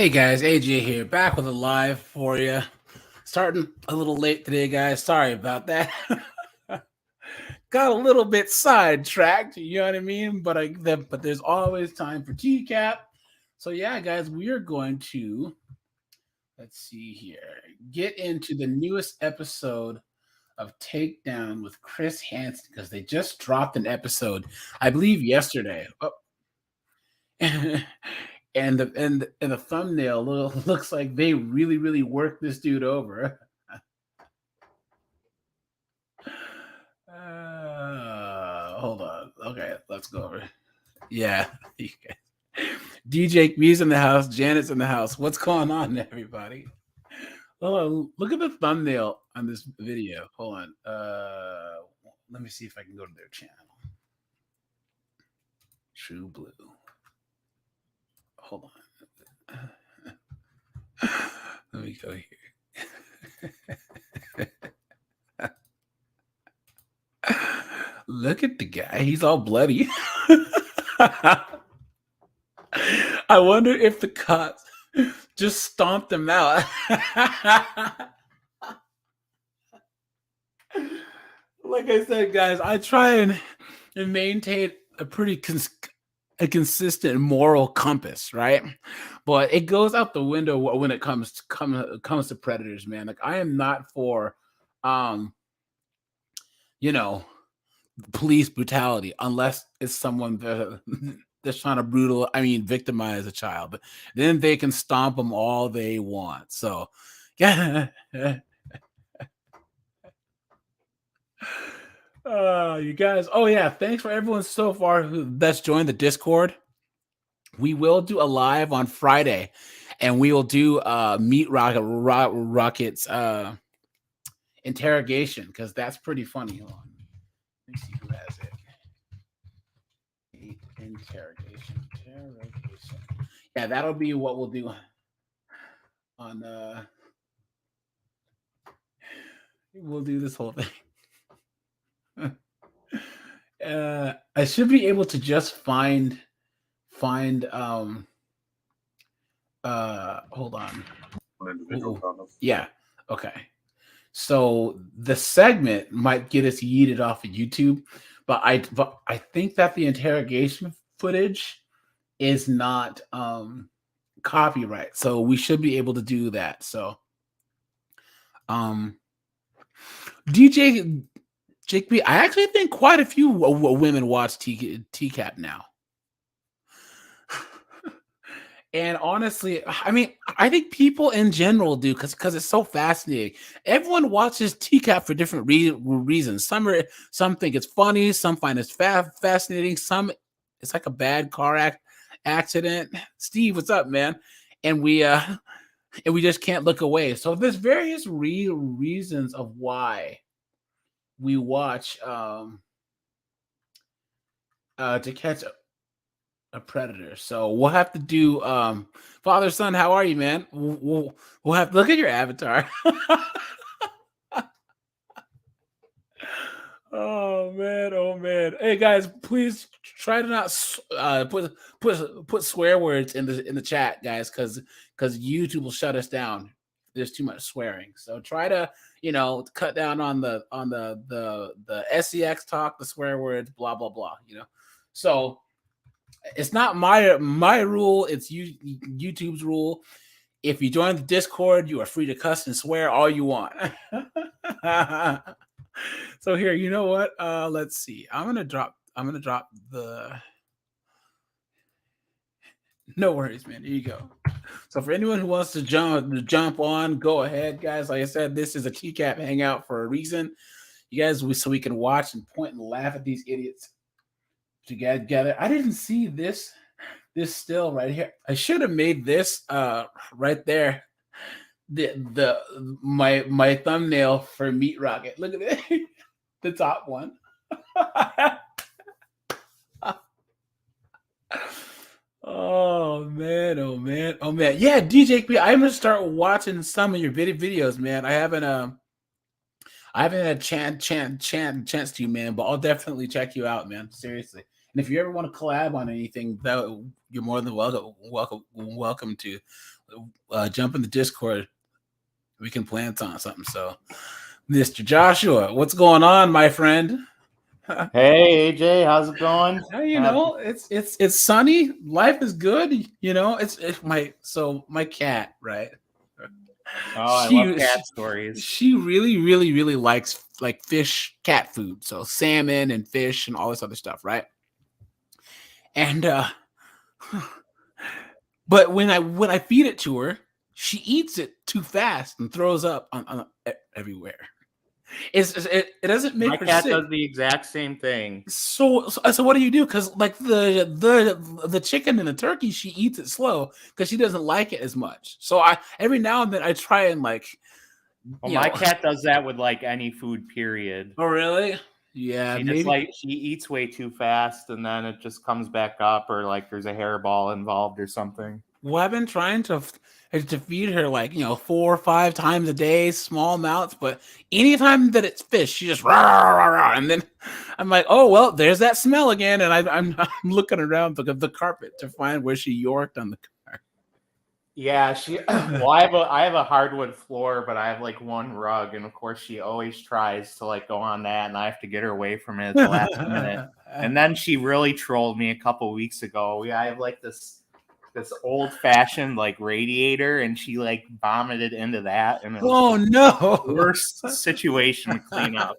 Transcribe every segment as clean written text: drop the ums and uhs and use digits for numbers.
Hey guys, AJ here, back with a live for you. Starting a little late today, guys. Sorry about that. Got a little bit sidetracked, you know what I mean? But there's always time for TCAP. So yeah, guys, we are going to let's see here, get into the newest episode of Takedown with Chris Hansen because they just dropped an episode, I believe yesterday. Oh, and the thumbnail looks like they really worked this dude over. Hold on. Okay, let's go over. Yeah. DJ B's in the house. Janet's in the house. What's going on, everybody? Hold on. Look at the thumbnail on this video. Hold on. Let me see if I can go to their channel. True Blue. Hold on. Let me go here. Look at the guy. He's all bloody. I wonder if the cops just stomped him out. Like I said, guys, I try and maintain a pretty consistent moral compass, right? But it goes out the window when it comes to predators, man. Like I am not for police brutality unless it's someone that's trying to victimize a child. But then they can stomp them all they want. So yeah. You guys, oh yeah, thanks for everyone so far that's joined the Discord. We will do a live on Friday, and we will do Meat Rocket's interrogation because that's pretty funny. Hold on. Let me see who has it. Interrogation. Yeah, that'll be what we'll do on we'll do this whole thing. I should be able to just find hold on. Yeah. Okay. So the segment might get us yeeted off of YouTube, but I think that the interrogation footage is not copyright. So we should be able to do that. So DJ Jake B, I actually think quite a few women watch TCAP now. And honestly, I mean, I think people in general do because it's so fascinating. Everyone watches TCAP for different reasons. Some think it's funny, some find it fascinating, some it's like a bad car accident. Steve, what's up, man? And we just can't look away. So there's various reasons of why we watch to catch a predator. So we'll have to do father son. How are you, man? We'll have to look at your avatar. Oh man. Hey guys, please try to not put swear words in the chat, guys, because YouTube will shut us down. There's too much swearing. So try to cut down on the SEX talk, the swear words, blah blah blah. So it's not my rule. It's YouTube's rule. If you join the Discord, you are free to cuss and swear all you want. So here, you know what? Let's see. I'm gonna drop the. No worries, man. Here you go. So for anyone who wants to jump on, go ahead, guys. Like I said, this is a TCAP hangout for a reason. You guys, so we can watch and point and laugh at these idiots together. I didn't see this still right here. I should have made this right there. My thumbnail for Meat Rocket. Look at it. The top one. Oh man. Yeah, DJ B, I'm gonna start watching some of your videos, man. I haven't had a chance to, man, but I'll definitely check you out, man. Seriously. And if you ever want to collab on anything, you're more than welcome to. jump in the Discord. We can plan on something. So, Mr. Joshua, what's going on, my friend? Hey AJ, how's it going? It's sunny. Life is good. It's my cat, right? Oh, I love cat stories. She really, really, really likes like fish, cat food. So salmon and fish and all this other stuff, right? And but when I feed it to her, she eats it too fast and throws up on everywhere. It doesn't make My her cat sick. does the exact same thing. So what do you do? Because like the chicken and the turkey, she eats it slow because she doesn't like it as much. So I every now and then I try and like. Well, my cat does that with like any food, period. Oh really? Yeah, She eats way too fast, and then it just comes back up, or like there's a hairball involved or something. Well, I've been trying to feed her like 4 or 5 times a day, small amounts, but anytime that it's fish, she just rah, rah, rah, and then I'm like, oh well, there's that smell again, and I'm looking around the carpet to find where she yorked on the car. Yeah, well, I have a hardwood floor, but I have like one rug, and of course she always tries to like go on that, and I have to get her away from it at the last minute. And then she really trolled me a couple weeks ago. I have like this old fashioned like radiator, and she like vomited into that, and it was no, worst situation to clean up.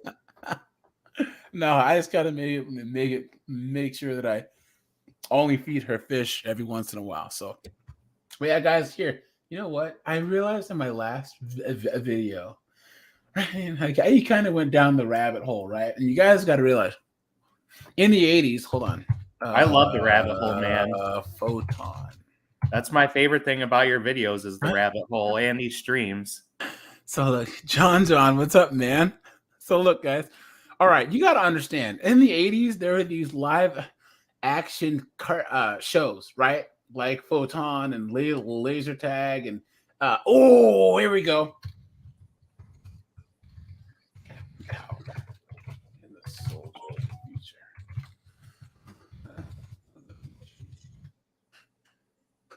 No, I just gotta make sure that I only feed her fish every once in a while. So, but yeah, guys, here, you know what? I realized in my last video, right? I kind of went down the rabbit hole, right? And you guys got to realize, in the 80s, hold on. I love the rabbit hole, man. Photon. That's my favorite thing about your videos is the rabbit hole and these streams. So look, John, what's up, man? So look, guys. All right, you got to understand. In the 80s, there were these live action shows, right? Like Photon and Laser Tag and here we go.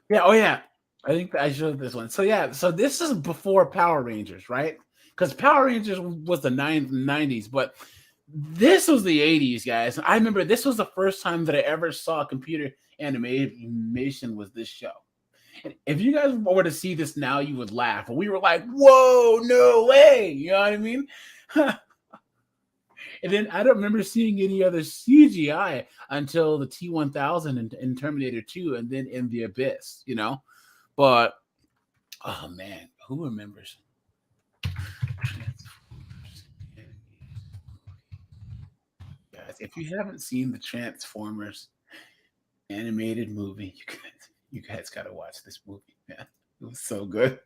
Yeah, oh yeah. I think I showed this one. So yeah, so this is before Power Rangers, right? Because Power Rangers was the 90s, but this was the 80s, guys. I remember this was the first time that I ever saw computer animation was this show. And if you guys were to see this now, you would laugh. We were like, whoa, no way. You know what I mean? And then I don't remember seeing any other CGI until the T-1000 in Terminator 2 and then in The Abyss, But, oh man, who remembers? Guys, if you haven't seen the Transformers animated movie, you guys got to watch this movie. Man, it was so good.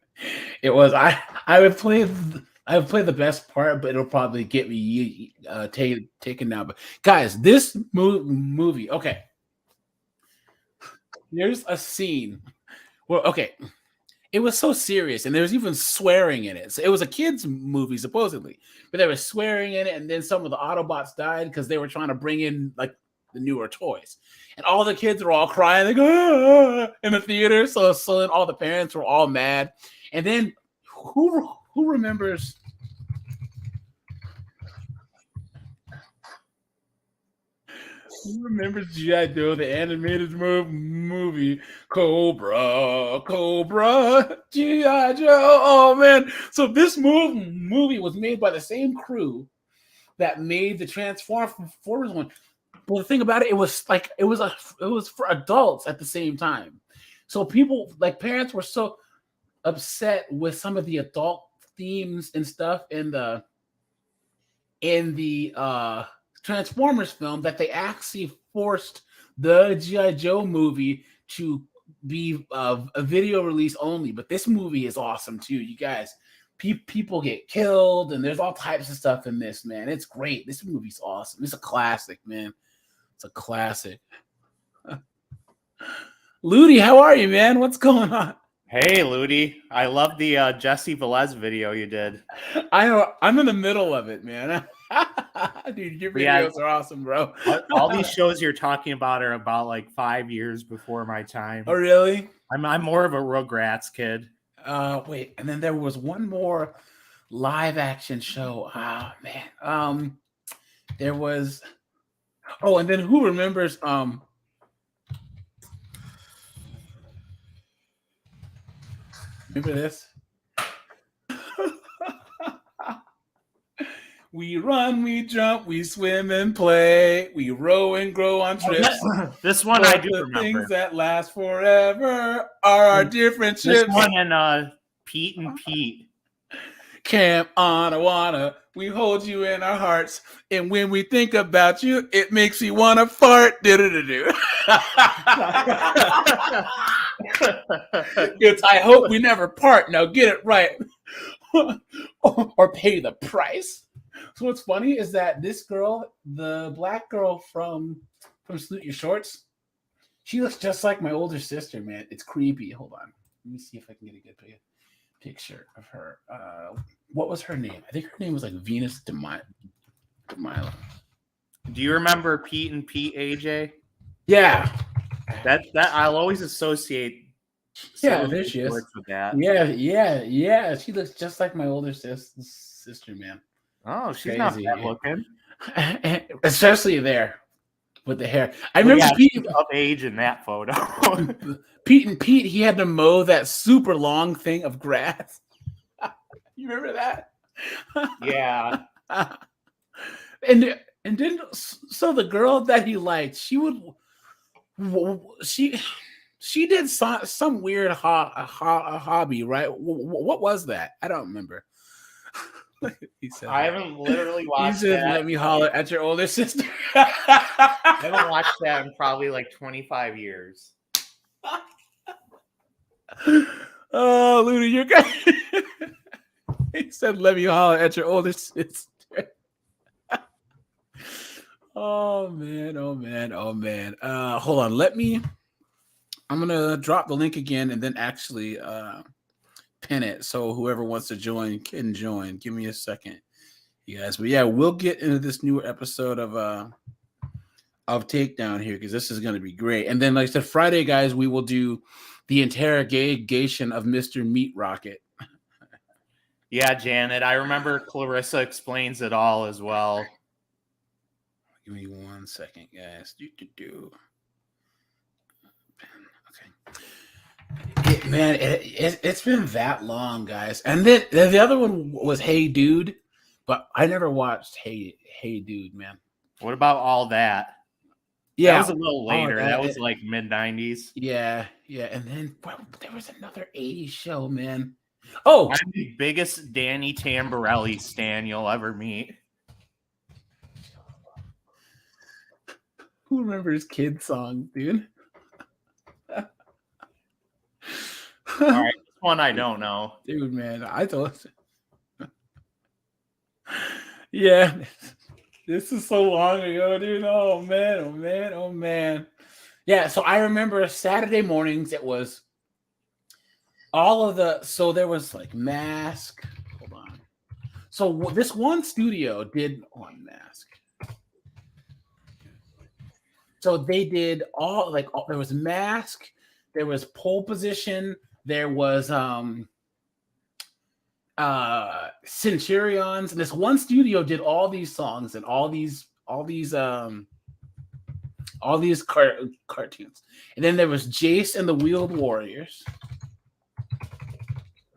It was. I would play the best part, but it'll probably get me taken down. But guys, this movie. Okay, there's a scene. Well, okay, it was so serious, and there was even swearing in it. So it was a kids' movie supposedly, but there was swearing in it, and then some of the Autobots died because they were trying to bring in like the newer toys, and all the kids were all crying like in the theater. So then all the parents were all mad, and then who remembers? Who remembers G.I. Joe, the animated movie? Cobra, G.I. Joe. Oh man! So this movie was made by the same crew that made the Transformers one. But the thing about it, it was for adults at the same time. So people, like parents, were so upset with some of the adult themes and stuff in the Transformers film that they actually forced the G.I. Joe movie to be a video release only. But this movie is awesome too, you guys. People get killed, and there's all types of stuff in this, man. It's great. This movie's awesome. It's a classic, man. It's a classic. Ludi, how are you, man? What's going on? Hey, Ludi. I love the Jesse Velez video you did. I know. I'm in the middle of it, man. Dude, your videos are awesome, bro. All these shows you're talking about are about like 5 years before my time. Oh, really? I'm more of a Rugrats kid. Wait, and then there was one more live action show. Oh man. There was. Oh, and then who remembers? Remember this? We run, we jump, we swim and play. We row and grow on trips. This one but I do the remember. Things that last forever are our different This ships. one and Pete and Pete. Camp on Awana, we hold you in our hearts, and when we think about you, it makes me want to fart. It's I hope we never part. Now get it right, or pay the price. So what's funny is that this girl, the black girl from Salute Your Shorts, she looks just like my older sister. Man, it's creepy. Hold on, let me see if I can get a good picture of her. What was her name? I think her name was like Venus DeMilo. Do you remember Pete and Pete, AJ? Yeah. That I'll always associate. Yeah, there she is. With that. Yeah. She looks just like my older sister, man. Oh, she's not bad looking. Especially there with the hair. I remember Pete of age in that photo. Pete and Pete, he had to mow that super long thing of grass. You remember that? Yeah. and then so the girl that he liked, she did some weird hobby, right? What was that? I don't remember. He said, I haven't literally watched that. Let me holler at your older sister. I haven't watched that in probably like 25 years. Oh, Looney, you're good. He said, let me holler at your older sister. Oh, man. Hold on. I'm going to drop the link again and then actually pin it. So whoever wants to join can join. Give me a second, you guys. But yeah, we'll get into this new episode of Takedown here because this is going to be great. And then, like I said, Friday, guys, we will do the interrogation of Mr. Meat Rocket. Yeah, Janet. I remember Clarissa explains it all as well. Give me 1 second, guys. Okay. It's been that long, guys. And then the other one was Hey Dude, but I never watched Hey Dude, man. What about All That? Yeah, that was a little later. That was like mid-90s. Yeah. And then there was another 80s show, man. Oh, I'm the biggest Danny Tamborelli stan you'll ever meet. Who remembers Kid Song, dude? All right, this one I don't know. Dude, man, I thought. Yeah, this is so long ago, dude. Oh man. Yeah, so I remember Saturday mornings. It was all of the. So there was like Mask. Hold on. So this one studio did on Mask. So they did all there was Mask, there was Pole Position, there was Centurions, and this one studio did all these songs and all these cartoons. And then there was Jace and the Wheeled Warriors.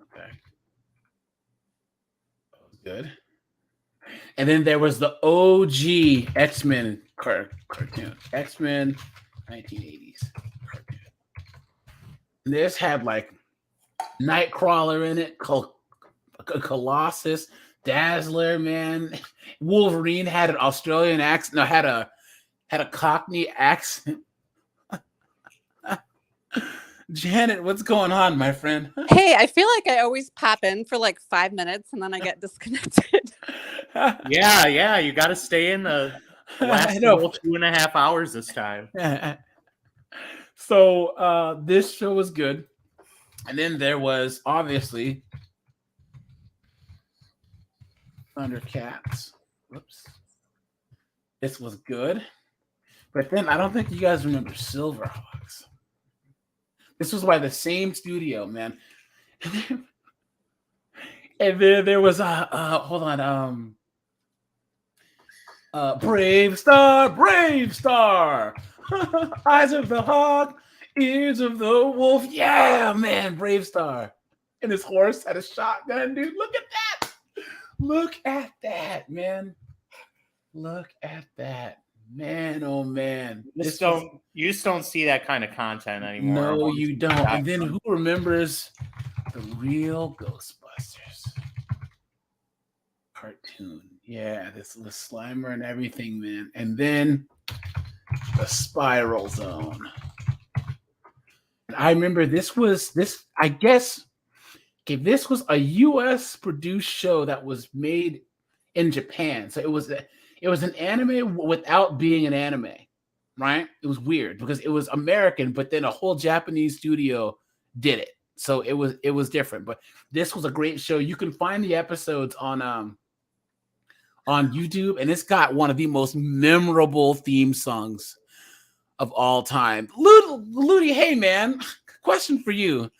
Okay. That was good. And then there was the OG X-Men cartoon. X-Men 1980s cartoon. And this had like Nightcrawler in it, Colossus, Dazzler, man. Wolverine had an Australian accent. No, had a Cockney accent. Janet, what's going on, my friend? Hey, I feel like I always pop in for like 5 minutes and then I get disconnected. Yeah, you got to stay in the last 2.5 hours this time. So this show was good. And then there was obviously Thundercats. Whoops. This was good. But then I don't think you guys remember Silverhawks. This was by the same studio, man. And then there was hold on, Brave Star, eyes of the hawk, ears of the wolf. Yeah, man, Brave Star. And his horse had a shotgun, dude. Look at that. Look at that, man. Look at that. Man, oh man. You just don't see that kind of content anymore. No, you don't. And then who remembers the real Ghostbusters cartoon? Yeah, this the Slimer and everything, man. And then the Spiral Zone. I remember this was a US produced show that was made in Japan. So it was an anime without being an anime, right? It was weird because it was American, but then a whole Japanese studio did it. So it was different. But this was a great show. You can find the episodes on YouTube, and it's got one of the most memorable theme songs of all time. Ludi, hey man, question for you.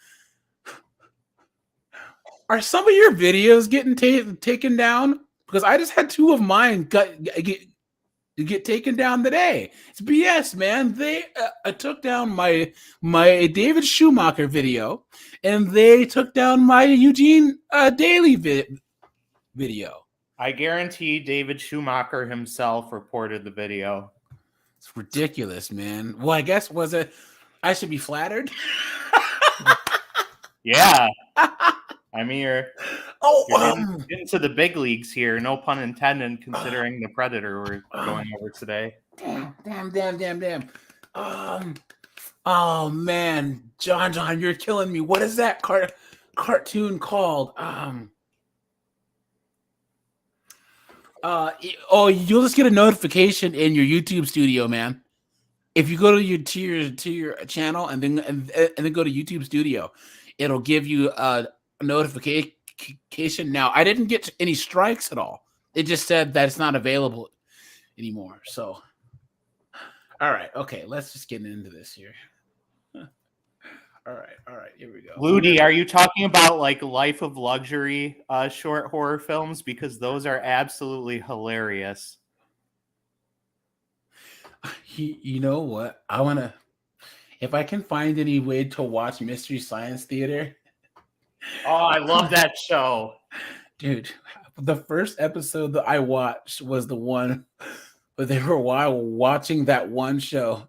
Are some of your videos getting taken down? Because I just had 2 of mine get taken down today. It's BS, man. They took down my David Schumacher video, and they took down my Eugene Daily video. I guarantee David Schumacher himself reported the video. It's ridiculous, man. Well, I guess I should be flattered. Yeah. I mean, you're into the big leagues here. No pun intended, considering the Predator we're going over today. Damn. Oh man, John, you're killing me. What is that cartoon called? You'll just get a notification in your YouTube studio, man. If you go to your channel and then go to YouTube Studio, it'll give you a notification. Now, I didn't get any strikes at all. It just said that it's not available anymore. So, all right, okay, let's just get into this here. All right, here we go. Ludi, are you talking about like Life of Luxury short horror films? Because those are absolutely hilarious. You know what? If I can find any way to watch Mystery Science Theater. Oh, I love that show. Dude, the first episode that I watched was the one where they were watching that one show.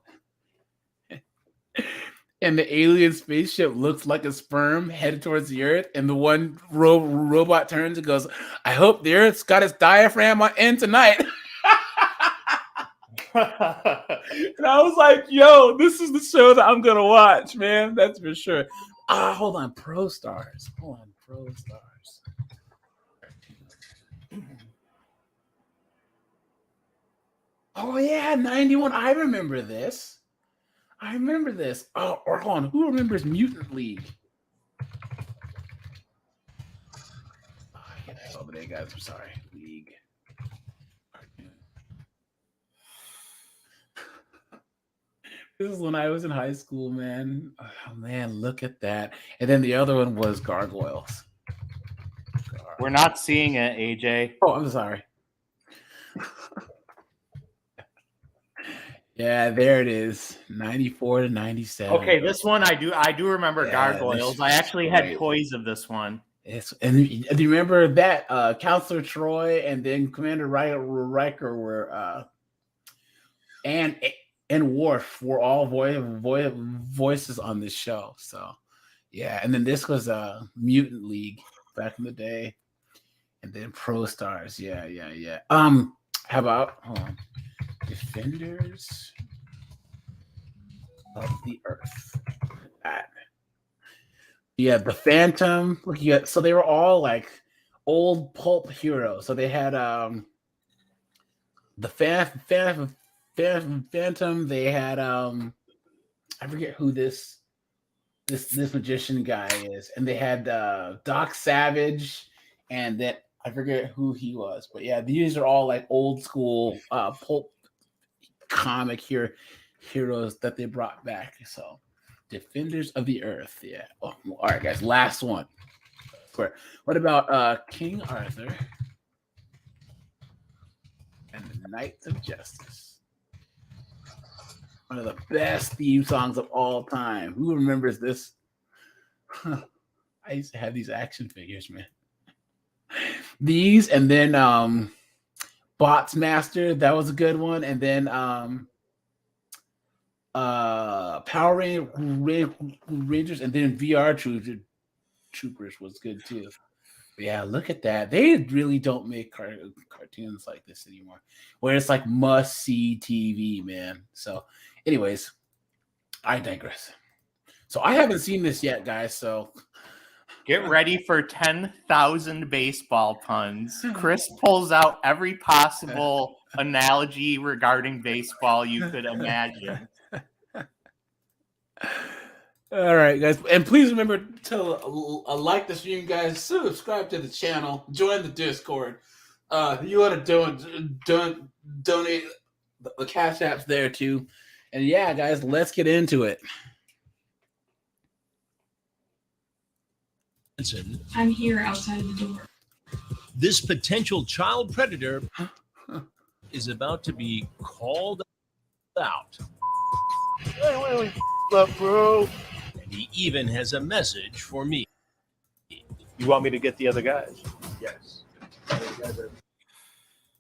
And the alien spaceship looks like a sperm headed towards the Earth. And the one robot turns and goes, I hope the Earth's got its diaphragm in tonight. And I was like, yo, this is the show that I'm going to watch, man. That's for sure. Hold on. Pro Stars. Oh, yeah. 91. I remember this. Oh, hold on. Who remembers Mutant League? I get that over there, guys. I'm sorry. League. This is when I was in high school, man. Oh, man, look at that. And then the other one was Gargoyles. We're not seeing it, AJ. Oh, I'm sorry. Yeah, there it is. 94 to 97. Okay, this one I do remember Gargoyles. I actually had toys of this one. And do you remember that Counselor Troy and then Commander Riker were and Worf were all voices on this show. So yeah, and then this was Mutant League back in the day, and then Pro Stars. Yeah. How about Defenders of the Earth? Yeah, the Phantom. Look, so they were all like old pulp heroes. So they had the Phantom. They had I forget who this magician guy is, and they had Doc Savage, and that I forget who he was, but yeah, these are all like old school pulp comic heroes that they brought back. So Defenders of the Earth. Yeah. Oh, all right, guys. Last one. What about King Arthur and the Knights of Justice? One of the best theme songs of all time. Who remembers this? I used to have these action figures, man. These, and then Bots Master, that was a good one. And then Power Rangers, and then VR Troopers was good too. But yeah, look at that. They really don't make cartoons like this anymore, where it's like must-see TV, man. So anyways, I digress. So I haven't seen this yet, guys, so get ready for 10,000 baseball puns. Chris pulls out every possible analogy regarding baseball you could imagine. All right, guys, and please remember to like the stream, guys. Subscribe to the channel. Join the Discord. You want to donate the Cash App's there too. And yeah, guys, let's get into it. Hansen, I'm here outside of the door. this potential child predator is about to be called out. Wait, up, bro. And he even has a message for me. You want me to get the other guys? Yes.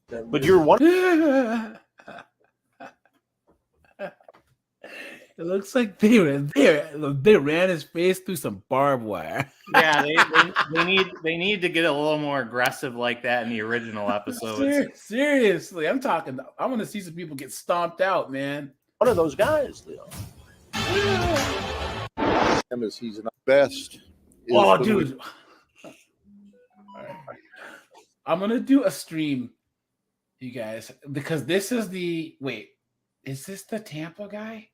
But you're one. It looks like they ran his face through some barbed wire. Yeah, they need to get a little more aggressive like that in the original episodes. Seriously, I'm talking. I want to see some people get stomped out, man. One of those guys, Leo. He's the best. Oh, dude. All right. I'm gonna do a stream, you guys, because this is the is this the Tampa guy?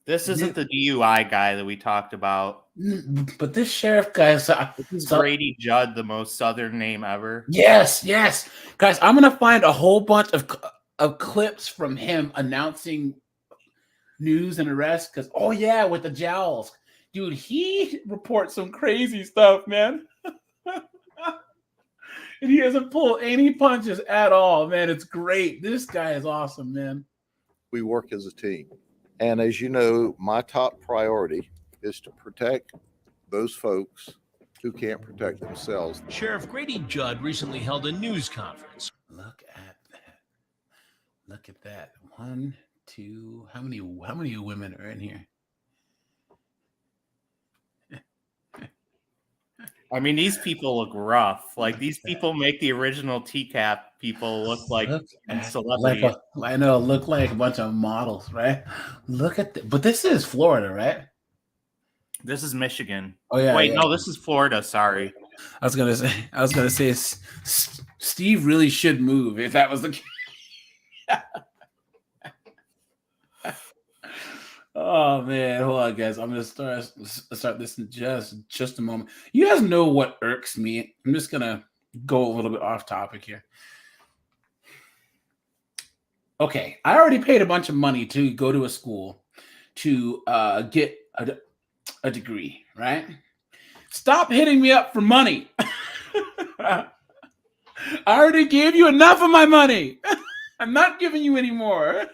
This isn't the DUI guy that we talked about. But this sheriff guy, This is Grady Judd, the most southern name ever. Yes, guys. I'm gonna find a whole bunch of clips from him announcing news and arrests. Because with the jowls, dude, he reports some crazy stuff, man. And he doesn't pull any punches at all, man. It's great. This guy is awesome, man. We work as a team. And as you know, my top priority is to protect those folks who can't protect themselves. Sheriff Grady Judd recently held a news conference. Look at that. Look at that. 1, 2. How many women are in here? I mean, these people look rough. Like, these people make the original TCAP people look like celebrities. I know, look like a bunch of models, right? Look at that. But this is Florida, right? This is Michigan. Oh yeah. Wait, no, this is Florida. Sorry. I was gonna say Steve really should move if that was the case. Oh man, hold on, guys. I'm gonna start this in just a moment. You guys know what irks me. I'm just gonna go a little bit off topic here. Okay, I already paid a bunch of money to go to a school to get a degree, right? Stop hitting me up for money. I already gave you enough of my money. I'm not giving you any more.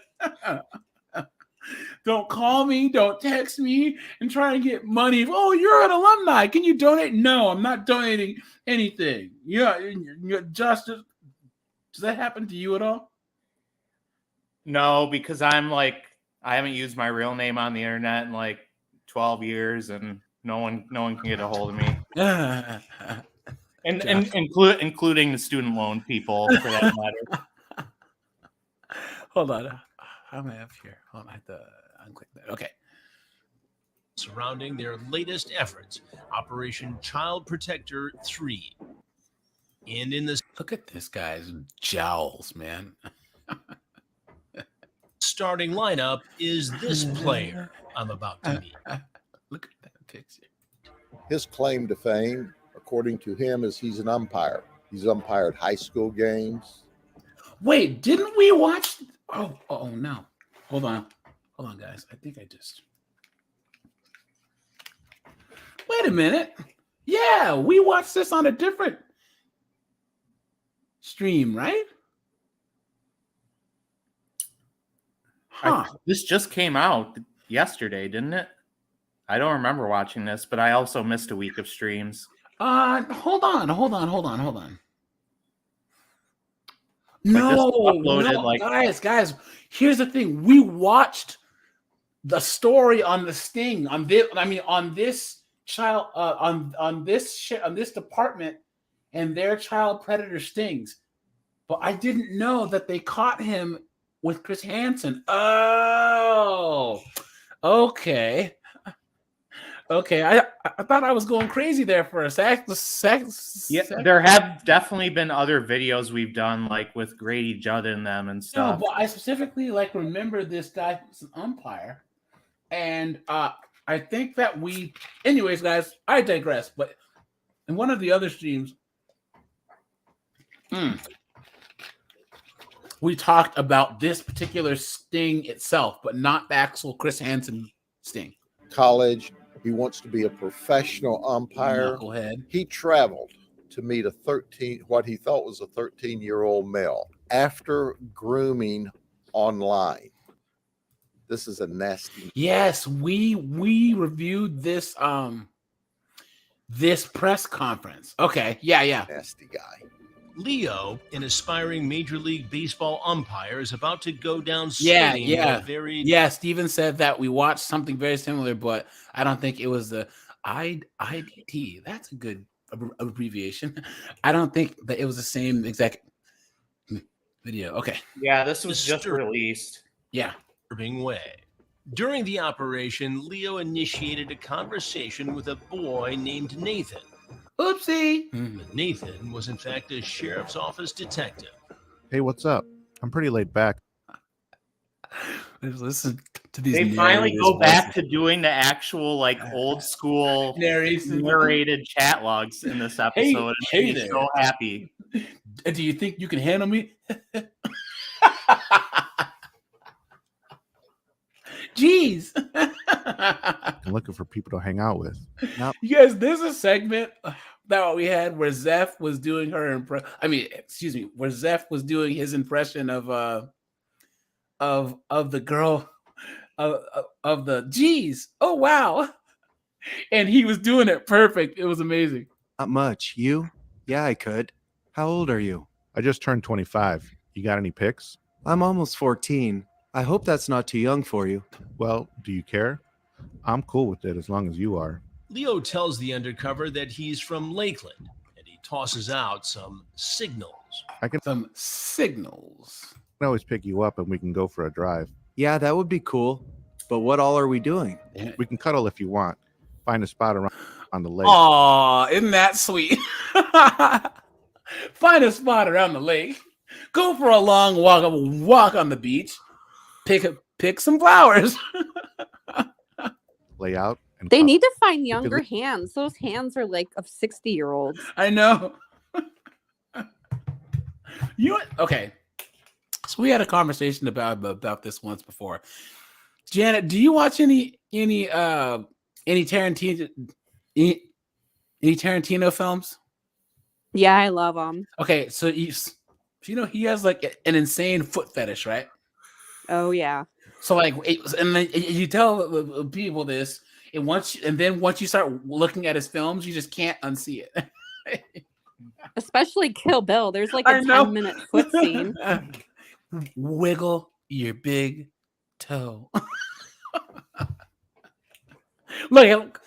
Don't call me, don't text me, and try and get money. Oh, you're an alumni. Can you donate? No, I'm not donating anything. Yeah, Justice. Does that happen to you at all? No, because I haven't used my real name on the internet in like 12 years, and no one can get a hold of me. and including the student loan people, for that matter. Hold on. How am I up here? Hold on, I have to unclick that. Okay. Surrounding their latest efforts, Operation Child Protector 3. And in the Look at this guy's jowls, man. starting lineup is this player I'm about to meet. Look at that picture. His claim to fame, according to him, is he's an umpire. He's umpired high school games. Wait, didn't we watch? Oh no. Hold on, guys. I think I just. Wait a minute. Yeah, we watched this on a different stream, right? Huh. This just came out yesterday, didn't it? I don't remember watching this, but I also missed a week of streams. Hold on. Like, this No, was uploaded, no, like- guys. Here's the thing. We watched the story on the sting on this child on this department and their child predator stings, but I didn't know that they caught him with Chris Hansen. Oh, okay. I thought I was going crazy there for a sec. Yeah, there have definitely been other videos we've done, like with Grady Judd in them and No, stuff. but I specifically remember this guy was an umpire, and I think that anyways, guys, I digress. But in one of the other streams, we talked about this particular sting itself, but not the actual Chris Hansen sting. College. He wants to be a professional umpire. Knucklehead. He traveled to meet what he thought was a 13-year-old male after grooming online. This is a nasty. Yes, we reviewed this this press conference. Okay, yeah. Nasty guy. Leo, an aspiring Major League Baseball umpire, is about to go down Yeah. swinging in a very Yeah, Steven said that we watched something very similar, but I don't think it was the IDT. That's a good abbreviation. I don't think that it was the same exact video. Okay. Yeah, this was just Disturbing. released. Yeah. disturbing way. During the operation, Leo initiated a conversation with a boy named Nathan. Oopsie. But Nathan was in fact a sheriff's office detective. Hey, what's up? I'm pretty laid back. Listen to these. They finally narrators' go back voices. to doing the actual old school narration. narrated chat logs in this episode. Hey and there. so happy. Do you think you can handle me? Jeez. I'm looking for people to hang out with. You guys, there's a segment that we had where Zeph was doing where Zeph was doing his impression of the girl of the geez. Oh wow. And he was doing it perfect. It was amazing. Not much. You? Yeah, I could. How old are you? I just turned 25. You got any pics? I'm almost 14. I hope that's not too young for you. Well, do you care? I'm cool with it as long as you are. Leo tells the undercover that he's from Lakeland, and he tosses out some signals. I can Some signals. always pick you up and we can go for a drive. Yeah, that would be cool. But what all are we doing? We can cuddle if you want. Find a spot around on the lake. Aw, isn't that sweet? Find a spot around the lake. Go for a long walk on the beach. Pick some flowers. Lay out. And They cuddle. need to find younger hands. Those hands are like of 60-year-olds. I know. Okay. So we had a conversation about this once before. Janet, do you watch any Tarantino films? Yeah, I love them. Okay, so he has like an insane foot fetish, right? Oh yeah. So and then you tell people this, and once you start looking at his films, you just can't unsee it. Especially Kill Bill. There's like I a know. 10-minute foot scene. Wiggle your big toe. Look,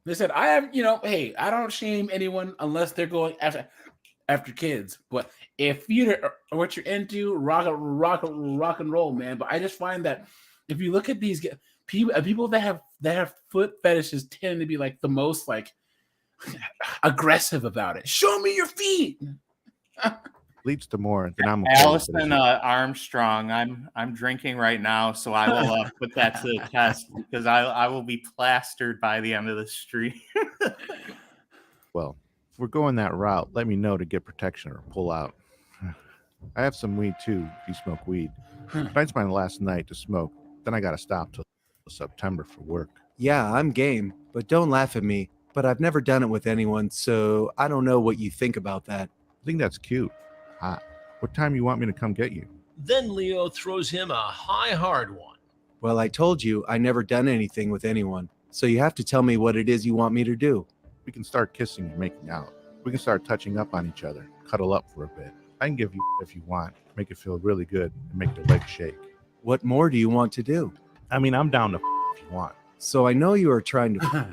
they said I have, hey, I don't shame anyone unless they're going after kids. But if what you're into, rock and roll, man. But I just find that if you look at these people that have foot fetishes tend to be like the most like aggressive about it. Show me your feet. Leads to more than I'm. Okay with Allison it. Armstrong. I'm drinking right now, so I will put that to the test because I will be plastered by the end of the stream. Well, if we're going that route, let me know to get protection or pull out. I have some weed too. If you smoke weed, tonight's my last night to smoke. Then I got to stop till September for work. Yeah, I'm game. But don't laugh at me. but I've never done it with anyone, so I don't know what you think about that. I think that's cute. Hot. What time you want me to come get you? Then Leo throws him a high hard one. Well, I told you I never done anything with anyone, so you have to tell me what it is you want me to do. We can start kissing and making out. We can start touching up on each other, cuddle up for a bit. I can give you if you want, make it feel really good and make your legs shake. What more do you want to do? I mean, I'm down to if you want. So I know you are trying to.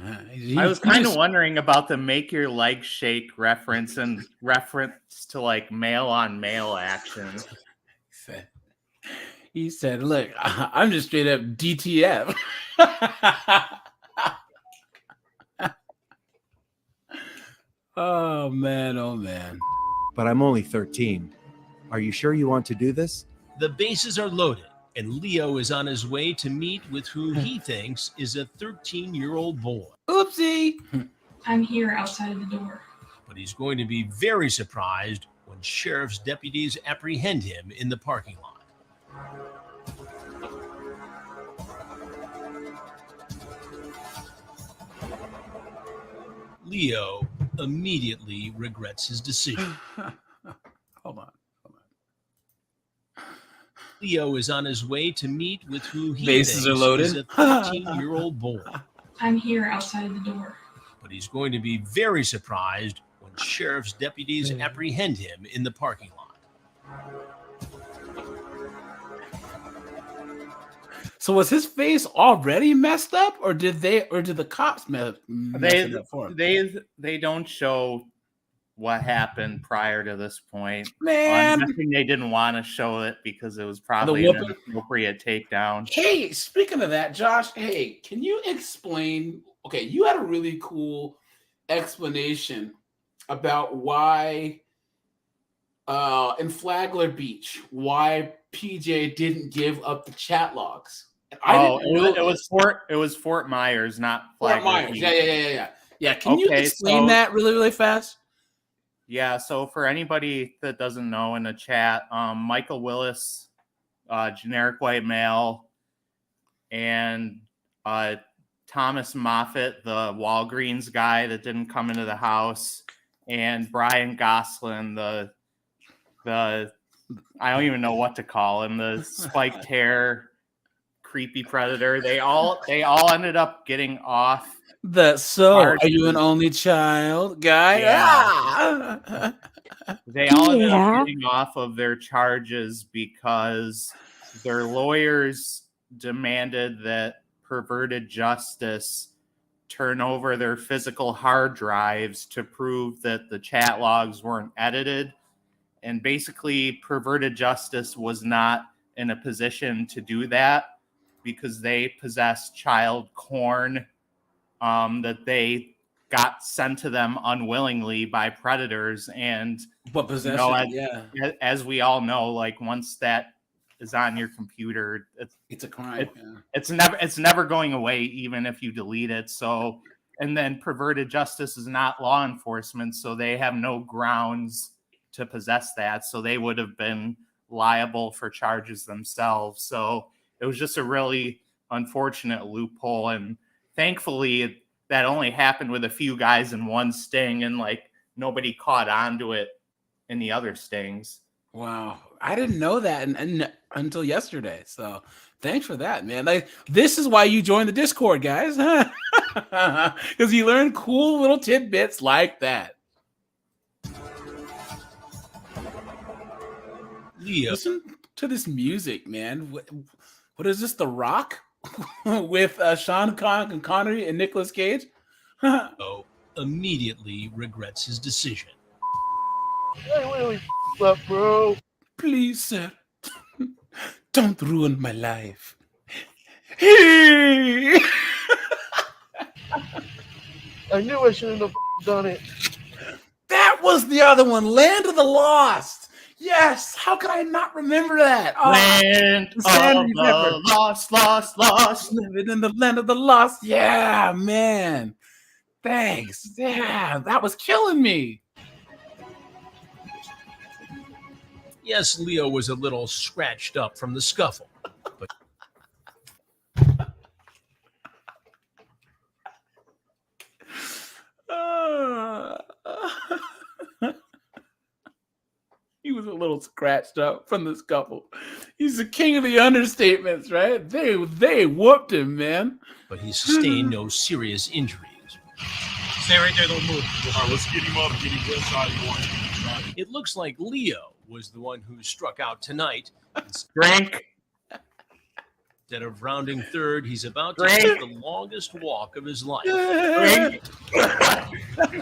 I was kind of wondering about the make your legs shake reference and reference to like male on male action. He said, look, I'm just straight up DTF. Oh, man. Oh, man. But I'm only 13. Are you sure you want to do this? The bases are loaded, and Leo is on his way to meet with who he thinks is a 13-year-old boy. Oopsie. I'm here outside of the door. But he's going to be very surprised when sheriff's deputies apprehend him in the parking lot. Leo immediately regrets his decision. Hold on. Leo is on his way to meet with who he Bases thinks are loaded. is a 13-year-old boy. I'm here outside of the door. But he's going to be very surprised when sheriff's deputies apprehend him in the parking lot. So was his face already messed up, or did the cops mess it up for him? They don't show what happened prior to this point. Man, I'm guessing they didn't want to show it because it was probably an inappropriate takedown. Hey, speaking of that, Josh, hey, can you explain? Okay, you had a really cool explanation about why in Flagler Beach, why PJ didn't give up the chat logs. It was Fort Myers, not Flagler Fort Myers. Beach. Yeah. Can you explain that really fast? Yeah, so for anybody that doesn't know in the chat, Michael Willis, generic white male, and Thomas Moffat, the Walgreens guy that didn't come into the house, and Brian Goslin, the I don't even know what to call him, the spiked hair creepy predator. They all ended up getting off. Are you an only child guy? Yeah. They all ended up getting off of their charges because their lawyers demanded that Perverted Justice turn over their physical hard drives to prove that the chat logs weren't edited. And basically, Perverted Justice was not in a position to do that because they possess child porn that they got sent to them unwillingly by predators. And but possession, as we all know, like once that is on your computer, it's a crime. It's never going away, even if you delete it. So, and then Perverted Justice is not law enforcement, so they have no grounds to possess that. So they would have been liable for charges themselves. So it was just a really unfortunate loophole. And thankfully, that only happened with a few guys in one sting, and like nobody caught on to it in the other stings. Wow, I didn't know that until yesterday. So thanks for that, man. Like, this is why you joined the Discord, guys, because you learn cool little tidbits like that. Leo. Listen to this music, man. What is this? The Rock with Sean Connery and Nicolas Cage? Immediately regrets his decision. Hey, what up, bro? Please, sir, don't ruin my life. Hey! I knew I shouldn't have done it. That was the other one, Land of the Lost. Yes, how could I not remember that? Land of the lost. Living in the land of the lost. Yeah, man. Thanks. Yeah, that was killing me. Yes, Leo was a little scratched up from the scuffle. But He was a little scratched up from this couple. He's the king of the understatements, right? They whooped him, man. But he sustained no serious injuries. Stay right there, don't move. All right, let's get him up, get him inside the one. It looks like Leo was the one who struck out tonight. Drink. Instead of rounding third, he's about to Drink. take the longest walk of his life. Drink.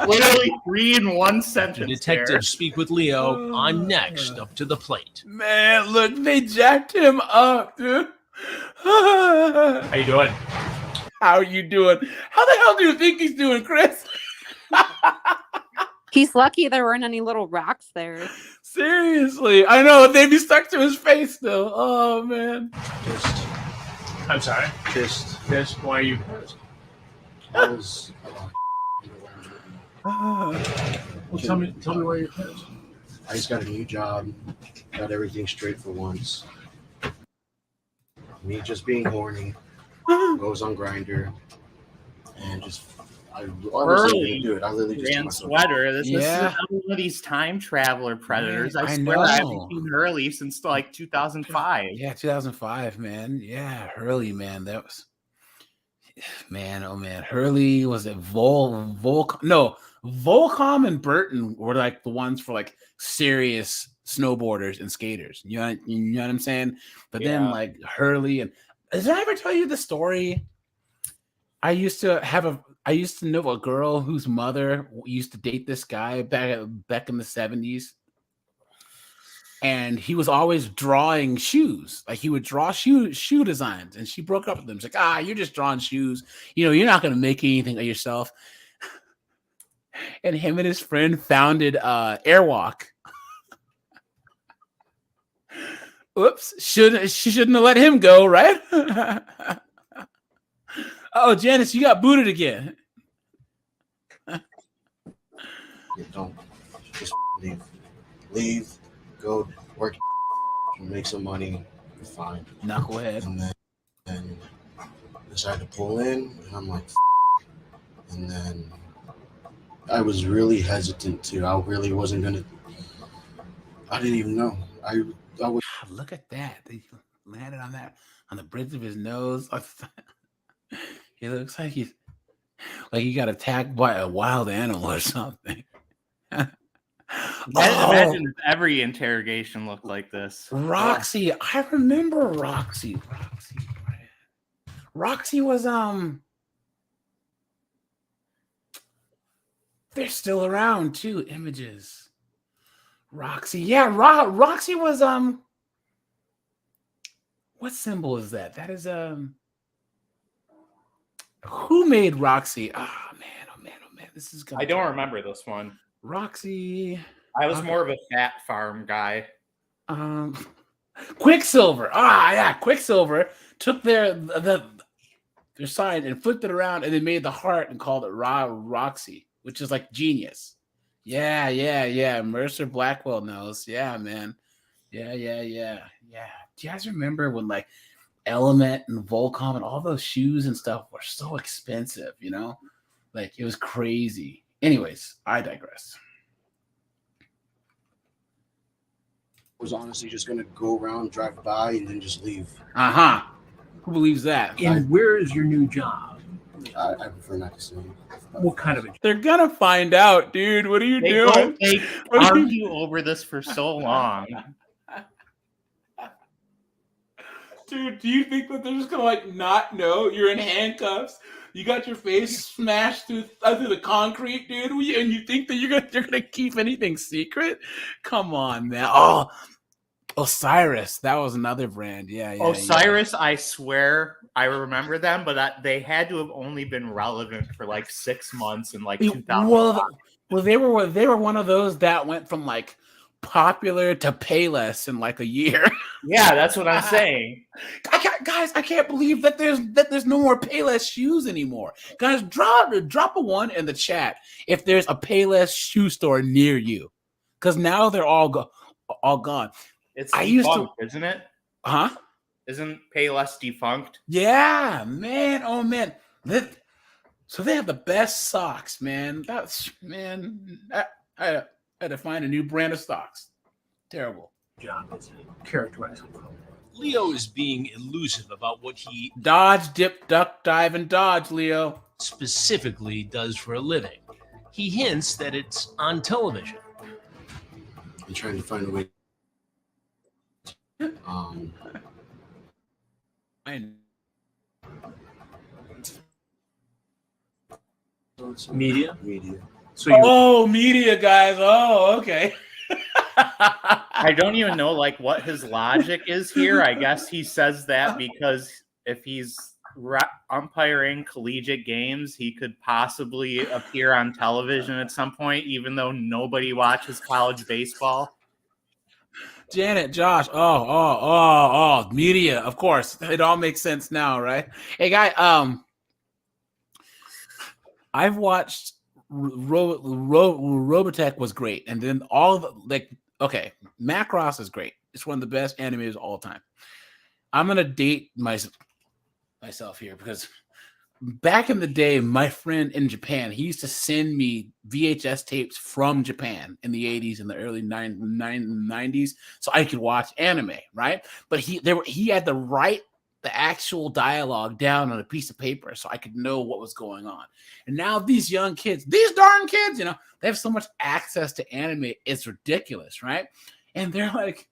Literally 3 in 1 sentence. The detectives speak with Leo. I'm next up to the plate. Man, look, they jacked him up, dude. How you doing? How are you doing? How the hell do you think he's doing, Chris? He's lucky there weren't any little rocks there. Seriously, I know they'd be stuck to his face still. Oh man. Pissed. I'm sorry. Pissed. Pissed. Why are you pissed? I was. Well, tell me why you're pissed. I just got a new job. Got everything straight for once. Me just being horny. Goes on Grinder. And just. I wasn't going to do it. I literally just. Grand sweater. This is another one of these time traveler predators. I swear I haven't seen Hurley since like 2005. Yeah, 2005, man. Yeah, Hurley, man. That was, man. Oh man, Hurley was it Volcom? No, Volcom and Burton were like the ones for like serious snowboarders and skaters. You know what I'm saying? But then like Hurley and did I ever tell you the story? I used to know a girl whose mother used to date this guy back in the 70s. And he was always drawing shoes. Like he would draw shoe designs. And she broke up with him. She's like, you're just drawing shoes. You know, you're not going to make anything of yourself. And him and his friend founded Airwalk. Oops. She shouldn't have let him go, right? Oh, Janice, you got booted again. Don't just leave, go work, make some money, you're fine. Knucklehead. And then decided to pull in, and I'm like, and then I was really hesitant to. I really wasn't gonna. I didn't even know. I was. Look at that. They landed on the bridge of his nose. He looks like he got attacked by a wild animal or something. Imagine if every interrogation looked like this. Roxy, I remember Roxy. Roxy was they're still around too. Images. Roxy, yeah, Roxy was what symbol is that? That is who made Roxy? Oh man. This is I don't remember this one. Roxy. I was more of a Fat Farm guy. Quicksilver. Yeah, Quicksilver took their sign and flipped it around and they made the heart and called it Roxy, which is like genius. Yeah. Mercer Blackwell knows. Yeah, man. Yeah. Do you guys remember when like Element and Volcom and all those shoes and stuff were so expensive, you know? Like it was crazy. Anyways, I digress. Was honestly just gonna go around, drive by, and then just leave. Who believes that? And where is your new job? I prefer not to say. What kind of a? They're gonna find out, dude. What are you doing? They argue over this for so long. Dude, do you think that they're just gonna like not know you're in handcuffs? You got your face smashed through the concrete, dude, and you think that you're gonna keep anything secret? Come on, man. Oh, Osiris, that was another brand. Yeah. Osiris, I swear I remember them, but they had to have only been relevant for like 6 months in like 2000. Well, they were one of those that went from like popular to Payless in like a year. Yeah, that's what I'm saying. I can't believe that there's no more Payless shoes anymore. Guys, drop a one in the chat if there's a Payless shoe store near you, because now they're all gone. It's defunct, isn't it? Huh? Isn't Payless defunct? Yeah, man. Oh man. So they have the best socks, man. I had to find a new brand of socks. Terrible. Job is characterizing. Leo is being elusive about what he Dodge, dip, duck, dive, and dodge, Leo. specifically does for a living. He hints that it's on television. I'm trying to find a way. Media. So you, media guys. Oh, okay. I don't even know like what his logic is here. I guess he says that because if he's umpiring collegiate games, he could possibly appear on television at some point, even though nobody watches college baseball. Janet, Josh. Oh, media. Of course, it all makes sense now, right? Hey, guy. I've watched Robotech was great, and then all of okay, Macross is great. It's one of the best animes of all time. I'm gonna date myself here because back in the day, my friend in Japan, he used to send me VHS tapes from Japan in the 80s and the early 90s, so I could watch anime, right? But he had to write the actual dialogue down on a piece of paper so I could know what was going on. And now these young kids, these darn kids, they have so much access to anime, it's ridiculous, right? And they're like,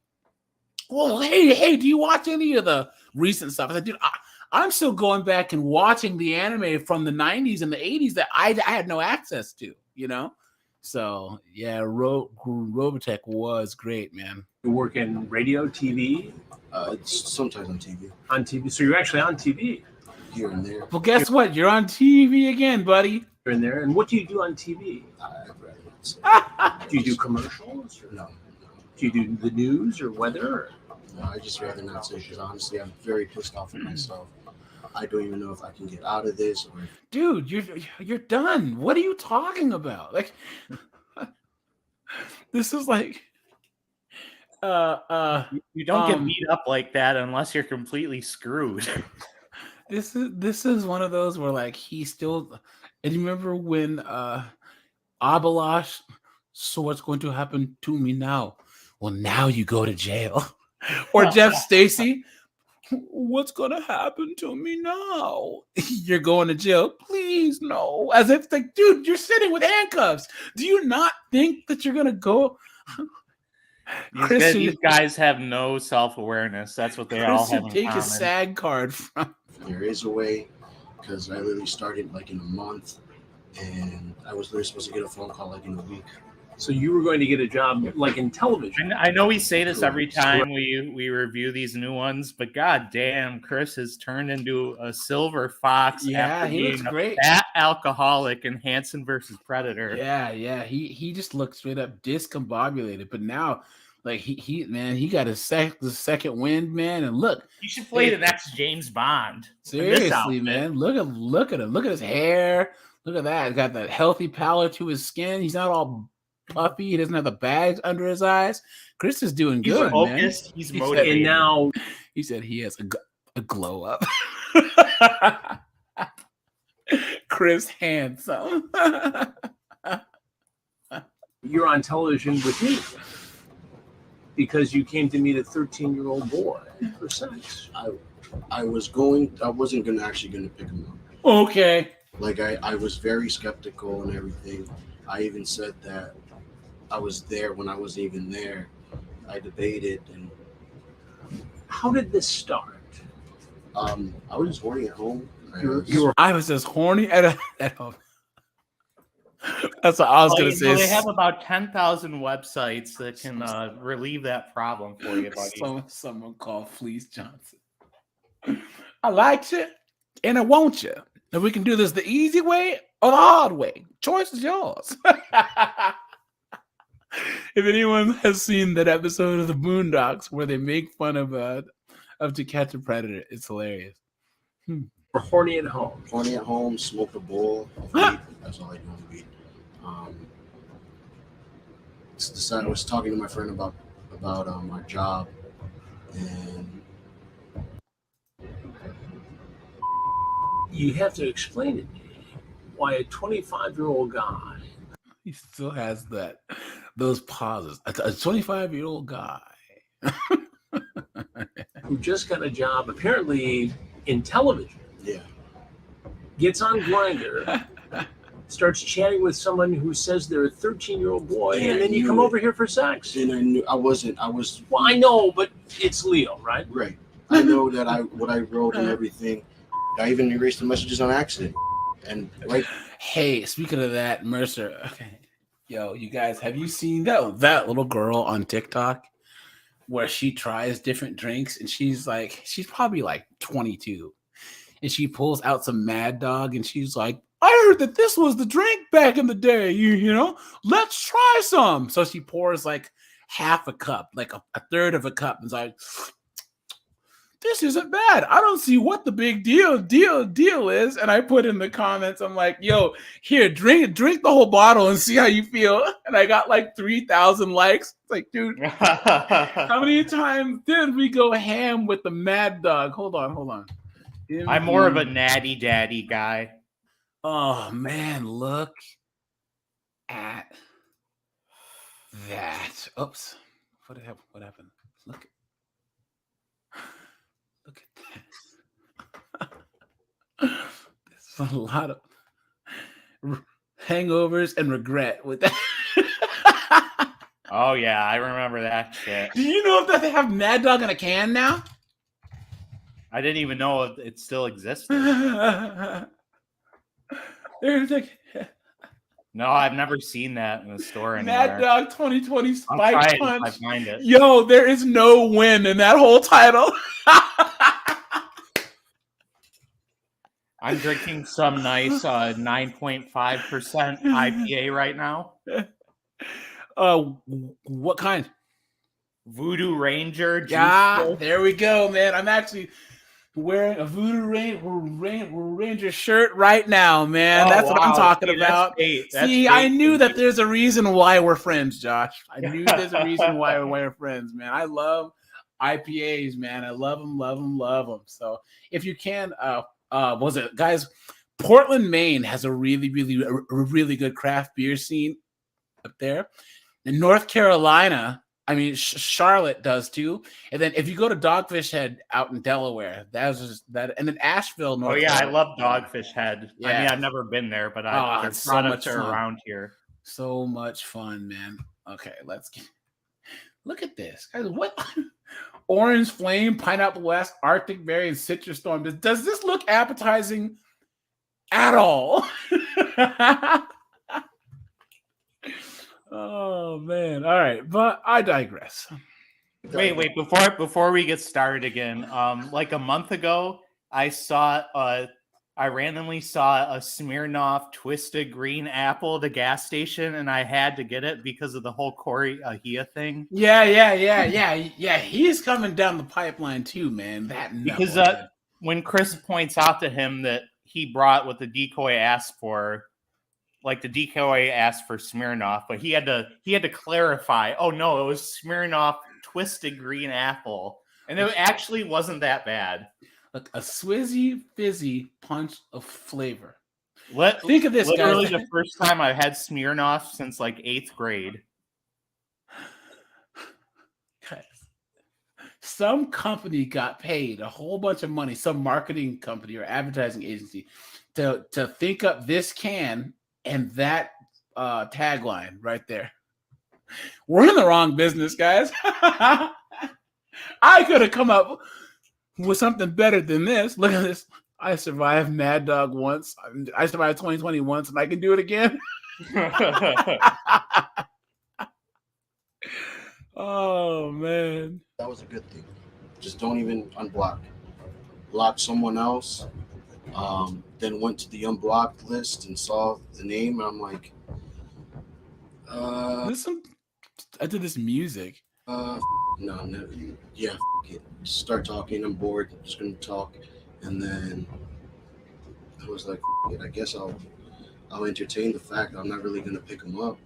well, hey, do you watch any of the recent stuff? I said, dude, I'm still going back and watching the anime from the 90s and the 80s that I had no access to, So, yeah, Robotech was great, man. You work in radio, TV? It's sometimes on TV. On TV. So you're actually on TV? Here and there. Well, guess what? You're on TV again, buddy. You're in there. And what do you do on TV? I'd rather not say. Do you do commercials? No. Do you do the news or weather? No, I just rather not say because honestly, I'm very pissed off at myself. I don't even know if I can get out of this. Dude, you're done. What are you talking about? Like, this is like, you don't get beat up like that unless you're completely screwed. This is one of those where like he still. And you remember when Abalash? So what's going to happen to me now? Well, now you go to jail. Or Jeff Stacy. What's gonna happen to me now? You're going to jail. Please, no. As if like, dude, you're sitting with handcuffs. Do you not think that you're gonna go? These guys have no self-awareness. That's what they all have in take common. a SAG card from. There is a way, because I literally started like in a month, and I was literally supposed to get a phone call like in a week. So you were going to get a job like in television. I know we say this every time we review these new ones, but god damn, Chris has turned into a silver fox. Yeah, after he looks being great. That alcoholic in Hansen versus Predator. Yeah. He just looked straight up discombobulated. But now, like he got the second wind, man. And look, You should play the next James Bond. seriously, man. Look at him. Look at his hair. Look at that. He's got that healthy pallor to his skin. He's not all puffy. He doesn't have the bags under his eyes. Chris is doing He's good, focused. man. He's He motivated. said- And now He said he has a glow up. Chris Hansen. you're on television with me because you came to meet a 13-year-old boy for sex. I wasn't actually gonna pick him up. Okay. Like I was very skeptical and everything. I even said that I was there when I wasn't even there. I debated, and How did this start? I was just horny at home. I was just horny at home. That's what I was gonna say. They have about 10,000 websites that can relieve that problem for you, buddy. Someone called Fleece Johnson. I liked you, and I want you. And we can do this the easy way or the hard way. Choice is yours. If anyone has seen that episode of the Boondocks where they make fun of To Catch a Predator, it's hilarious. We're horny at home. Horny at home, smoke a bowl of weed. That's all I do on weed. I was talking to my friend about our job, and You have to explain to me why a 25-year-old guy. He still has that those pauses. A 25-year-old guy. who just got a job apparently in television. Yeah. Gets on Grindr, starts chatting with someone who says they're a 13-year-old boy, Yeah, and then you I come knew over here for sex. And I knew I was Well, I know, but it's Leo, right? right. I know that what I wrote and everything. I even erased the messages on accident. And right. Hey, speaking of that, Mercer. Okay, yo, you guys, have you seen that little girl on TikTok where she tries different drinks and she's probably like 22, and she pulls out some Mad Dog and she's like, I heard that this was the drink back in the day. You know, let's try some. So she pours like half a cup, like a third of a cup, and is like, this isn't bad. I don't see what the big deal is. And I put in the comments, I'm like, yo, here, drink the whole bottle and see how you feel. And I got like 3,000 likes. It's like, dude, how many times did we go ham with the Mad Dog? Hold on. I'm more of a natty daddy guy. Oh man, look at that. Oops. What happened? Look at that. There's a lot of hangovers and regret with that. Oh yeah, I remember that shit. Do you know that they have Mad Dog in a can now? I didn't even know it still existed. There's like No, I've never seen that in the store anymore. Mad Dog 2020 Spike Punch. I find it. Yo, there is no win in that whole title. I'm drinking some nice 9.5% IPA right now. What kind? Voodoo Ranger. Yeah, there we go, man. I'm actually wearing a Voodoo Ranger shirt right now, man. That's what I'm talking about. See, I knew that there's a reason why we're friends, Josh. I knew there's a reason why we're friends, man. I love IPAs, man. I love them. So if you can, was it, guys? Portland, Maine has a really good craft beer scene up there. In North Carolina, I mean, Charlotte does too. And then if you go to Dogfish Head out in Delaware, that's just that. And then Asheville, North Carolina. I love Dogfish Head. Yeah. I mean, I've never been there, but their products are around here. So much fun, man. Okay, look at this, guys. What? Orange Flame, Pineapple West, Arctic Berry, and Citrus Storm. Does this look appetizing at all? Oh man! All right, but I digress. Wait! Before we get started again, like a month ago, I randomly saw a Smirnoff Twisted Green Apple at the gas station, and I had to get it because of the whole Corey Ahia thing. Yeah. He's coming down the pipeline too, man. Because when Chris points out to him that he brought what the decoy asked for. Like the decoy asked for Smirnoff, but he had to clarify. Oh no, it was Smirnoff Twisted Green Apple, and it actually wasn't that bad. Like a swizzy fizzy punch of flavor. Think of this, literally guys. The first time I had Smirnoff since like 8th grade. Guys, some company got paid a whole bunch of money, some marketing company or advertising agency, to think up this can. And that tagline right there. We're in the wrong business, guys. I could have come up with something better than this. Look at this. I survived Mad Dog once. I survived 2020 once, and I can do it again. Oh, man. That was a good thing. Just don't even unblock. Block someone else. Then went to the unblocked list and saw the name, and I'm like, I did this music. No, yeah, it. Just start talking. I'm bored. I'm just gonna talk, and then I was like, it. I guess I'll entertain the fact that I'm not really gonna pick him up.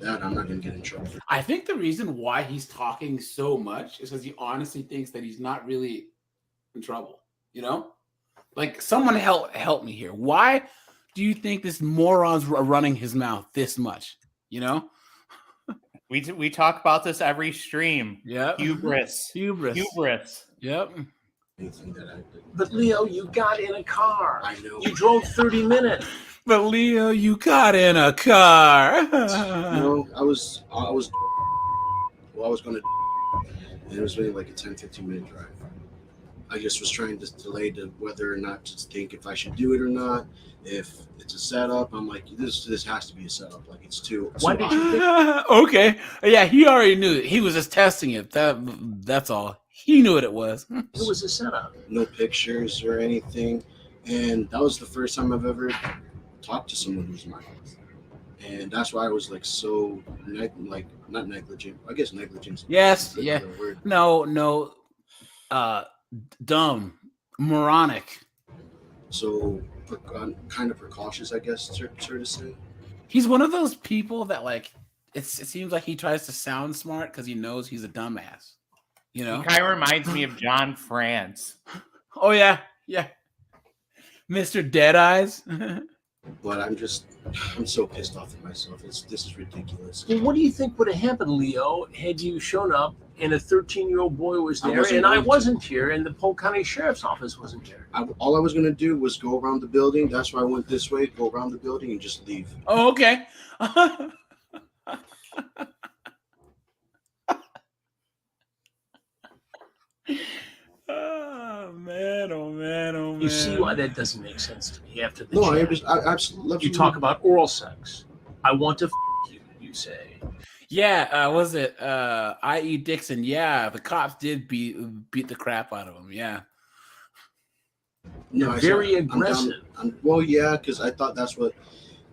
That I'm not gonna get in trouble. I think the reason why he's talking so much is because he honestly thinks that he's not really in trouble. You know. Like, someone help me here. Why do you think this moron's running his mouth this much? You know? We talk about this every stream. Yeah. Hubris. Yep. Anything that I did. But Leo, you got in a car. I know. You drove 30 minutes. But Leo, you got in a car. No, I was going to, and it was really like a 10-15 minute drive. I just was trying to delay to whether or not to think if I should do it or not. If it's a setup, I'm like, this has to be a setup. Like it's too. Why did you think? Okay. Yeah, he already knew it. He was just testing it. That's all. He knew what it was. It was a setup. No pictures or anything, and that was the first time I've ever talked to someone who's my health. And that's why I was like so not negligent. I guess negligence. Yes. is Yeah. the word. No. Dumb. Moronic. So kind of precautious, I guess, sort of say. He's one of those people that like it seems like he tries to sound smart because he knows he's a dumbass. You know? He kind of reminds me of John France. Oh yeah. Mr. Deadeyes. But I'm so pissed off at myself. This is ridiculous. Well, what do you think would have happened, Leo, had you shown up and a 13-year-old boy was there and I wasn't here and the Polk County Sheriff's Office wasn't here? All I was going to do was go around the building. That's why I went this way, go around the building and just leave. Oh, okay. Oh man. You see why that doesn't make sense to me after the No, chat. I absolutely. You talk about oral sex. I want to you say. Yeah, was it I.E. Dixon? Yeah, the cops did beat the crap out of him. Yeah. No, Very aggressive. Well, yeah, because I thought that's what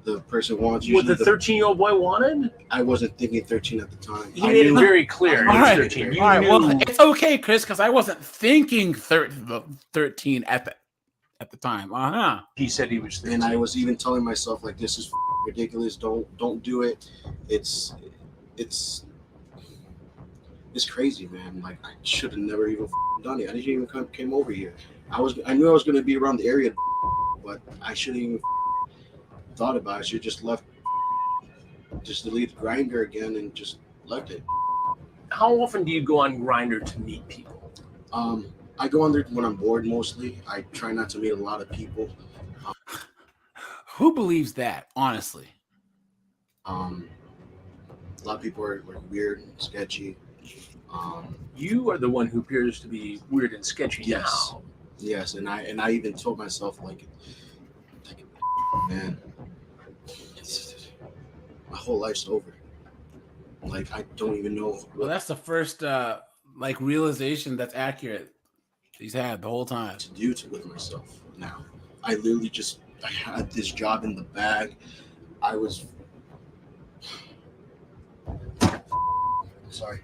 the person wants. What Usually the 13-year-old boy wanted? I wasn't thinking 13 at the time. He made it very clear. All right, 13. You all right. Well, knew- it's okay, Chris, because I wasn't thinking 13 at the time. He said he was 13. And I was even telling myself like, this is ridiculous. Don't do it. It's crazy, man. Like I should have never even done it. I didn't even came over here. I knew I was going to be around the area, but I shouldn't even thought about it. I should just left, just delete Grindr again and just left it. How often do you go on Grindr to meet people? I go on there when I'm bored mostly. I try not to meet a lot of people. Who believes that, honestly? A lot of people are weird and sketchy. You are the one who appears to be weird and sketchy Yes. now. Yes, and I even told myself like man, my whole life's over. Like I don't even know. Well, that's the first like realization that's accurate he's had the whole time. To do with myself now. I literally I had this job in the bag. I was sorry.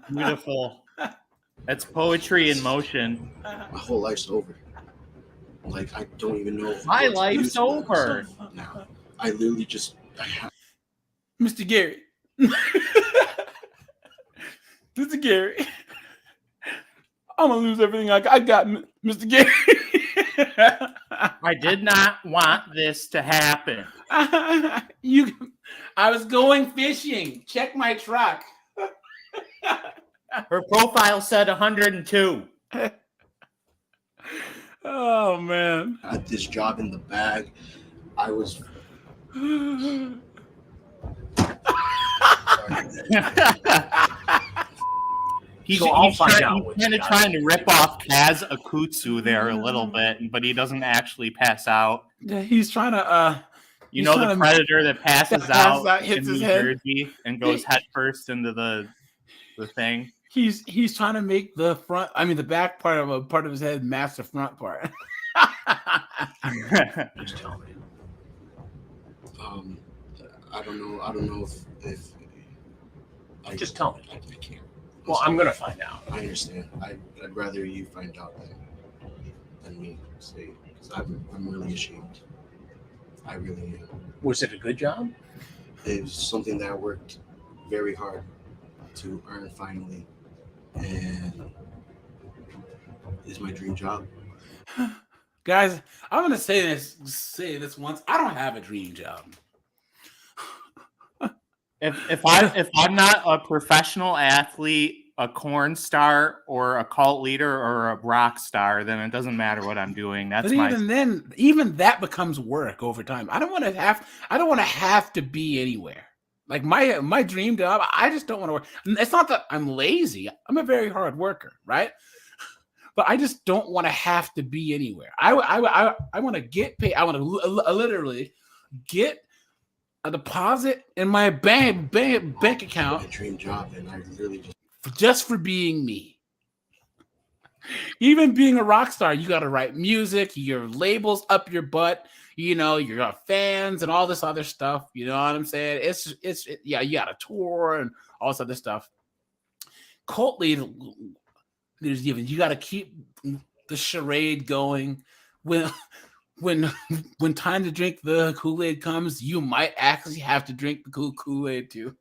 Beautiful. That's poetry in motion. My whole life's over. Like I don't even know. My what to do life's to over. myself now. I literally Mr. Gary. Mr. Gary. I'm gonna lose everything I got, Mr. Gary. I did not want this to happen. I was going fishing. Check my truck. Her profile said 102. Oh man. I had this job in the bag. I was He's So I'll find kind out of what you got. trying to rip off Kaz Akutsu there a little bit, but he doesn't actually pass out. Yeah, he's trying to You he's know trying the to- predator that passes out hits in his New head. Jersey and goes headfirst into the thing. He's trying to make the back part of his head match the front part. Just tell me. I don't know if Just tell me. I can't. Well, I'm gonna find out. I understand. I'd rather you find out than me say, because I'm really ashamed. I really am. Was it a good job? It was something that I worked very hard to earn finally, and it's my dream job. Guys, I'm gonna say this once. I don't have a dream job. If I'm not a professional athlete, a corn star, or a cult leader, or a rock star, then it doesn't matter what I'm doing. That's But my. even then, even that becomes work over time. I don't want to have to be anywhere. Like my dream job, I just don't want to work. It's not that I'm lazy. I'm a very hard worker, right? But I just don't want to have to be anywhere. I want to get paid. I want to literally get a deposit in my bank account. A dream job, and I really just for being me. Even being a rock star, you got to write music, your labels up your butt, you got fans and all this other stuff. You know what I'm saying? Yeah, you got a tour and all this other stuff. Cult leaders, you got to keep the charade going. When time to drink the Kool-Aid comes, you might actually have to drink the Kool-Aid too.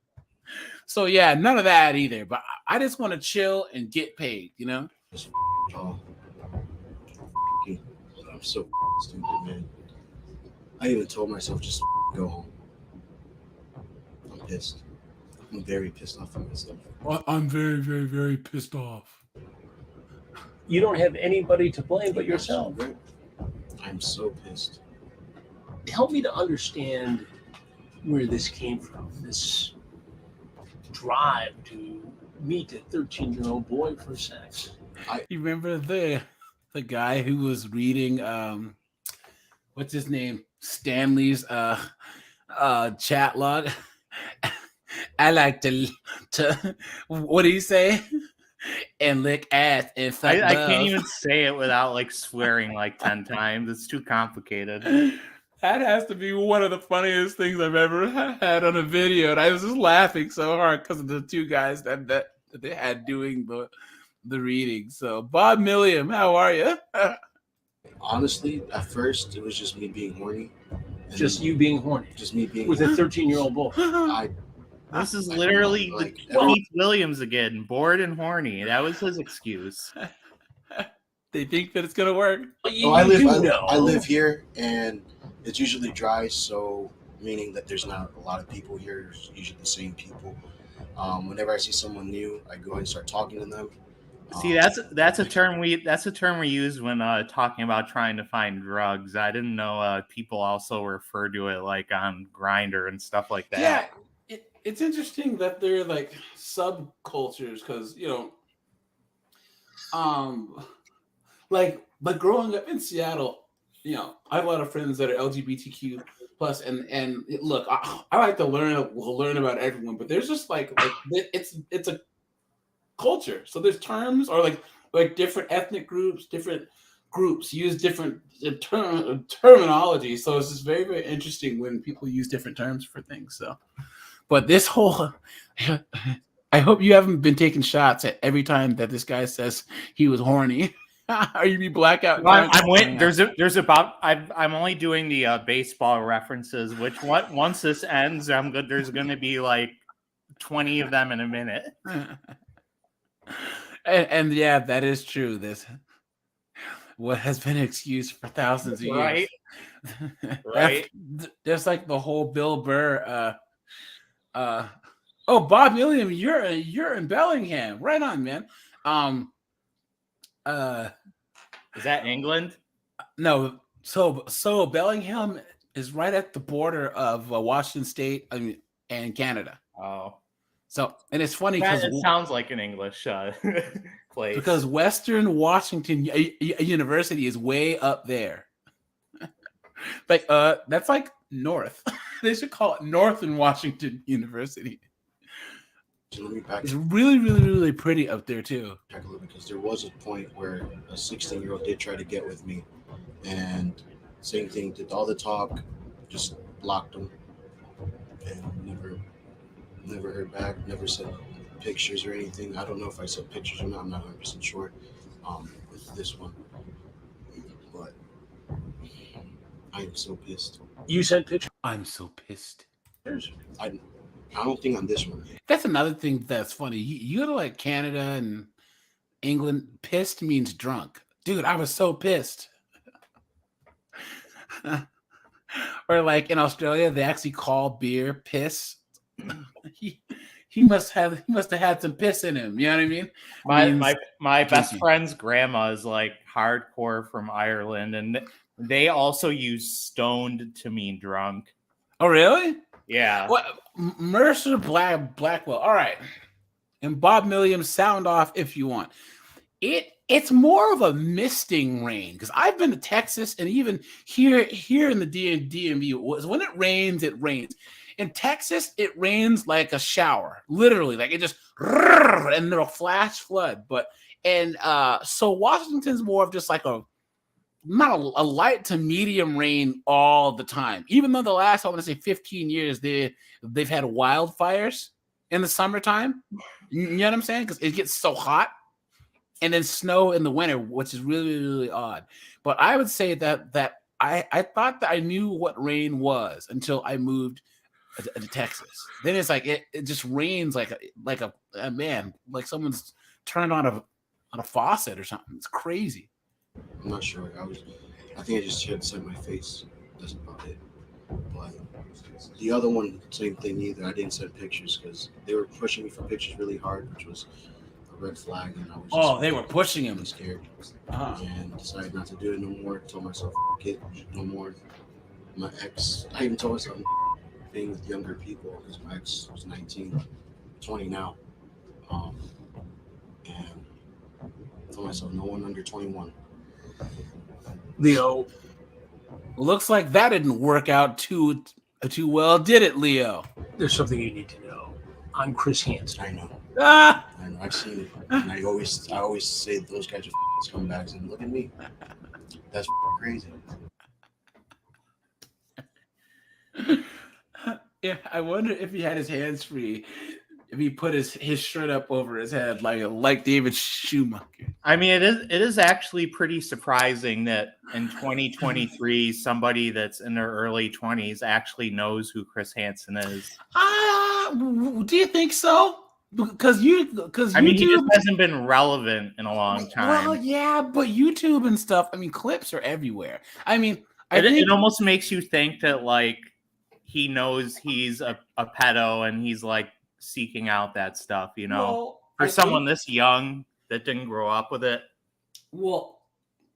So yeah, none of that either. But I just want to chill and get paid, Oh, I'm so stupid, man. I even told myself just go home. I'm pissed. I'm very pissed off at myself. I'm very, very, very pissed off. You don't have anybody to blame but yourself. I'm so pissed. Help me to understand where this came from. This drive to meet a 13-year-old boy for sex. You remember the guy who was reading what's his name? Stanley's chat log. I like to what do you say? And lick ass and fuck I can't even say it without like swearing like 10 times. It's too complicated. That has to be one of the funniest things I've ever had on a video. And I was just laughing so hard because of the two guys that they had doing the reading. So Bob Milliam, how are you? Honestly, at first it was just me being horny. Just you being horny. Just me being with a 13-year-old boy. This is literally Keith Williams again, bored and horny. That was his excuse. They think that it's gonna work. I live here, and it's usually dry, so meaning that there's not a lot of people here. It's usually the same people. Whenever I see someone new, I go and start talking to them. See, that's a term we use when talking about trying to find drugs. I didn't know people also refer to it like on Grindr and stuff like that. Yeah. It's interesting that they're like subcultures because like growing up in Seattle, I have a lot of friends that are LGBTQ plus, and look, I like to learn about everyone, but there's just like it's a culture. So there's terms or like different ethnic groups, different groups use different terminology. So it's just very, very interesting when people use different terms for things. So. But this whole, I hope you haven't been taking shots at every time that this guy says he was horny. Are you be blackout? Well, I'm waiting. I'm only doing the baseball references. Which once this ends, I'm good. There's going to be like 20 of them in a minute. And yeah, that is true. This what has been excused for thousands of years. Right. Just like the whole Bill Burr. Bob Milliam, you're in Bellingham. Right on, man. Is that England? No. So Bellingham is right at the border of Washington State and Canada. Oh. So, and it's funny because it sounds like an English place. Because Western Washington University is way up there. Like that's like north. They should call it Northern Washington University. It's really, really, really pretty up there too. Because there was a point where a 16-year-old did try to get with me, and same thing, did all the talk, just blocked him, and never heard back. Never sent pictures or anything. I don't know if I sent pictures or not. I'm not 100% sure. With this one, but I am so pissed. You sent pictures. I'm so pissed. I don't think on this one. That's another thing that's funny. You go to like Canada and England, pissed means drunk. Dude, I was so pissed. Or like in Australia, they actually call beer piss. he must have had some piss in him. You know what I mean? My best drinking. friend's grandma is like hardcore from Ireland, and they also use stoned to mean drunk. Oh, really? Yeah. What Mercer Blackwell? All right, and Bob Milliams, sound off if you want. It's more of a misting rain because I've been to Texas and even here in the DMV, when it rains, it rains. In Texas, it rains like a shower, literally, like it just and it'll flash flood. But so Washington's more of just like a light to medium rain all the time. Even though the last, I want to say 15 years, they've had wildfires in the summertime. You know what I'm saying? Because it gets so hot. And then snow in the winter, which is really, really odd. But I would say that I thought that I knew what rain was until I moved to Texas. Then it's like it just rains like a man, like someone's turned on a faucet or something. It's crazy. I'm not sure. I think I just had set my face. That's about it. But the other one, same thing either. I didn't send pictures because they were pushing me for pictures really hard, which was a red flag, and I was just they were pushing him. really scared, and decided not to do it no more. Told myself, "F it, no more." My ex, I even told myself being with younger people because my ex was 19, 20 now, and told myself no one under 21. Leo, Looks like that didn't work out too well, did it, Leo? there's something you need to know. I'm Chris Hansen. I know. Ah! I know. I've seen it, and I always say those guys are scumbags, and look at me. That's crazy. Yeah, I wonder if he had his hands free, if he put his shirt up over his head like David Schumacher. I mean, it is actually pretty surprising that in 2023, somebody that's in their early 20s actually knows who Chris Hansen is. Do you think so? Because I mean, he just hasn't been relevant in a long time. Well, yeah, but YouTube and stuff. I mean, clips are everywhere. I mean, I think it almost makes you think that like he knows he's a pedo and he's like seeking out that stuff. You know, well, for someone this young that didn't grow up with it. Well,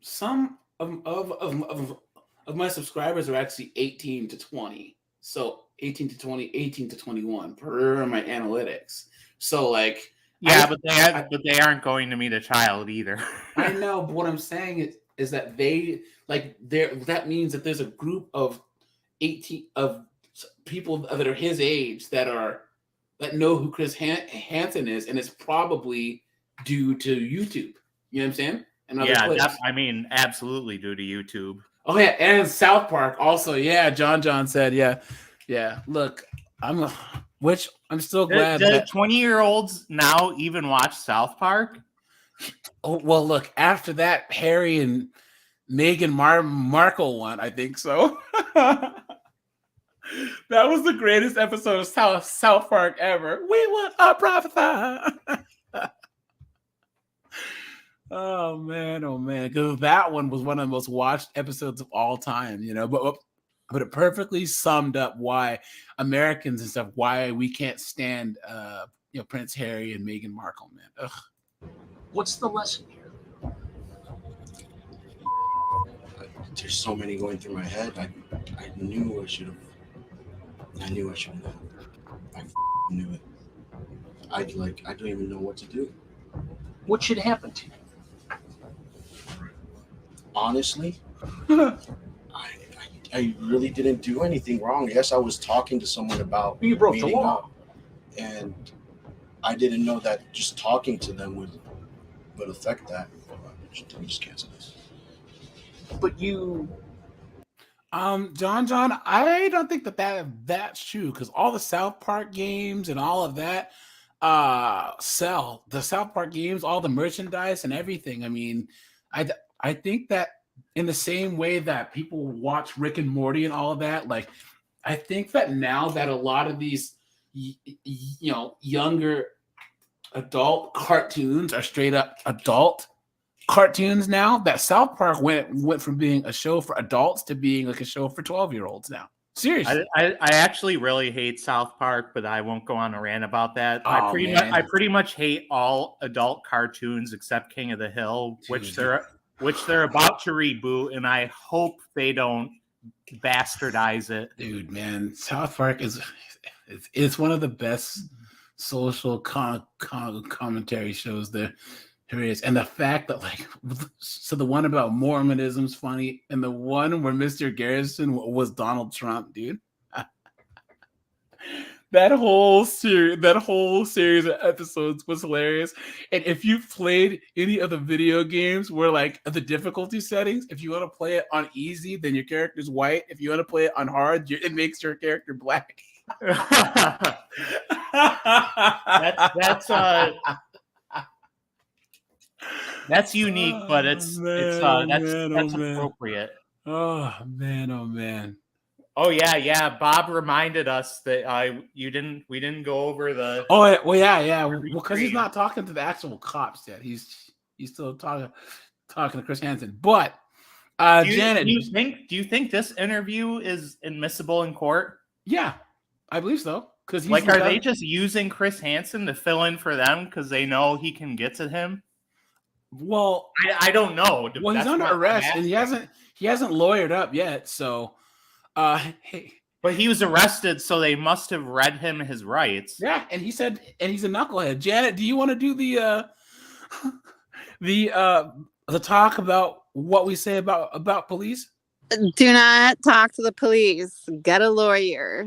some of my subscribers are actually 18 to 20. So 18 to 20, 18 to 21 per my analytics. So like, yeah, but they aren't going to meet a child either. I know, but what I'm saying is that that means that there's a group of 18 of people that are his age that know who Chris Hansen is, and it's probably due to YouTube. You know what I'm saying? And yeah, I mean, absolutely due to YouTube. Oh yeah, and South Park also. Yeah, John said, yeah. Look, I'm still glad that 20-year-olds now even watch South Park. Oh well, look, after that Harry and Meghan Markle one, I think so. That was the greatest episode of South Park ever. We want a prophet. Oh man, because that one was one of the most watched episodes of all time, you know. But it perfectly summed up why Americans and stuff, why we can't stand, Prince Harry and Meghan Markle, man. Ugh. What's the lesson here? There's so many going through my head. I knew I should have. I knew I should have. I knew it. I don't even know what to do. What should happen to you? Honestly, I really didn't do anything wrong. Yes, I was talking to someone about you broke the law, up, and I didn't know that just talking to them would affect that. I'm just canceling this. But you, John, I don't think that's true because all the South Park games and all of that sell the South Park games, all the merchandise and everything. I mean, I think that in the same way that people watch Rick and Morty and all of that, like I think that now that a lot of these younger adult cartoons are straight up adult cartoons now that South Park went from being a show for adults to being like a show for 12-year-olds now. Seriously. I actually really hate South Park, but I won't go on a rant about that. I pretty much hate all adult cartoons except King of the Hill, which they're about to reboot, and I hope they don't bastardize it. Dude, man, South Park it's one of the best social commentary shows there is. And the fact that so the one about Mormonism's funny, and the one where Mr. Garrison was Donald Trump, dude. that whole series of episodes was hilarious. And if you played any of the video games where like the difficulty settings, if you want to play it on easy, then your character's white. If you want to play it on hard, it makes your character black. That's unique, but that's appropriate. Oh man. Oh yeah. Bob reminded us that we didn't go over the. Oh well, yeah. Well, because he's not talking to the actual cops yet. He's still talking to Chris Hansen. But Janet, do you think this interview is admissible in court? Yeah, I believe so. Because are they just using Chris Hansen to fill in for them because they know he can get to him? Well, I don't know. Well, he's under arrest and he hasn't lawyered up yet. So, hey. But he was arrested, so they must have read him his rights. Yeah, and he said, and he's a knucklehead. Janet, do you want to do the talk about what we say about police? Do not talk to the police. Get a lawyer.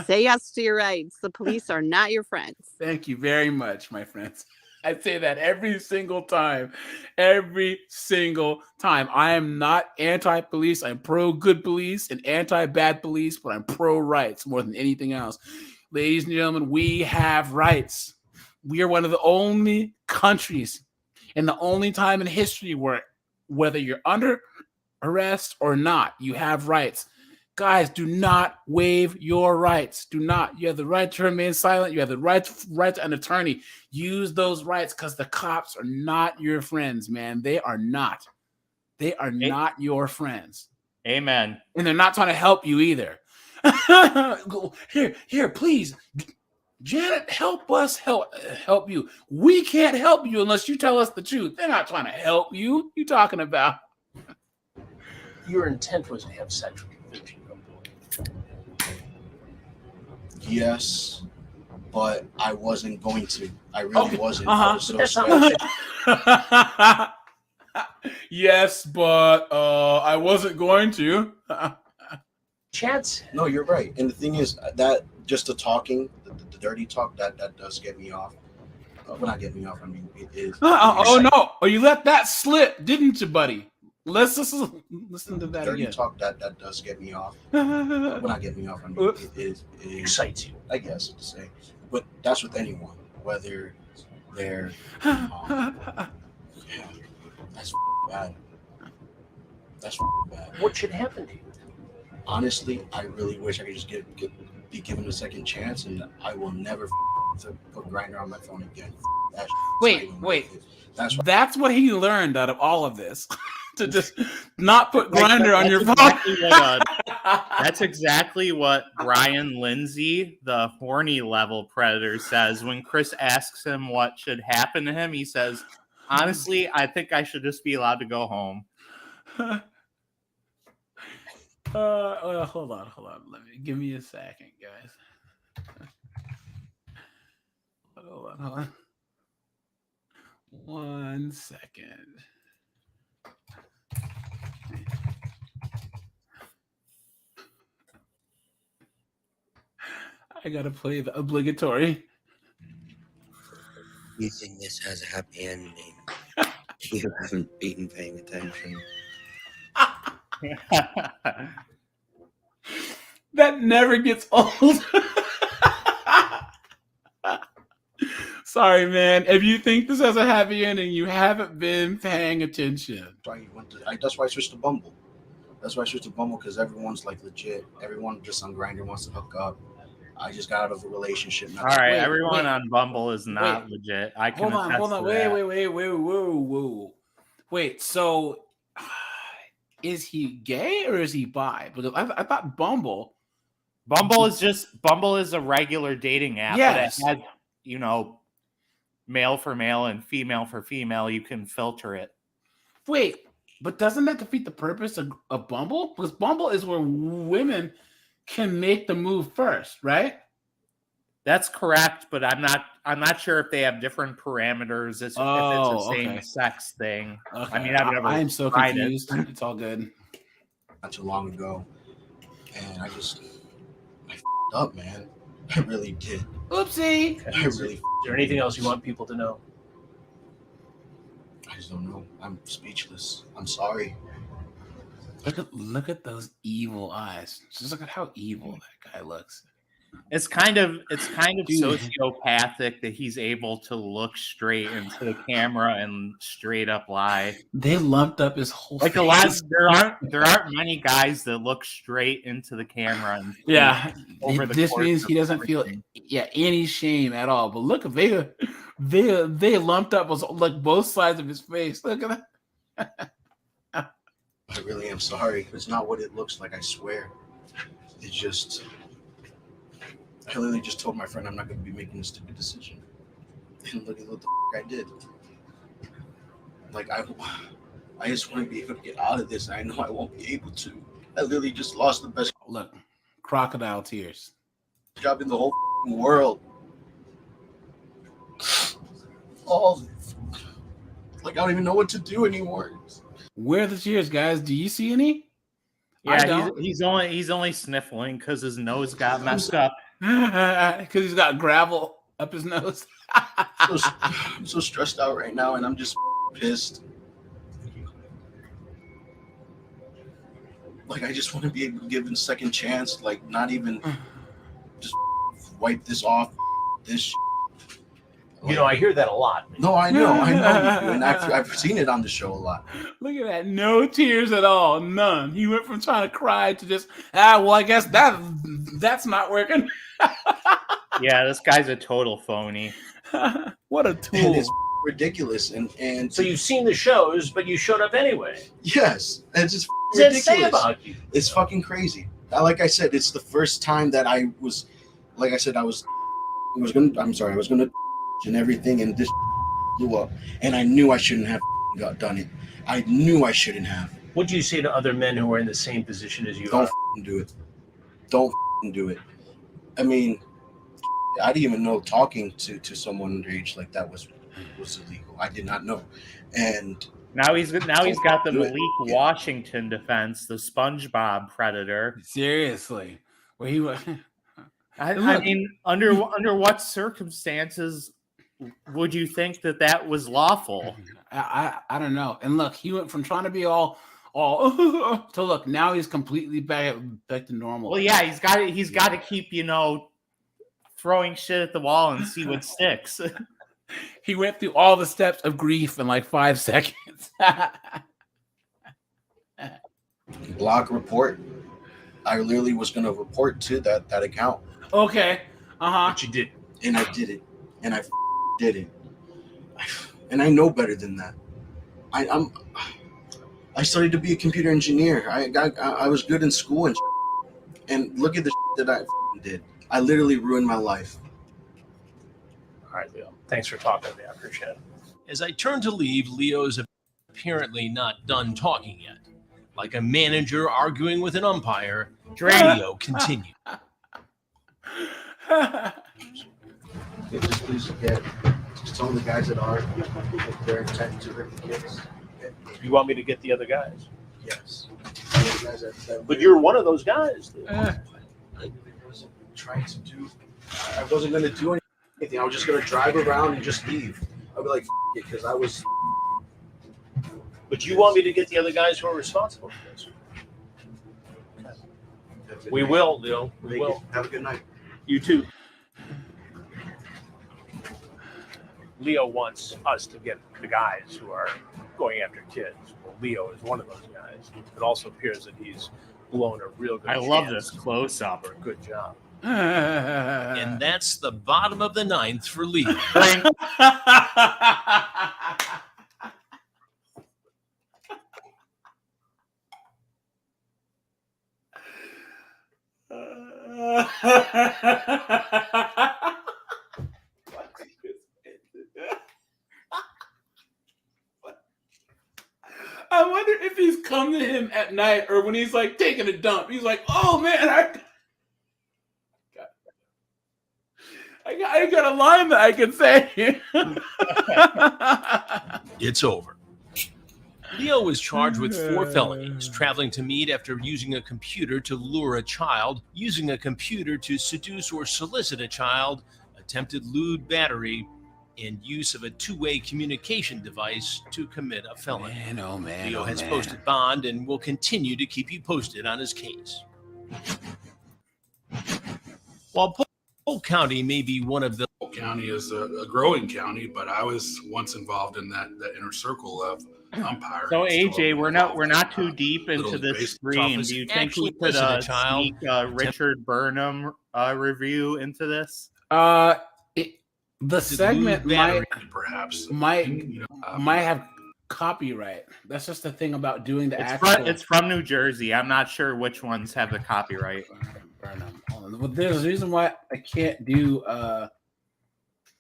Say yes to your rights. The police are not your friends. Thank you very much, my friends. I say that every single time. Every single time. I am not anti-police. I'm pro-good police and anti-bad police, but I'm pro-rights more than anything else. Ladies and gentlemen, we have rights. We are one of the only countries and the only time in history where whether you're under arrest or not, you have rights. Guys, do not waive your rights. Do not. You have the right to remain silent. You have the right to an attorney. Use those rights because the cops are not your friends, man. They are not. They are not your friends. Amen. And they're not trying to help you either. Here, please. Janet, help us help you. We can't help you unless you tell us the truth. They're not trying to help you. What are you talking about? Your intent was to have sex with a 13-year-old boy. Yes, but I wasn't going to. I really wasn't. Uh-huh. I was so scared. Yes, but I wasn't going to. Chance. No, you're right. And the thing is that just the talking, the dirty talk, that does get me off. Well, not get me off. I mean, it is. Oh no! Oh, you let that slip, didn't you, buddy? Let's listen to that dirty again. Talk that does get me off. Well, not get me off. I mean, it excites you, I guess to say. But that's with anyone, whether they're. That's bad. That's bad. What should happen to you? Honestly, I really wish I could just be given a second chance, and I will never put Grindr on my phone again. Wait. That's what he learned out of all of this. To just not put Grindr on your phone. That's exactly what Brian Lindsay, the horny level predator, says when Chris asks him what should happen to him. He says, honestly, I think I should just be allowed to go home. Hold on. Give me a second, guys. Hold on. 1 second. I gotta play the obligatory. You think this has a happy ending? You haven't been paying attention. That never gets old. Sorry, man. If you think this has a happy ending, you haven't been paying attention. That's why I switched to Bumble. Because everyone's like legit. Everyone just on Grindr wants to hook up. I just got out of a relationship. All right, everyone on Bumble is not legit. I can hold on. Wait. Whoa. Wait, so is he gay or is he bi? Because I thought Bumble Bumble is a regular dating app, Yes. but it has, male for male and female for female. You can filter it. Wait, but doesn't that defeat the purpose of Bumble? Because Bumble is where women can make the move first, right? That's correct, but I'm not sure if they have different parameters if it's the same sex thing. Okay. I mean, I've never I'm so tried confused. it. It's all good. Not too long ago, and I f***ed up, man. I really did. Oopsie. I really. Is there anything else you want people to know? I just don't know. I'm speechless. I'm sorry. Look at those evil eyes. Just look at how evil that guy looks. It's kind of Dude. sociopathic that he's able to look straight into the camera and straight up lie. They lumped up his whole Like face. there aren't many guys that look straight into the camera. And this means he doesn't feel any shame at all. But look, they lumped up like both sides of his face. Look at that. I really am sorry. It's not what it looks like. I swear. It's just. I literally just told my friend I'm not going to be making a stupid decision. And look at what the I did. Like, I just want to be able to get out of this. And I know I won't be able to. I literally just lost the best crocodile tears. Job in the whole world. Oh, like I don't even know what to do anymore. Where are the tears, guys? Do you see any? Yeah, he's only sniffling because his nose got messed up. Because he's got gravel up his nose. I'm so stressed out right now, and I'm just pissed. Like, I just want to be able to give him a second chance. Like, not even just wipe this off. This. Like, I hear that a lot. No, I know you do, and I've seen it on the show a lot. Look at that, no tears at all, none. He went from trying to cry to just well, I guess that's not working. Yeah, this guy's a total phony. What a tool! And it's ridiculous, and so you've seen the shows, but you showed up anyway. Yes, it's just ridiculous. ridiculous. Say about you? It's fucking crazy. Like I said, it's the first time that I was gonna and everything, and this blew up, and I knew I shouldn't have done it. I knew I shouldn't have. What do you say to other men who are in the same position as you? Don't do it. Don't do it. I mean, I didn't even know talking to someone underage like that was illegal. I did not know, and now he's got the Malik Washington defense, the SpongeBob predator. Seriously, where he was. I mean, under what circumstances would you think that was lawful? I don't know. And look, he went from trying to be all to look, now he's completely back to normal. Well, yeah, he's got to keep throwing shit at the wall and see what sticks. He went through all the steps of grief in like 5 seconds. Block report. I literally was going to report to that account. Okay. But you did. And I did it. And I did it. And I know better than that. I studied to be a computer engineer. I was good in school and look at the that I did. I literally ruined my life. All right, Leo. Thanks for talking to me. I appreciate it. As I turn to leave, Leo's apparently not done talking yet. Like a manager arguing with an umpire, Leo continued. Please just tell the guys that are they're intending to hurt the kids. You want me to get the other guys? Yes. But you're one of those guys. I wasn't trying to do. I wasn't going to do anything. I was just going to drive around and just leave. I'd be like, it, because I was. But you want me to get the other guys who are responsible for this? We will, Leo. We will. Have a good night. You too. Leo wants us to get the guys who are going after kids. Well, Leo is one of those guys. It also appears that he's blown a real good I love this close up. For a good job. And that's the bottom of the ninth for Leo. I wonder if he's come to him at night or when he's like taking a dump. He's like, "Oh man, I got a line that I can say." It's over. Leo was charged with 4 felonies: traveling to meet after using a computer to lure a child, using a computer to seduce or solicit a child, attempted lewd battery, and use of a two-way communication device to commit a felony. Man, oh man, Leo oh, has man. posted bond and will continue to keep you posted on his case. While Polk County may be one of the Polk County is a growing county, but I was once involved in that inner circle of Umpire. So AJ, we're not too deep into this stream. Do you think we could sneak Richard Burnham review into this? The segment might perhaps might have copyright. That's just the thing about doing the It's from New Jersey. I'm not sure which ones have the copyright. Burnham. Well, there's a reason why I can't do.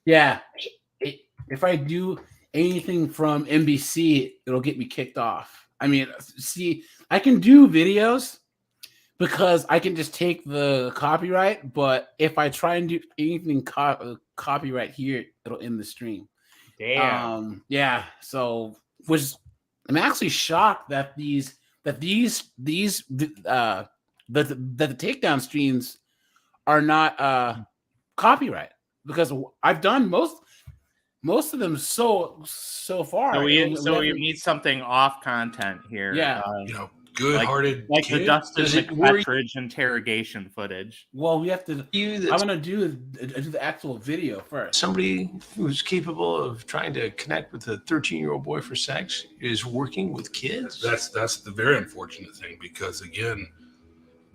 If I do anything from NBC, it'll get me kicked off. I mean, see, I can do videos because I can just take the copyright, but if I try and do anything copyright here, it'll end the stream. Damn. So I'm actually shocked that the takedown streams are not copyright, because I've done most of them so far. So we need something off content here. Yeah. Good-hearted, like the Dustin McPetridge interrogation footage. Well, we have to. I'm gonna do the actual video first. Somebody who's capable of trying to connect with a 13-year-old boy for sex is working with kids. That's the very unfortunate thing, because again,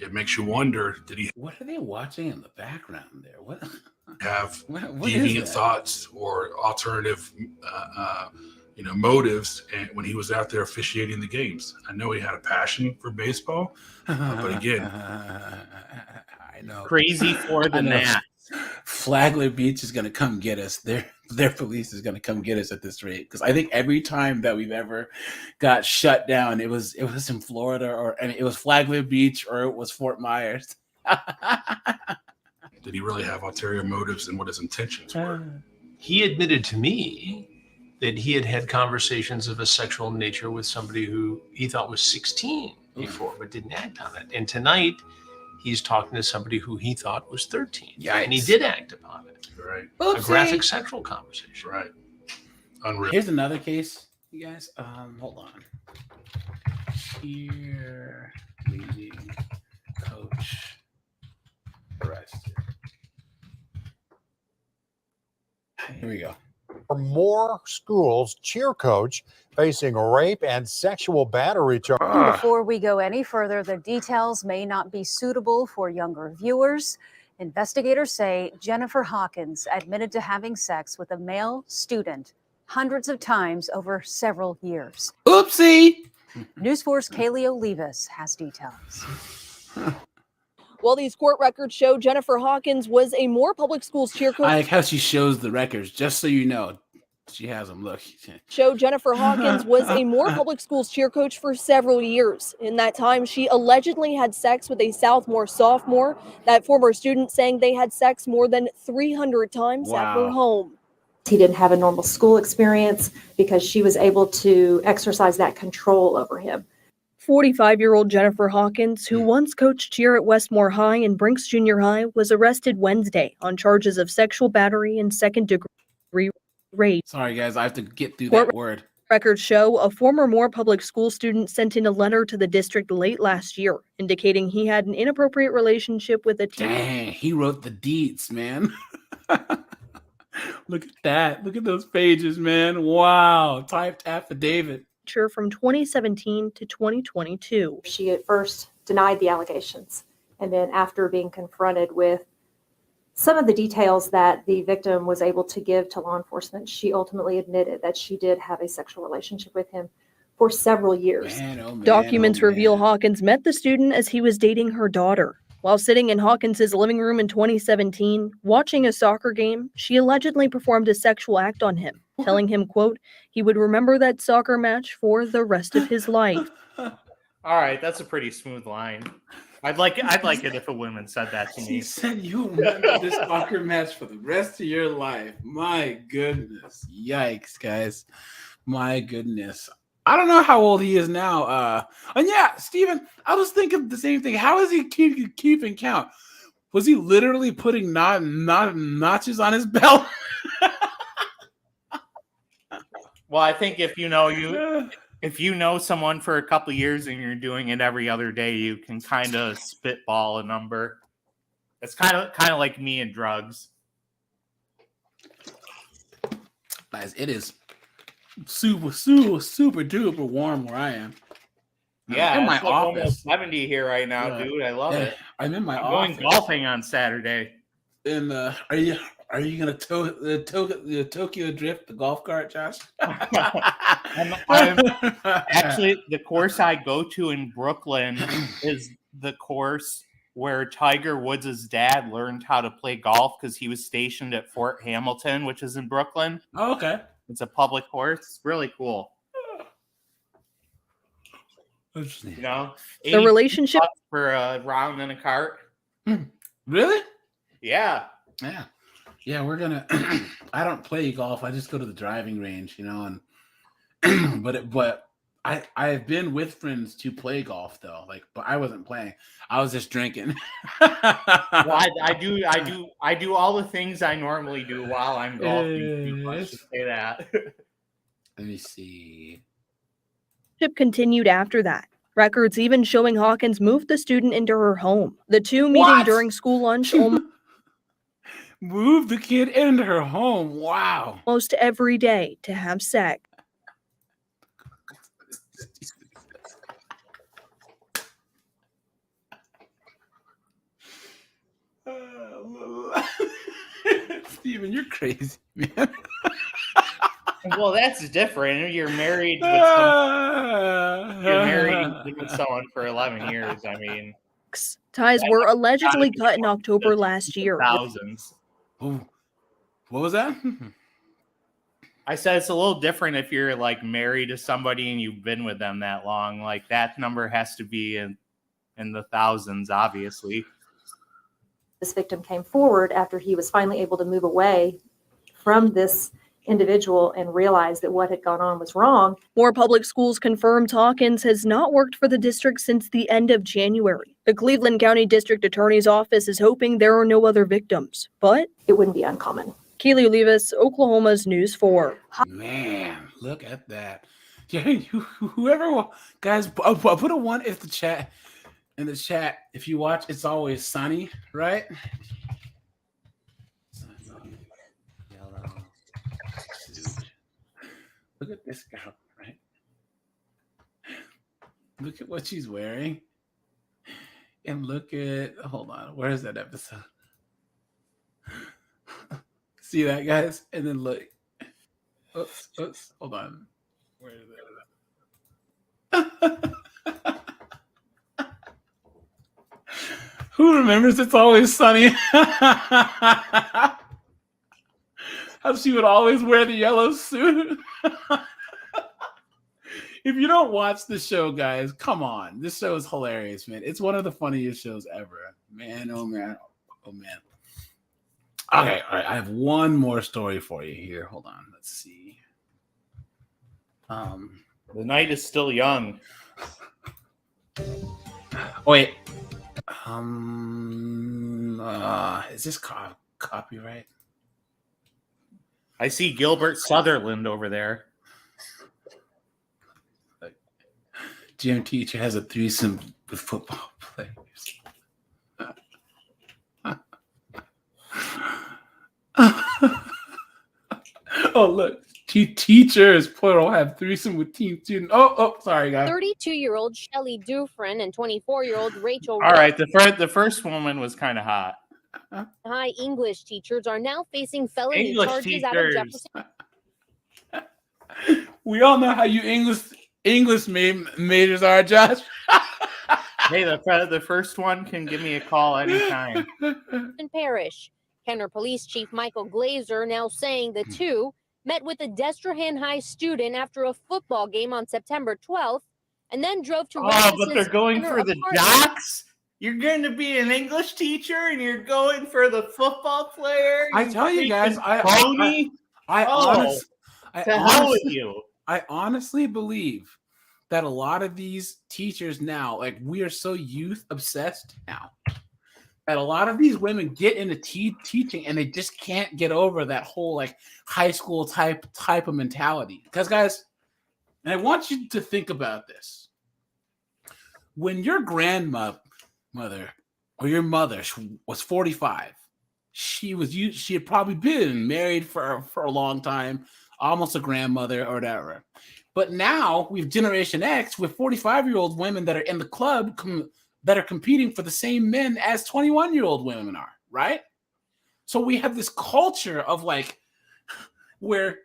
it makes you wonder: did he What are they watching in the background there? What have what deviant thoughts or alternative, motives? And when he was out there officiating the games, I know he had a passion for baseball, but again, I know, crazy for the Nats. Flagler Beach is going to come get us. Their police is going to come get us at this rate, because I think every time that we've ever got shut down, it was in Florida, it was Flagler Beach or it was Fort Myers. did he really have ulterior motives and what his intentions were? He admitted to me that he had had conversations of a sexual nature with somebody who he thought was 16 before, but didn't act on it. And tonight, he's talking to somebody who he thought was 13. Yikes. And he did act upon it. Right. Oopsie. A graphic sexual conversation. Right. Unreal. Here's another case, you guys. Hold on. Here, leading coach arrested. Here we go. For more schools, cheer coach facing rape and sexual battery charges. Before we go any further, the details may not be suitable for younger viewers. Investigators say Jennifer Hawkins admitted to having sex with a male student hundreds of times over several years. Oopsie! News 4's Kaylee Olivas has details. Well, these court records show Jennifer Hawkins was a Moore Public Schools cheer coach. I like how she shows the records, just so you know. She has them. Look. Show Jennifer Hawkins was a Moore Public Schools cheer coach for several years. In that time, she allegedly had sex with a Southmore sophomore. That former student saying they had sex more than 300 times at her home. He didn't have a normal school experience because she was able to exercise that control over him. 45-year-old Jennifer Hawkins, who once coached cheer at Westmore High and Brinks Junior High, was arrested Wednesday on charges of sexual battery and second-degree rape. Sorry, guys, I have to get through that word. Records show a former Moore Public School student sent in a letter to the district late last year, indicating he had an inappropriate relationship with a teen. Dang, he wrote the deeds, man. Look at that. Look at those pages, man. Wow. Typed affidavit. From 2017 to 2022. She at first denied the allegations, and then after being confronted with some of the details that the victim was able to give to law enforcement, she ultimately admitted that she did have a sexual relationship with him for several years. Documents reveal Hawkins met the student as he was dating her daughter. While sitting in Hawkins' living room in 2017, watching a soccer game, she allegedly performed a sexual act on him, telling him, quote, he would remember that soccer match for the rest of his life. All right, that's a pretty smooth line. I'd like it if a woman said that to me. He said you remember this soccer match for the rest of your life. My goodness. Yikes, guys. My goodness. I don't know how old he is now. And yeah, Steven, I was thinking the same thing. How is he keeping count? Was he literally putting notches on his belt? Well, I think if you know someone for a couple of years and you're doing it every other day, you can kind of spitball a number. It's kind of like me and drugs. Guys, it is super duper warm where I am. Yeah, I'm in my it's like office. almost 70 here right now, dude. I love it. I'm in my I'm office. going golfing on Saturday. And are you gonna the Tokyo Drift the golf cart, Josh? I'm actually, the course I go to in Brooklyn is the course where Tiger Woods' dad learned how to play golf because he was stationed at Fort Hamilton, which is in Brooklyn. Oh, okay. It's a public course. It's really cool. You know, The relationship for a round in a cart. Really? Yeah. Yeah, we're gonna I don't play golf, I just go to the driving range, you know, and but I've been with friends to play golf though, but I wasn't playing. I was just drinking. Well, I do all the things I normally do while I'm golfing. Let's just say that. Let me see. continued after that. Records even showing Hawkins moved the student into her home. The two meeting during school lunch Moved the kid into her home. Wow. almost every day to have sex. Steven, you're crazy, man. Well, that's different. You're married with someone for 11 years. I mean, Ties were allegedly cut in October last year. Thousands. Oh, what was that? I said it's a little different if you're married to somebody and you've been with them that long. That number has to be in the thousands, obviously. This victim came forward after he was finally able to move away from this individual and realize that what had gone on was wrong. More public schools confirmed Hawkins has not worked for the district since the end of January. The Cleveland County District Attorney's Office is hoping there are no other victims, but it wouldn't be uncommon. Keely Olivas, Oklahoma's News 4. Man, look at that. Yeah, whoever, guys, I'll put a one if in the chat. If you watch It's Always Sunny, right? Look at this girl, right? Look at what she's wearing. And look at, hold on, where is that episode? See that, guys? And then look. Oops, hold on. Where is it? Who remembers It's Always Sunny? How she would always wear the yellow suit. If you don't watch the show, guys, come on. This show is hilarious, man. It's one of the funniest shows ever. Man, oh man. Oh man. Okay, all right. I have one more story for you here. Hold on. Let's see. The night is still young. Wait. Is this copyright? I see Gilbert Sutherland over there. Gym teacher has a threesome with football players. Oh, look. Teachers, plural, have threesome with teen student. Oh, sorry, guys. 32-year-old Shelly Dufresne and 24-year-old Rachel. All right, the first woman was kind of hot. High English teachers are now facing felony English charges out of teachers. Jefferson. We all know how you English majors are, Josh. Hey, the first one can give me a call anytime. In Parish. Kenner Police Chief Michael Glazer now saying the two met with a Destrehan High student after a football game on September 12th and then drove to But they're going for the jocks? You're going to be an English teacher and you're going for the football player? I tell you guys, I honestly believe that a lot of these teachers now, like we are so youth obsessed now, that a lot of these women get into teaching and they just can't get over that whole like high school type of mentality. Because guys, and I want you to think about this. When your grandmother or your mother was 45, she had probably been married for a long time, almost a grandmother or whatever. But now we have Generation X with 45-year-old women that are in the club that are competing for the same men as 21-year-old women are, right? So we have this culture of like where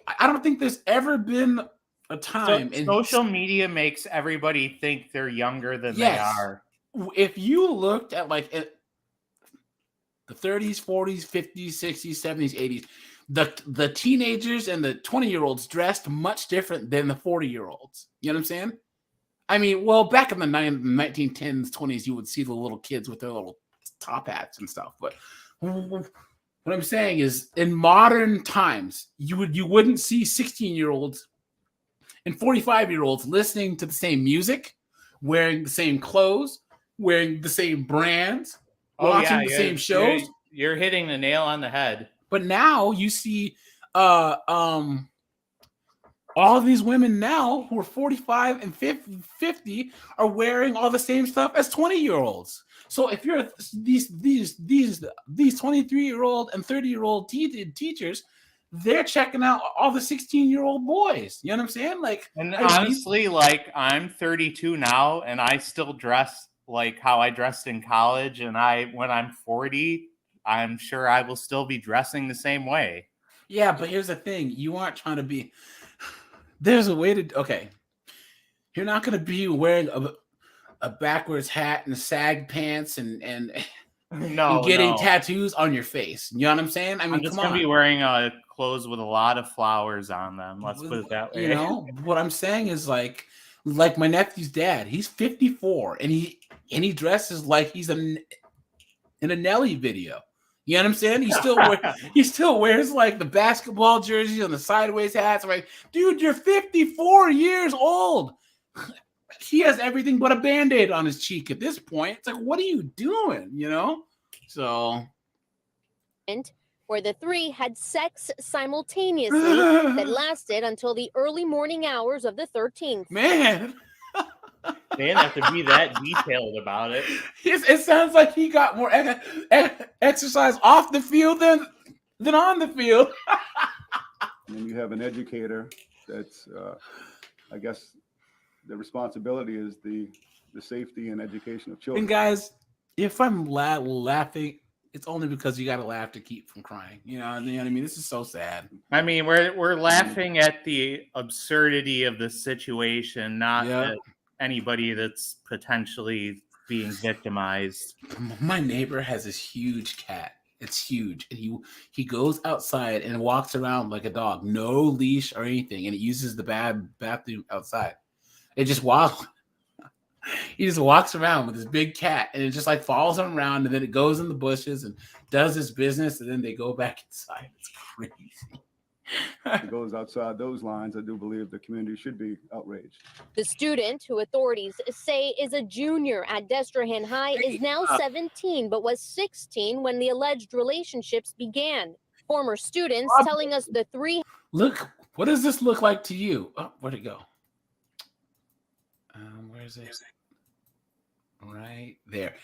I don't think there's ever been a time in social media makes everybody think they're younger than they are. If you looked at like the 30s, 40s, 50s, 60s, 70s, 80s, the teenagers and the 20-year-olds dressed much different than the 40-year-olds. You know what I'm saying? I mean, well, back in the 1910s, 20s, you would see the little kids with their little top hats and stuff. But what I'm saying is, in modern times, you wouldn't see 16-year-olds and 45-year-olds listening to the same music, wearing the same clothes, wearing the same brands, watching the same shows. You're hitting the nail on the head. But now you see all of these women now who are 45 and 50 are wearing all the same stuff as 20-year-olds. So if you're these 23-year-old and 30-year-old teachers, they're checking out all the 16-year-old boys. You know what I'm saying? Like, and honestly, like I'm 32 now, and I still dress like how I dressed in college. And when I'm 40, I'm sure I will still be dressing the same way. Yeah, but here's the thing: you aren't trying to be. There's a way to. Okay, you're not going to be wearing a backwards hat and sag pants and getting tattoos on your face. You know what I'm saying? I mean, I'm just going to be wearing clothes with a lot of flowers on them. Let's put it that way. You know what I'm saying is like my nephew's dad. He's 54 and he dresses like he's in a Nelly video. You know what I'm saying? He still wears like the basketball jerseys and the sideways hats. I'm like, dude, you're 54 years old. He has everything but a Band-Aid on his cheek at this point. It's like, what are you doing? You know? So where the three had sex simultaneously that lasted until the early morning hours of the 13th. Man. They didn't have to be that detailed about it. It sounds like he got more exercise off the field than on the field. And you have an educator that's, I guess, the responsibility is the safety and education of children. And guys, if I'm laughing, it's only because you got to laugh to keep from crying. You know what I mean? This is so sad. I mean, we're laughing at the absurdity of the situation, not at anybody that's potentially being victimized. My neighbor has this huge cat. It's huge, and he goes outside and walks around like a dog, no leash or anything, and it uses the bathroom outside. It just walks. He just walks around with his big cat, and it just like follows him around, and then it goes in the bushes and does his business, and then they go back inside. It's crazy. If it goes outside those lines, I do believe the community should be outraged. The student, who authorities say is a junior at Destrehan High, is now 17, but was 16 when the alleged relationships began. Former students telling us the three. Look, what does this look like to you? Oh, where'd it go? Where is it? Right there.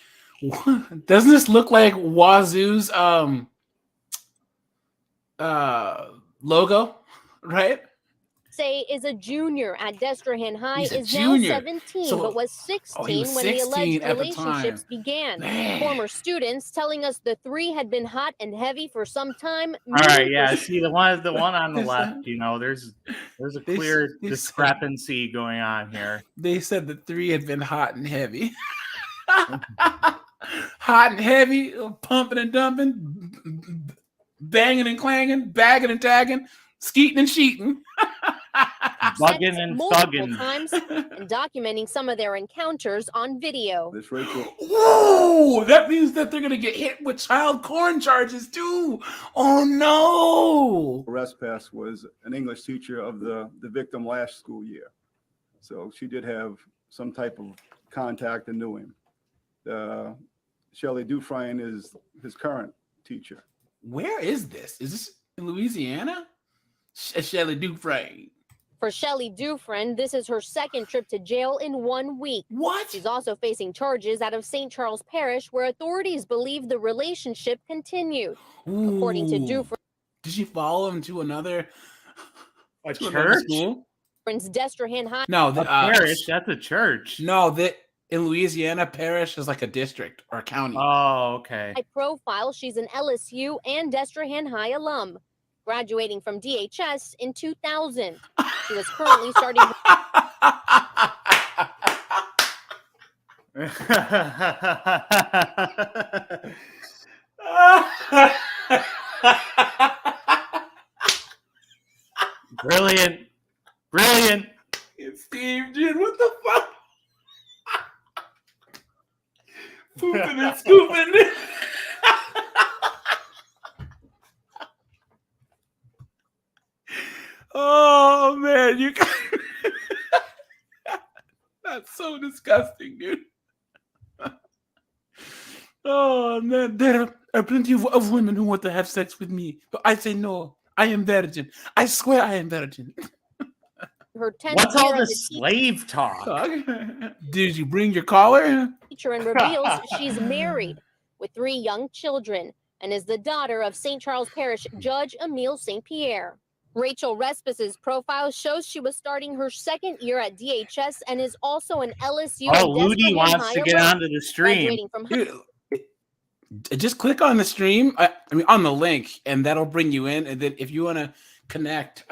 Doesn't this look like Wazoo's logo? Right? say is a junior at Destrehan High, He's a is junior. now 17, So- but was he 16 was when the 16 alleged at the relationships time. began. Man. Former students telling us the three had been hot and heavy for some time. All right, meaning yeah. for See the one on the This, left. You know, there's a They s- clear they said- discrepancy going on here. They said the three had been hot and heavy. Hot and heavy, pumping and dumping, banging and clanging, bagging and tagging, skeeting and sheeting. Bugging and multiple thugging. times and documenting some of their encounters on video. This Rachel. Whoa! That means that they're gonna get hit with child porn charges too. Oh no! Arrest pass was an English teacher of the victim last school year. So she did have some type of contact and knew him. Shelley Dufresne is his current teacher. Where is this? Is this in Louisiana? Shelley Dufresne. For Shelley Dufresne, this is her second trip to jail in 1 week. What? She's also facing charges out of St. Charles Parish, where authorities believe the relationship continued. According to Ooh. Dufresne, Did she follow him to another to another church? school? Destrehan High. No, A parish. That's a church. No, that in Louisiana, parish is like a district or a county. Oh, okay. High profile, she's an LSU and Destrehan High alum, graduating from DHS in 2000. She was currently starting. Brilliant. Brilliant. It's Steve, dude. What the fuck? Pooping and scooping. Oh man, you that's so disgusting, dude. Oh man, there are plenty of women who want to have sex with me, but I say no. I am virgin. I swear I am virgin. Her 10th What's all year as this a slave talk? Did you bring your collar? teacher and reveals she's married with 3 young children and is the daughter of St. Charles Parish Judge Emile St. Pierre. Rachel Respis's profile shows she was starting her 2nd year at DHS and is also an LSU. Oh, and Ludi Destrehan wants High to get alum, onto the stream. graduating from Just click on the stream. I mean, on the link, and that'll bring you in. And then if you want to connect,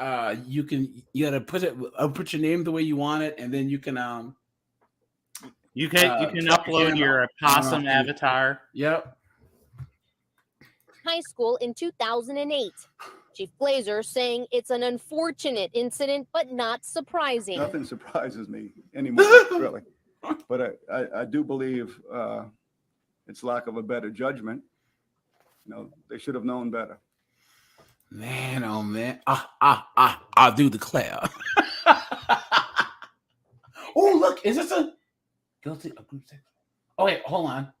you gotta put your name the way you want it, and then you can You can upload your possum avatar. Yep. high school in 2008. Chief Glazer saying it's an unfortunate incident, but not surprising. Nothing surprises me anymore, really. But I do believe it's lack of a better judgment. You know, they should have known better. Man, oh man. I do declare. Oh, look, is this a guilty of group sex? Oh wait, hold on.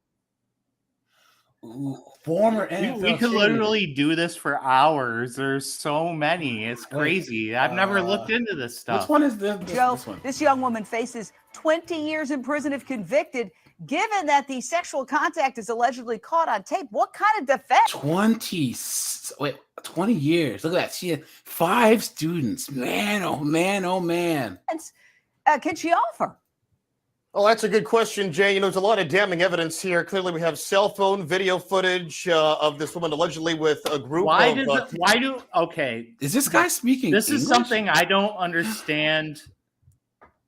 Ooh, former NFL. We could literally do this for hours. There's so many. It's crazy. I've never looked into this stuff. Which one is this? Joe, this young woman faces 20 years in prison if convicted. Given that the sexual contact is allegedly caught on tape, what kind of defense? 20 years. Look at that. She had 5 students. Man, oh man, oh man. Can she offer? Oh, that's a good question, Jay. You know, there's a lot of damning evidence here. Clearly, we have cell phone video footage of this woman allegedly with a group okay. Is this guy speaking This English? is something I don't understand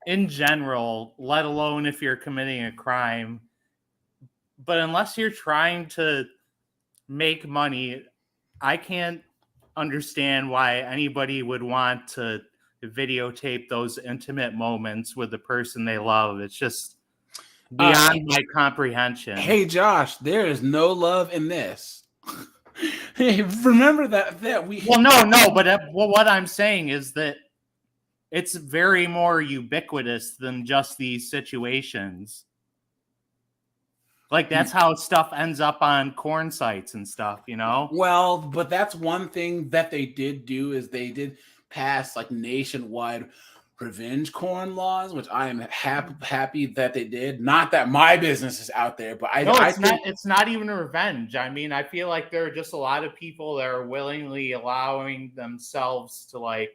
in general, let alone if you're committing a crime. But unless you're trying to make money, I can't understand why anybody would want to videotape those intimate moments with the person they love. It's just beyond my comprehension. Hey Josh, there is no love in this. Hey, remember that we no, but what I'm saying is that it's very more ubiquitous than just these situations. Like that's how stuff ends up on porn sites and stuff, you know? Well, but that's one thing that they did do is they did pass like nationwide revenge porn laws, which I am happy that they did. Not that my business is out there, but it's not even a revenge. I mean, I feel like there are just a lot of people that are willingly allowing themselves to like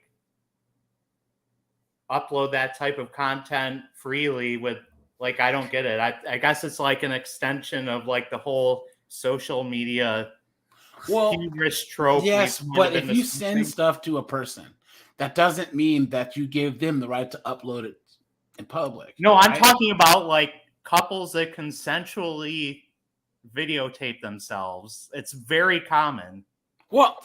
upload that type of content freely with, like, I don't get it. I guess it's like an extension of like the whole social media hubris trope. Yes, we've kind but of been if you send discussing. stuff to a person, that doesn't mean that you give them the right to upload it in public. No, I'm right? talking about like couples that consensually videotape themselves. It's very common. Well,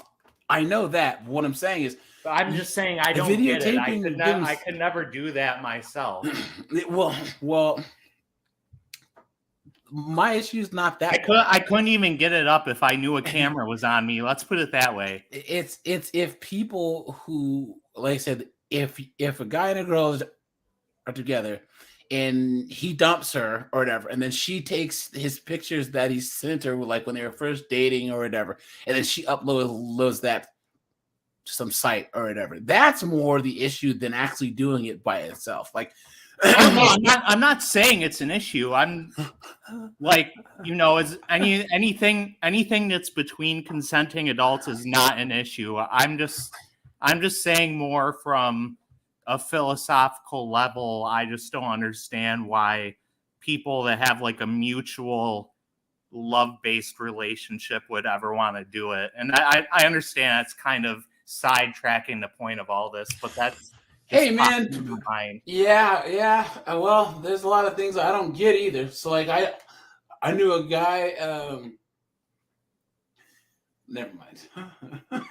I know that. What I'm saying is, I'm just saying I don't get it. I could never do that myself. Well, my issue is not that. I couldn't even get it up if I knew a camera was on me. Let's put it that way. It's if people who, like I said, if a guy and a girl are together and he dumps her or whatever, and then she takes his pictures that he sent her, like when they were first dating or whatever, and then she uploads that to some site or whatever. That's more the issue than actually doing it by itself. Like, I'm not saying it's an issue. I'm like, is anything that's between consenting adults is not an issue. I'm just saying more from a philosophical level. I just don't understand why people that have like a mutual love-based relationship would ever want to do it. And I understand it's kind of sidetracking the point of all this, but that's hey man, yeah. Well, there's a lot of things I don't get either. So like I knew a guy. Never mind.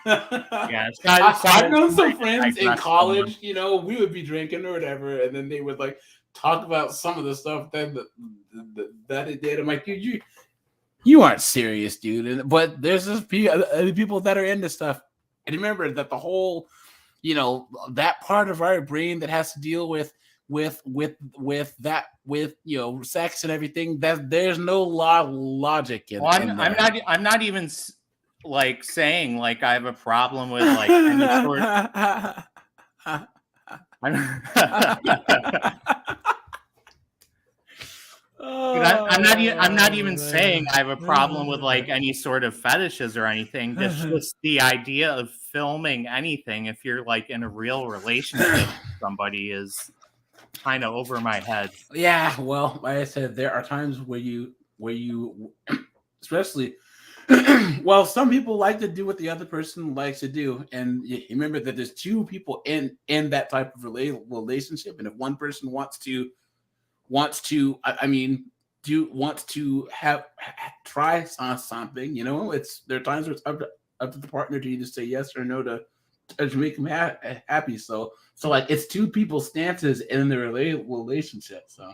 Yeah, I've known some friends in college. We would be drinking or whatever, and then they would like talk about some of the stuff that it did. I'm like, dude, you aren't serious, dude. But there's just people that are into stuff, and remember that the whole, that part of our brain that has to deal with sex and everything, that there's no logic in. Well, I'm not even like saying like I have a problem with like any sort. I'm not even saying I have a problem with like any sort of fetishes or anything. Just the idea of filming anything if you're like in a real relationship with somebody is kind of over my head. Yeah, well, like I said, there are times where you especially well, some people like to do what the other person likes to do, and you remember that there's two people in that type of relationship, and if one person wants to try something, it's there are times where it's up to the partner to either say yes or no to make them happy. So like it's two people's stances in the relationship. So,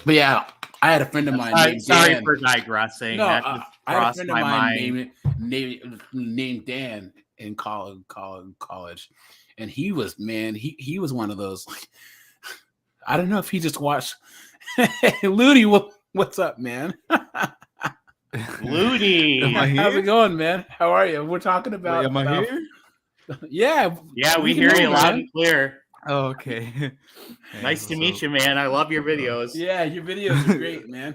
but yeah. I had a friend of mine. Sorry for digressing. No, that just I had a crossed friend my of mine mind. named Dan in college, and he was one of those. Like, I don't know if he just watched. Ludi, what's up, man? Ludi, how's it going, man? How are you? We're talking about. Wait, am I here? Yeah, we hear you loud and clear. Oh, okay. Nice to meet you, man. I love your videos. Yeah, your videos are great, man.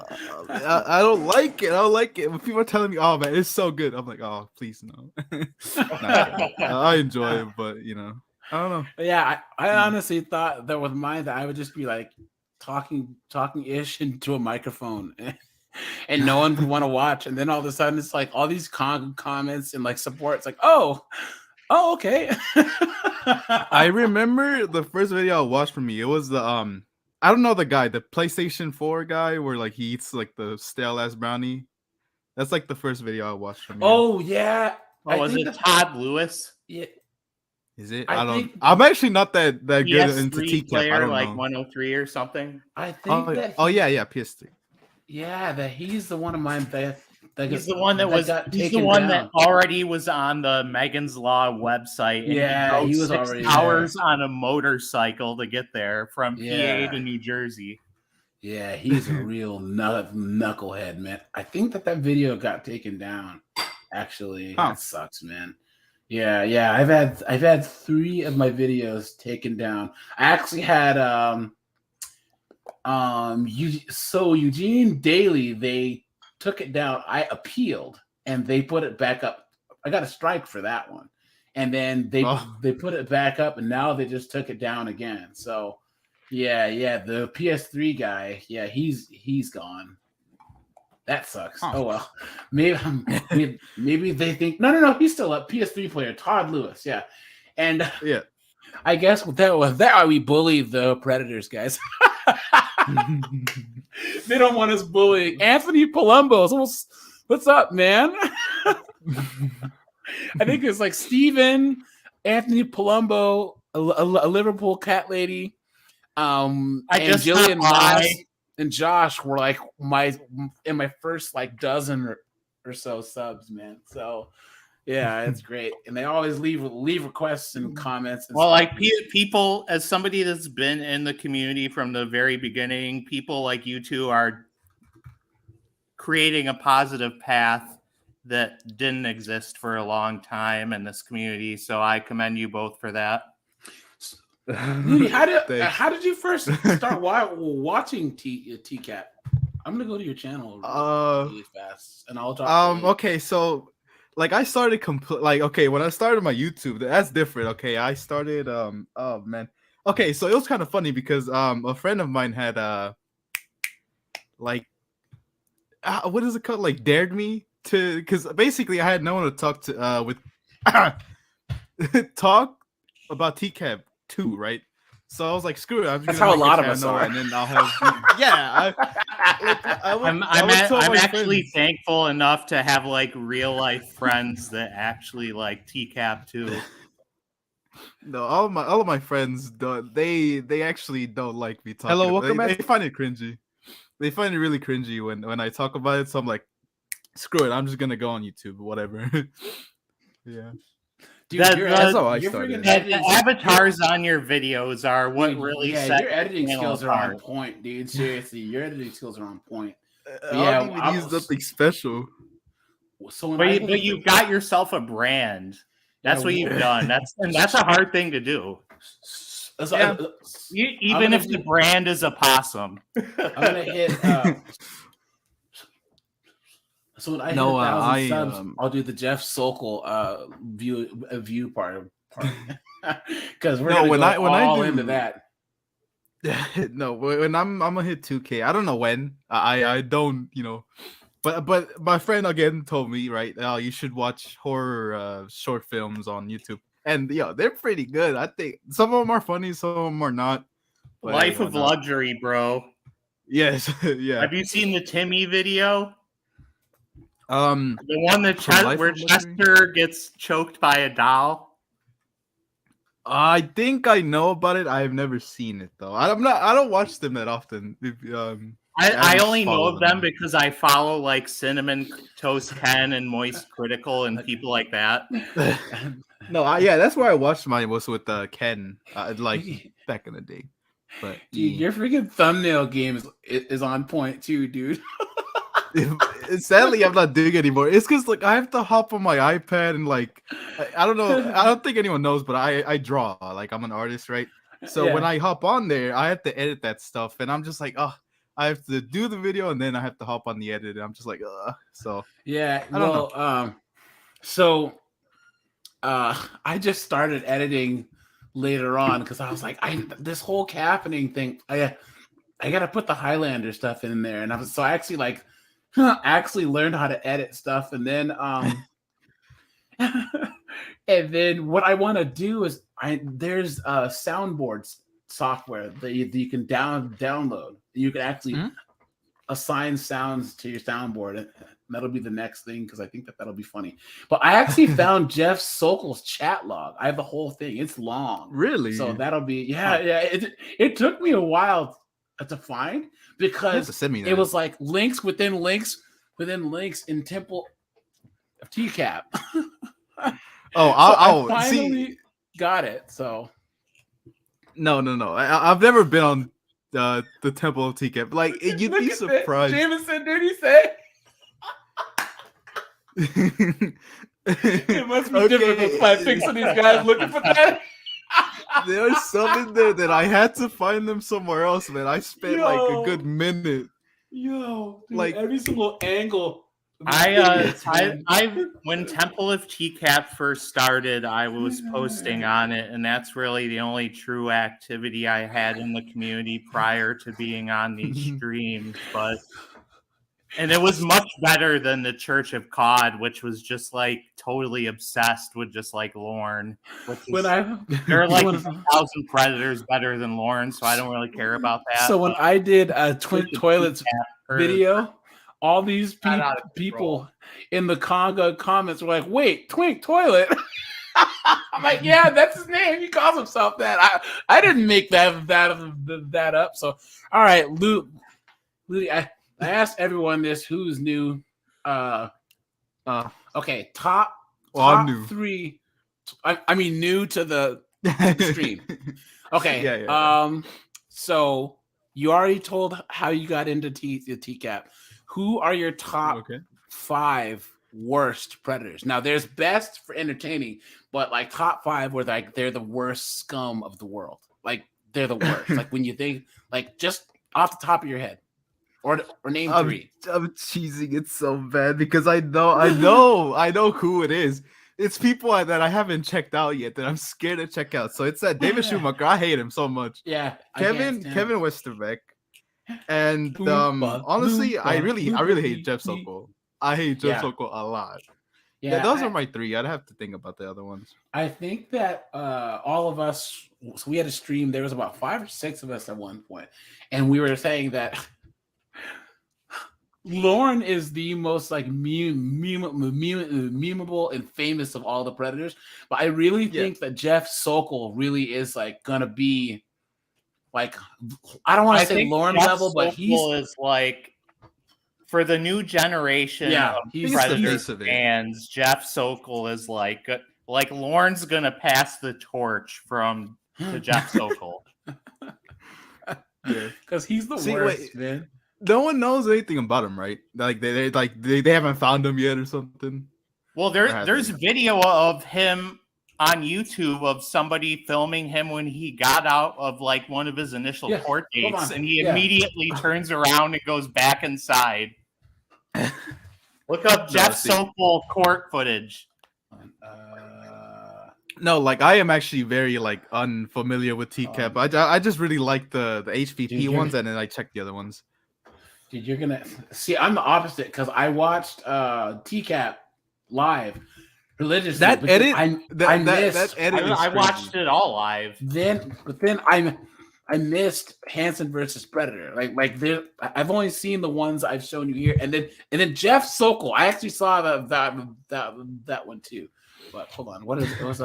I don't like it. I don't like it. When people are telling me, "Oh man, it's so good," I'm like, "Oh, please no." I enjoy it, but I don't know. Yeah, I honestly thought that with mine that I would just be like talking ish into a microphone, and no one would want to watch. And then all of a sudden, it's like all these comments and like support. It's like, oh, okay. I remember the first video I watched from me. It was the I don't know the guy, the PlayStation 4 guy, where like he eats like the stale ass brownie. That's like the first video I watched from you. Oh yeah. Was it Todd Lewis? Yeah. Is it? I'm actually not that good into TCAP. Player, I don't like know. 103 or something. I think that. Yeah, PS3. Yeah, that he's the one of mine that he's the one that already was on the Megan's Law website. And yeah, he was 6 already hours there. on a motorcycle to get there from PA to New Jersey. Yeah, he's a real knucklehead, man. I think that video got taken down. Actually, that sucks, man. Yeah. I've had 3 of my videos taken down. I actually had Eugene Daily, they took it down. I appealed and they put it back up. I got a strike for that one. and then they put it back up, and now they just took it down again. So yeah, the PS3 guy, yeah, he's gone. That sucks. Oh well, maybe they think no, he's still a PS3 player, Todd Lewis. Yeah, and yeah, I guess with that we bully the Predators guys. They don't want us bullying Anthony Palumbo. What's up, man? I think it's like Steven, Anthony Palumbo, a Liverpool cat lady, and Jillian Moss and Josh were like my first like dozen or so subs, man. So yeah, it's great, and they always leave requests and comments. And well, stuff. like people, as somebody that's been in the community from the very beginning, people like you two are creating a positive path that didn't exist for a long time in this community. So I commend you both for that. How did you first start watching TCAP? I'm gonna go to your channel really fast, and I'll talk. Okay, so like I started when I started my YouTube, that's different. Okay, I started oh man. Okay, so it was kind of funny because a friend of mine had what is it called? Like dared me to, because basically I had no one to talk to with talk about TCAP 2, right? So I was like, screw it. That's how a lot of us are. And then I'll have I'm actually thankful enough to have like real life friends that actually like TCAP 2. No, all of my friends don't. They actually don't like me talking. Hello, welcome They find it cringy. They find it really cringy when I talk about it. So I'm like, screw it. I'm just gonna go on YouTube, whatever. Yeah. Dude, that's how I started. The avatars on your videos are what really set your editing skills are apart. on point, dude. Seriously, your editing skills are on point. I don't even use nothing special. So but you've got yourself a brand. That's what you've done. That's a hard thing to do. Even if the brand is a possum. I'm gonna hit. So when I hit 1,000 subs, I'll do the Jeff Sokol view part because we're gonna go all into that. No, when I'm gonna hit 2K, I don't know when. I don't, but my friend again told me, right? You should watch horror short films on YouTube, and they're pretty good. I think some of them are funny, some of them are not. Life of Luxury, bro. Yes, yeah. Have you seen the Timmy video? The one where Chester gets choked by a doll. I think I know about it. I have never seen it though. I don't watch them that often. I only know of them because I follow like Cinnamon Toast Ken and Moist Critical and people like that. No, that's where I watched mine, was with Ken, like back in the day. But dude, your freaking thumbnail game is on point too, dude. Sadly, I'm not doing it anymore. It's because like I have to hop on my iPad and like I don't know. I don't think anyone knows, but I draw. Like I'm an artist, right? So when I hop on there, I have to edit that stuff, and I'm just like, oh, I have to do the video, and then I have to hop on the edit. And I'm just like, so yeah. I don't know. I just started editing later on because I was like, this whole happening thing. I got to put the Highlander stuff in there, and I actually learned how to edit stuff, and then and then what I want to do is there's soundboard software that you can download. You can actually assign sounds to your soundboard, and that'll be the next thing because I think that'll be funny. But I actually found Jeff Sokol's chat log. I have the whole thing. It's long, really. So that'll be It took me a while to find because it was like links within links in Temple of TCAP. I finally got it. So no. I've never been on the Temple of TCAP. Like you'd be surprised. Jameson, did he say? It must be difficult to find pics of these guys looking for that. There's some in there that I had to find them somewhere else, man. I spent like a good minute. Dude, like every single angle When Temple of TCAP first started, I was posting on it, and that's really the only true activity I had in the community prior to being on these streams. And it was much better than the Church of COD, which was just like totally obsessed with just like Lorne. There are like 1,000 predators better than Lorne, so I don't really care about that. So when I did a Twink Toilets video, all these people in the Conga comments were like, "Wait, Twink Toilet." I'm like, "Yeah, that's his name. He calls himself that. I didn't make that up." So, all right, Ludi, I asked everyone this who's new. Okay, top new. 3. I mean, new to the stream. Okay. Yeah. So you already told how you got into TCAP. Who are your top 5 worst predators? Now, there's best for entertaining, but like top 5 where like they're the worst scum of the world. Like they're the worst. Like when you think, like just off the top of your head, or name 3. I'm cheesing it so bad because I know who it is. It's people that I haven't checked out yet that I'm scared to check out. So it's that David Schumacher. I hate him so much. Yeah, Kevin Westerbeck. And honestly, I really hate Jeff Sokol. I hate Jeff Sokol a lot. Yeah, those are my 3. I'd have to think about the other ones. I think that all of us, so we had a stream. There was about 5 or 6 of us at one point, and we were saying that Lorne is the most like memeable and famous of all the predators. But I really think that Jeff Sokol really is like gonna be like, I don't want to say Lorne level, but is like, for the new generation of Predator fans, Jeff Sokol is like Lorne's gonna pass the torch to Jeff Sokol. Because he's the worst, man. No one knows anything about him, right? Like they haven't found him yet or something. Well, there's video of him on YouTube of somebody filming him when he got out of like one of his initial court dates, and he immediately turns around and goes back inside. Look up Jeff Sokol court footage. No, like I am actually very like unfamiliar with TCAP. I just really like the HVP ones, and then I check the other ones. Dude, you're gonna see. I'm the opposite because I watched TCAP live religiously. That edit, I watched it all live. But then I missed Hansen versus Predator. Like I've only seen the ones I've shown you here, and then Jeff Sokol. I actually saw that one too. But hold on, what is it? It was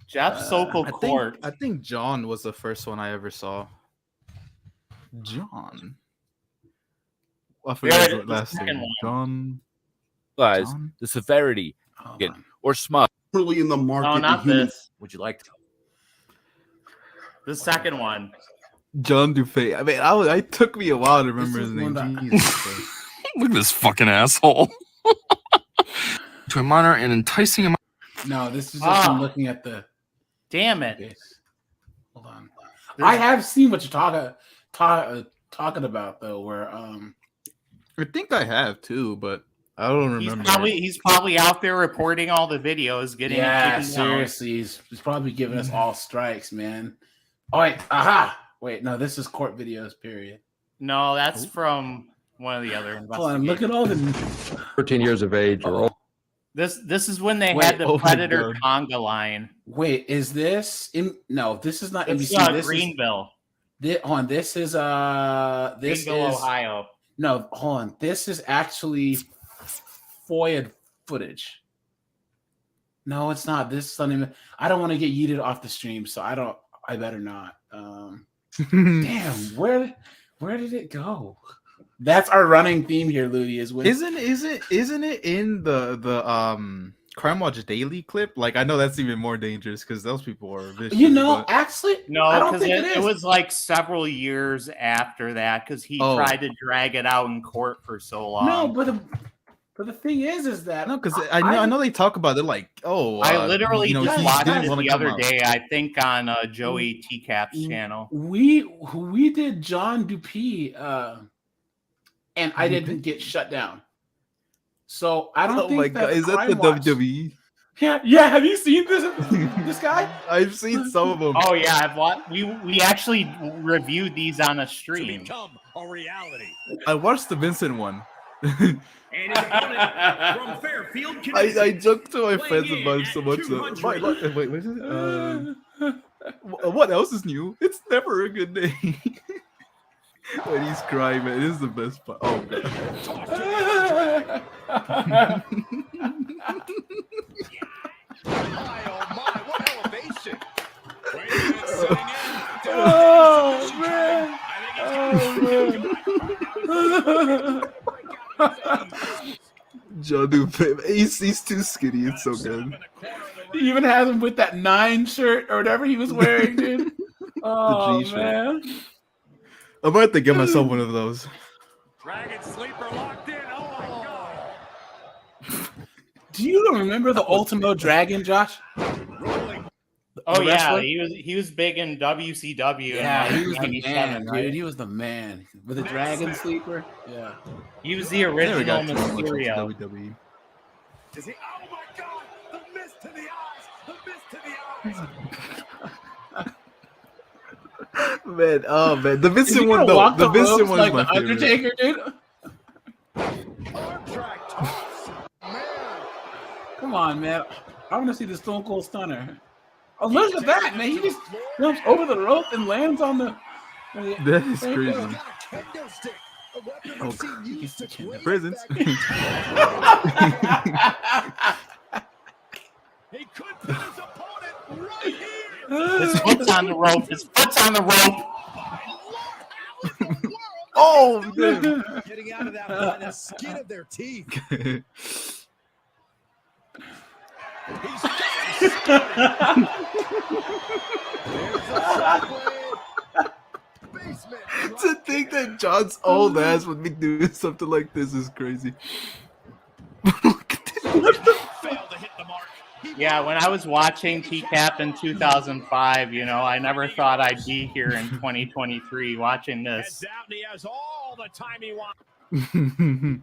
Jeff Sokol court. I think John was the first one I ever saw. John. I forgot his last name. John. Guys, the severity or smug. Really in the market. No, not this. Would you like to? The second one. John Dufay. I mean, it took me a while to remember his name. Look at this fucking asshole. To a minor and enticing him. No, this is just him looking at the. Damn it! Okay. Hold on. I have seen what you're talking about though. Where I think I have too, but I don't remember. He's probably out there reporting all the videos. Seriously, he's probably giving us all strikes, man. Oh wait, wait, no, this is court videos. Period. No, that's from one of the other investigators. Hold on, look at all the 13 years of age or old. This is when they had the Predator conga line. Wait, is this in? No, this is not it's NBC. This Greenville. This is Greenville, Ohio. No, hold on. This is actually FOIA footage. No, it's not. This is not even. I don't want to get yeeted off the stream, so I better not. Damn, where did it go? That's our running theme here, Ludi. Isn't it in the Crime Watch Daily clip? Like, I know that's even more dangerous because those people are vicious. Actually, no, I don't think it was like several years after that because he tried to drag it out in court for so long. No, but the thing is that because I know they talk about it like, I literally just watched it the other day. I think on Joey TCAP's channel. We did John Dupuis, and I didn't get shut down. So I don't Oh think my god, is that the Crime Watch- WWE? Yeah. Have you seen this guy? I've seen some of them. Oh yeah, I've watched. We actually reviewed these on a stream. A reality. I watched the Vincent one. And his opponent from Fairfield, Connecticut. I joked to my friends Weighing about in it so at much. 200. Wait, what is it? What else is new? It's never a good day. When he's crying, man, it is the best part. Oh god. Oh man. John Dupe, he's too skinny. It's so good. He even has him with that 9 shirt or whatever he was wearing, dude. Oh G shirt. man. I'm about to get myself one of those. Dragon Sleeper locked in. Oh. Do you remember the Ultimo Dragon, Josh? Oh The yeah, wrestler? he was big in WCW. Yeah, in he was the 97, man, right? dude. He was the man with the Dragon Sleeper. Yeah. He was the Never original got too much into Mysterio. WWE. Does he? Oh my God! The mist to the eyes. The mist to the eyes. Man, oh man, the Is he Vincent gonna one though. walk The Vincent ropes one like is my the favorite. Undertaker, dude. Arm track toss. Man. Come on, man. I want to see the Stone Cold Stunner. Oh, look at that, man. He just jumps over the rope and lands on the. That is crazy. Kendo stick. A weapon Oh, we've seen used since way prisons. back in He could put his opponent right here. His foot's on the rope. His foot's on the rope. Oh, damn. Getting out of that by the skin of their teeth. He's To think that John's old ass would be doing something like this is crazy. Yeah, when I was watching TCAP in 2005, you know, I never thought I'd be here in 2023 watching this. out and he has all the time he wants.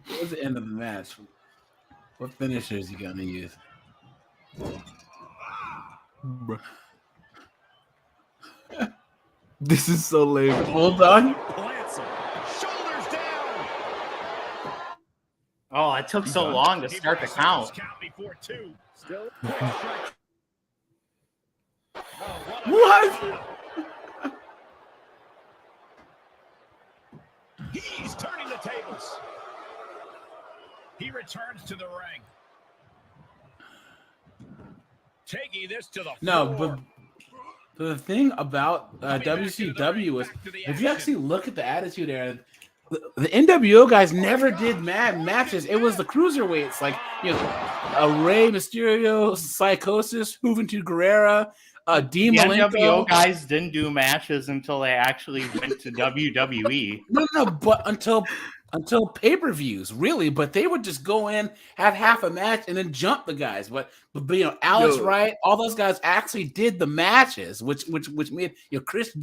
What was the end of the match? What finisher is he gonna use? Bruh. This is so lame. Bulldog? Shoulders down. Oh, it took so long to start the count. Before 2. Still. What? He's turning the tables. He returns to the ring. Taking this to the No, floor. but the thing about WCW was, if you actually look at the Attitude Era, the NWO guys never did matches. It was the cruiserweights, like, you know, Rey Mysterio, Psychosis, Juventud Guerrera, Dean The Malenko. NWO guys didn't do matches until they actually went to WWE. No, but until pay-per-views, really. But they would just go in, have half a match, and then jump the guys. But you know, Alex Wright, all those guys actually did the matches, which made, you know, Chris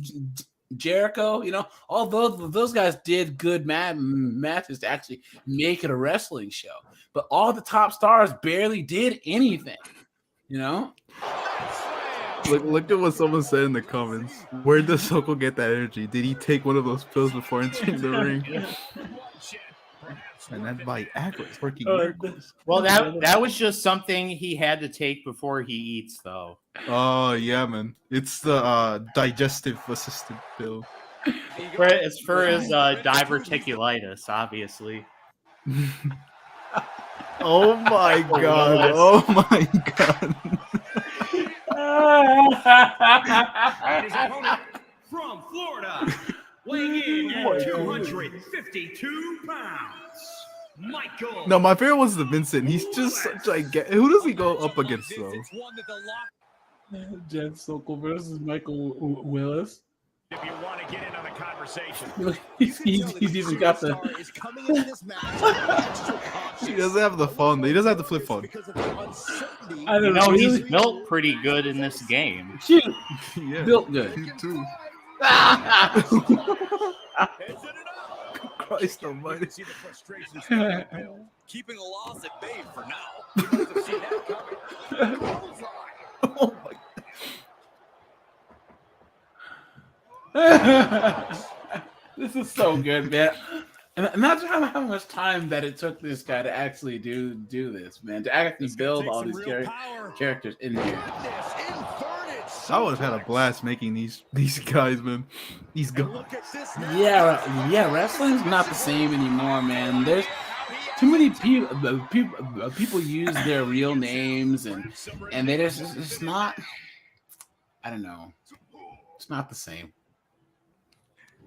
Jericho, you know, all those guys did good matches to actually make it a wrestling show. But all the top stars barely did anything, you know. Look at what someone said in the comments. Where does Soko get that energy? Did he take one of those pills before entering the ring? And that Viagra is working miracles. Well, that was just something he had to take before he eats, though. Oh yeah, man. It's the digestive assistant pill. It's for his diverticulitis, obviously. Oh my god! Oh my god! And his opponent from Florida, weighing in at 252 pounds, Michael. No, my favorite was the Vincent. He's just such like. Who does he go up against though? Jen Sokol versus Michael Willis. If you want to get in on the conversation, He's even got the. He doesn't have the phone. He doesn't have the flip phone. I You don't know, know. he's built pretty good in this game. Cute. Yeah. Built good. Cute too. Christ almighty. See the frustrations starting to build. Keeping a loss at bay for now. You must have seen that coming. Bullseye. Oh my This is so good, man. And imagine how much time that it took this guy to actually do this, man. To actually build all these characters in here. I would have had a blast making these guys, man. These guys. Yeah, wrestling's not the same anymore, man. There's too many people use their real names and they just it's not. I don't know. It's not the same.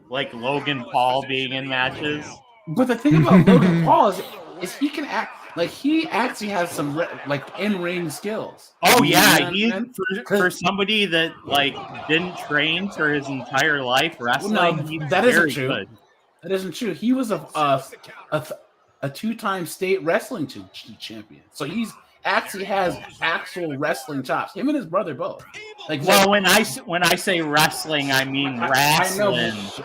Like Logan Paul being in matches. But the thing about Logan Paul is he can act like he actually has some like in-ring skills. Oh You yeah, know what I mean? for somebody that like didn't train for his entire life wrestling. No, he's that isn't very true. good. That isn't true. He was a two-time state wrestling champion, so he's actually has actual wrestling chops. Him and his brother both. Like, Well, when I say wrestling, I mean wrestling. I know.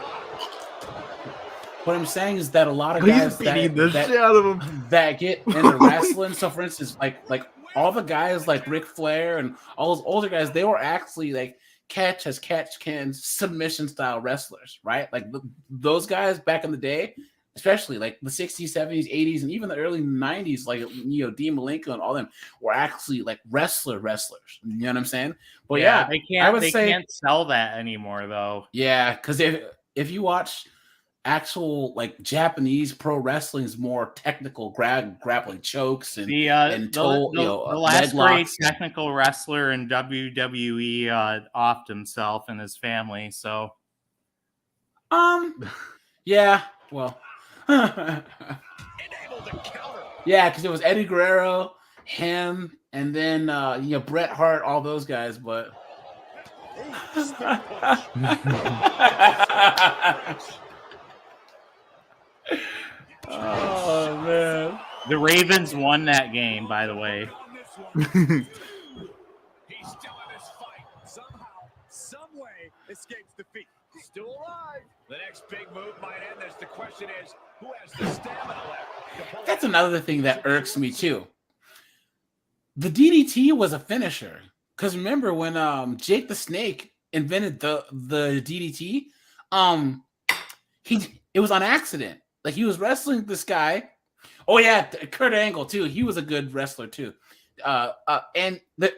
What I'm saying is that a lot of He's guys beating the shit out of him. that get into wrestling. So, for instance, like all the guys like Ric Flair and all those older guys, they were actually like catch can submission style wrestlers, right? Like those guys back in the day, especially like the 60s, 70s, 80s, and even the early 90s, like Dean Malenko and all them were actually like wrestlers. You know what I'm saying? But yeah, they I would say can't sell that anymore though. yeah, because if you watch actual like Japanese pro wrestling is more technical grappling chokes and The last great technical wrestler in WWE offed himself and his family. So yeah, well yeah, because it was Eddie Guerrero, him, and then Bret Hart, all those guys, but oh man, the Ravens won that game, by the way. He's still in this fight. Somehow, some way, escapes defeat. Still alive. The next big move might end this. The question is, who has the stamina left? That's another thing that irks me too. The DDT was a finisher. Because remember when Jake the Snake invented the DDT, it was on accident. Like he was wrestling this guy. Oh yeah, Kurt Angle too. He was a good wrestler too. And the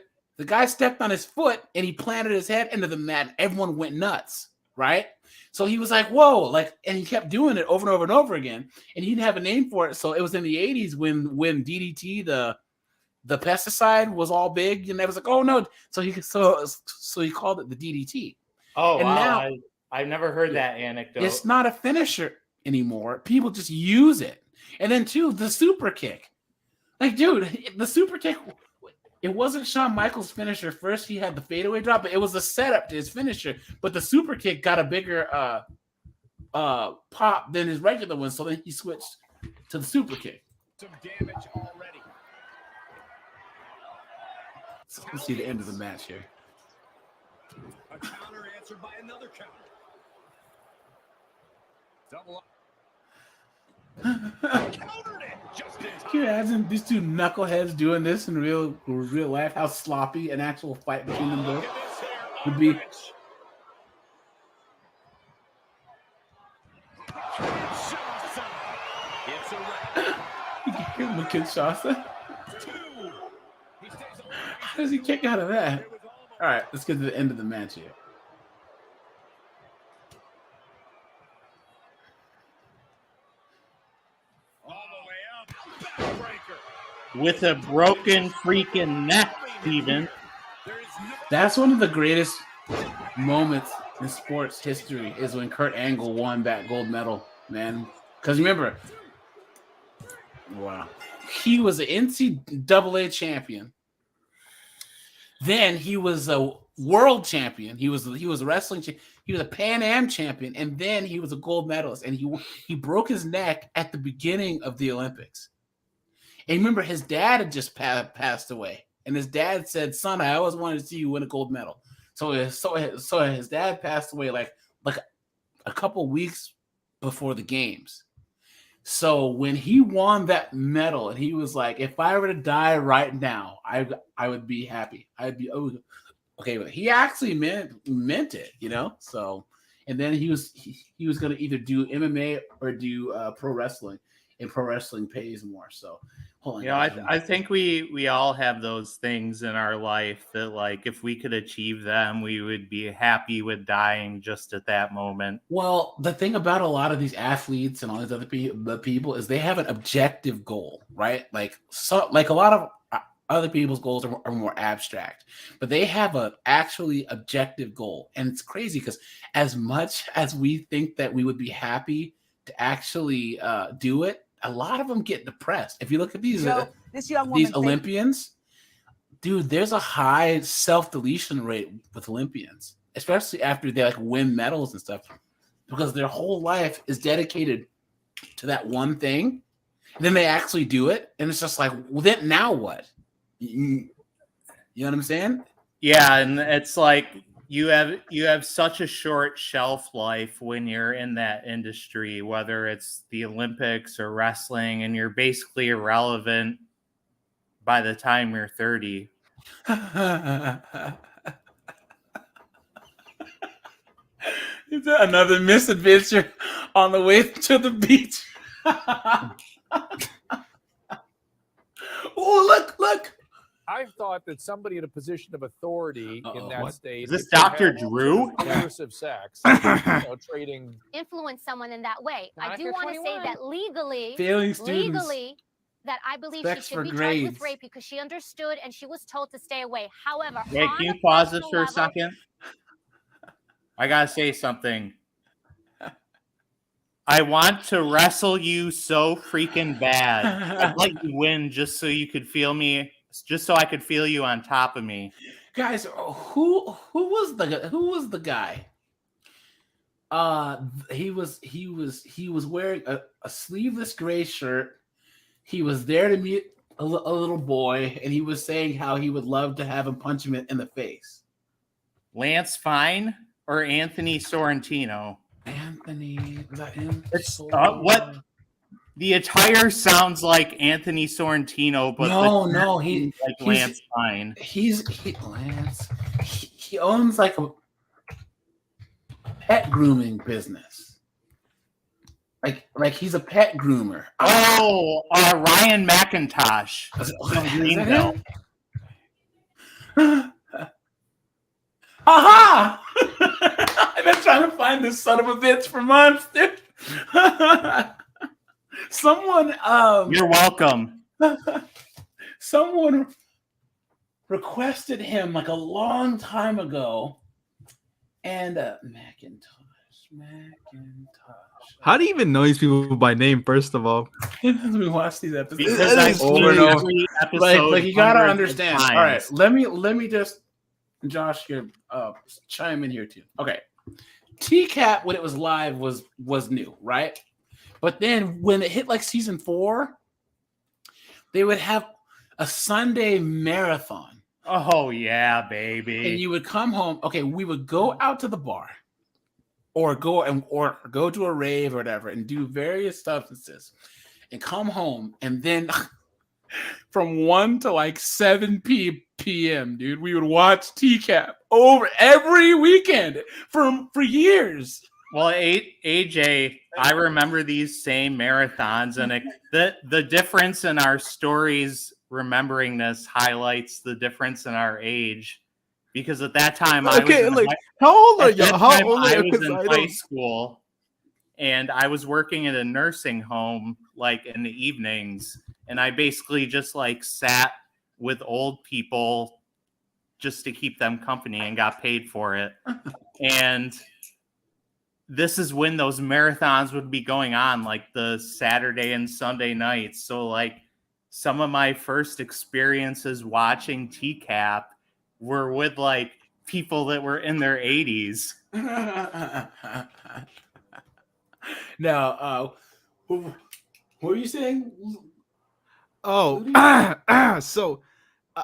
guy stepped on his foot and he planted his head into the mat. And everyone went nuts, right? So he was like, "Whoa!" Like, and he kept doing it over and over and over again. And he didn't have a name for it. So it was in the '80s when DDT, the pesticide, was all big, and they was like, "Oh no!" So he called it the DDT. Oh, and wow. now I've never heard that anecdote. it's not a finisher anymore. People just use it. And then too, the super kick. Like, dude, the super kick, it wasn't Shawn Michaels' finisher. First, he had the fadeaway drop, but it was a setup to his finisher. But the super kick got a bigger pop than his regular one, so then he switched to the super kick. Some damage already. So let's see the end of the match here. A counter answered by another counter. Double up. Countered it just in time. Can you imagine these two knuckleheads doing this in real life? How sloppy an actual fight between them both would be. It's a wrap. You can hear him with Kinshasa. How does he kick out of that? All right, let's get to the end of the match here. With a broken freaking neck, even. That's one of the greatest moments in sports history is when Kurt Angle won that gold medal, man. Because remember, wow, he was an NCAA champion. Then he was a world champion. He was a wrestling champion. He was a Pan Am champion, and then he was a gold medalist. And he broke his neck at the beginning of the Olympics. And remember, his dad had just passed away, and his dad said, "Son, I always wanted to see you win a gold medal." So his dad passed away like a couple weeks before the games. So when he won that medal, and he was like, "If I were to die right now, I would be happy. I'd be okay with it." He actually meant it, you know. So, and then he was going to either do MMA or do pro wrestling, and pro wrestling pays more. So, hold on. You know, I think we all have those things in our life that, like, if we could achieve them, we would be happy with dying just at that moment. Well, the thing about a lot of these athletes and all these other people is they have an objective goal, right? Like a lot of other people's goals are more abstract, but they have an actually objective goal. And it's crazy because as much as we think that we would be happy to actually do it, a lot of them get depressed. If you look at these this young woman, these Olympians, dude, there's a high self-deletion rate with Olympians, especially after they like win medals and stuff, because their whole life is dedicated to that one thing. And then they actually do it, and it's just like, well, then now what? You know what I'm saying? Yeah, and it's like you have such a short shelf life when you're in that industry, whether it's the Olympics or wrestling, and you're basically irrelevant by the time you're 30. Is that another misadventure on the way to the beach? Oh, look. I thought that somebody in a position of authority in that state. Is this if they Dr. had Drew? Coercive sex, trading. Influence someone in that way. Not I if do you're want to say 21. that legally, Failing students. that I believe Sex she for should be charged with grades. rape because she understood and she was told to stay away. However, Hey, on can you a pause this personal for a level- second? I gotta say something. I want to wrestle you so freaking bad. I'd like you win just so you could feel me, just so I could feel you on top of me. Guys, who was the guy? He was wearing a sleeveless gray shirt. He was there to meet a little boy, and he was saying how he would love to have him punch him in the face. Lance Fine or Anthony Sorrentino? Anthony, was that him? It's what the attire sounds like Anthony Sorrentino, but no, he like Lance Fine. Lance. He owns like a pet grooming business. Like he's a pet groomer. Oh, Ryan McIntosh from Greenville. Aha! I've been trying to find this son of a bitch for months, dude. Someone, you're welcome. Someone requested him like a long time ago, and Macintosh. How do you even know these people by name? First of all, we watch these episodes because I over and over. every episode. Like you gotta understand. Times. All right, let me just, Josh, here, chime in here too. Okay, TCAP when it was live was new, right? But then when it hit like season 4, they would have a Sunday marathon. Oh yeah, baby! And you would come home. Okay, we would go out to the bar, or go to a rave or whatever, and do various substances, and come home, and then from 1 to like 7 p.m., dude, we would watch TCAP over every weekend for years. Well, AJ, I remember these same marathons, and the difference in our stories remembering this highlights the difference in our age. Because at that time, I was in high school, and I was working at a nursing home, like in the evenings, and I basically just like sat with old people just to keep them company and got paid for it. And this is when those marathons would be going on, like the Saturday and Sunday nights. So like some of my first experiences watching TCAP were with like people that were in their 80s. Now, what were you saying? Oh, so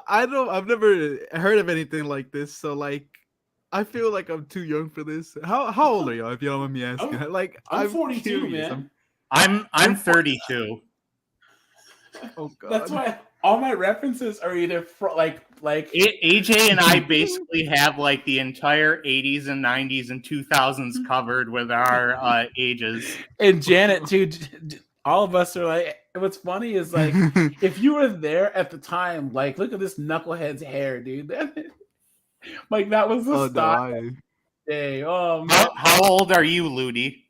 I've never heard of anything like this. So like, I feel like I'm too young for this. How old are y'all, if you don't mind me asking? I'm 42, curious. man. I'm 32. Oh God. That's why all my references are either like AJ and I basically have like the entire 80s and 90s and 2000s covered with our ages. And Janet too. All of us are like. What's funny is like if you were there at the time, like look at this knucklehead's hair, dude. Like that was the style. Day. Oh man. How old are you, Ludi?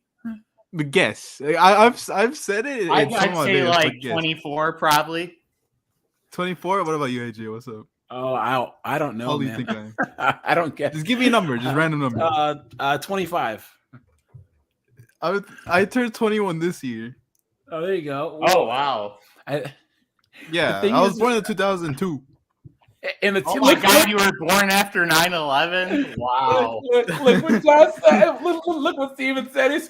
But guess. I've said it. I'd say like 24, probably. 24. What about you, AJ? What's up? Oh, I don't know. How old do man. you think I am? I don't get. Just give me a number. Just random number. 25. I turned 21 this year. Oh, there you go. Oh wow. I was born in 2002. And oh my God, you were born after 9/11? Wow. Look what John said. Look what Steven said. He's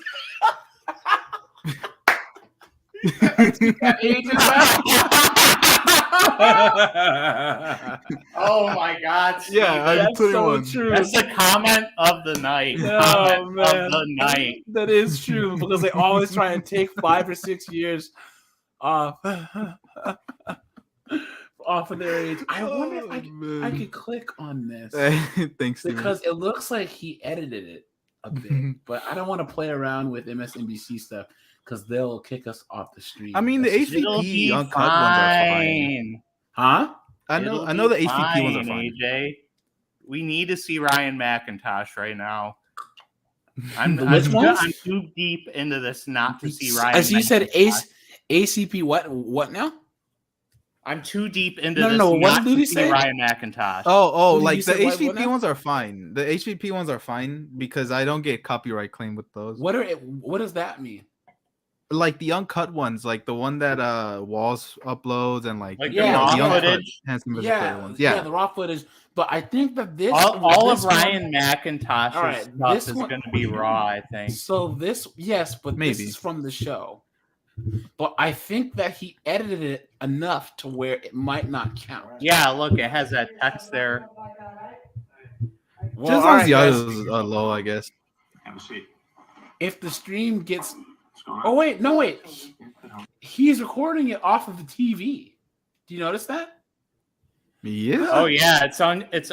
oh my God. Steve. Yeah, I'm 21. So true. That's the comment of the night. Oh, man. Of the night. That is true because they always try and take 5 or 6 years off of their age. I wonder if I could click on this. Thanks, Steven. Because it looks like he edited it a bit, but I don't want to play around with MSNBC stuff because they'll kick us off the stream. I mean, the HVP uncut ones are fine. Huh? I know the HVP ones are fine. AJ. We need to see Ryan McIntosh right now. I'm too deep into this not to see Ryan. As you said, ACP what now? I'm too deep into this What not did to he see say? Ryan McIntosh. Oh, like the said what HVP now? ones are fine. The HVP ones are fine because I don't get copyright claim with those. What does that mean? Like the uncut ones, like the one that Walls uploads and like the raw footage. Hansen versus Yeah, ones. yeah, the raw footage. But I think that this all this of Ryan McIntosh's stuff is going to be raw. I think so. This but Maybe. this is from the show. But I think that he edited it enough to where it might not count. Yeah, look, it has that text there. Well, just as long as the others are low, I guess. Have a seat. If the stream gets, wait, he's recording it off of the TV. Do you notice that? Yeah. Oh yeah, it's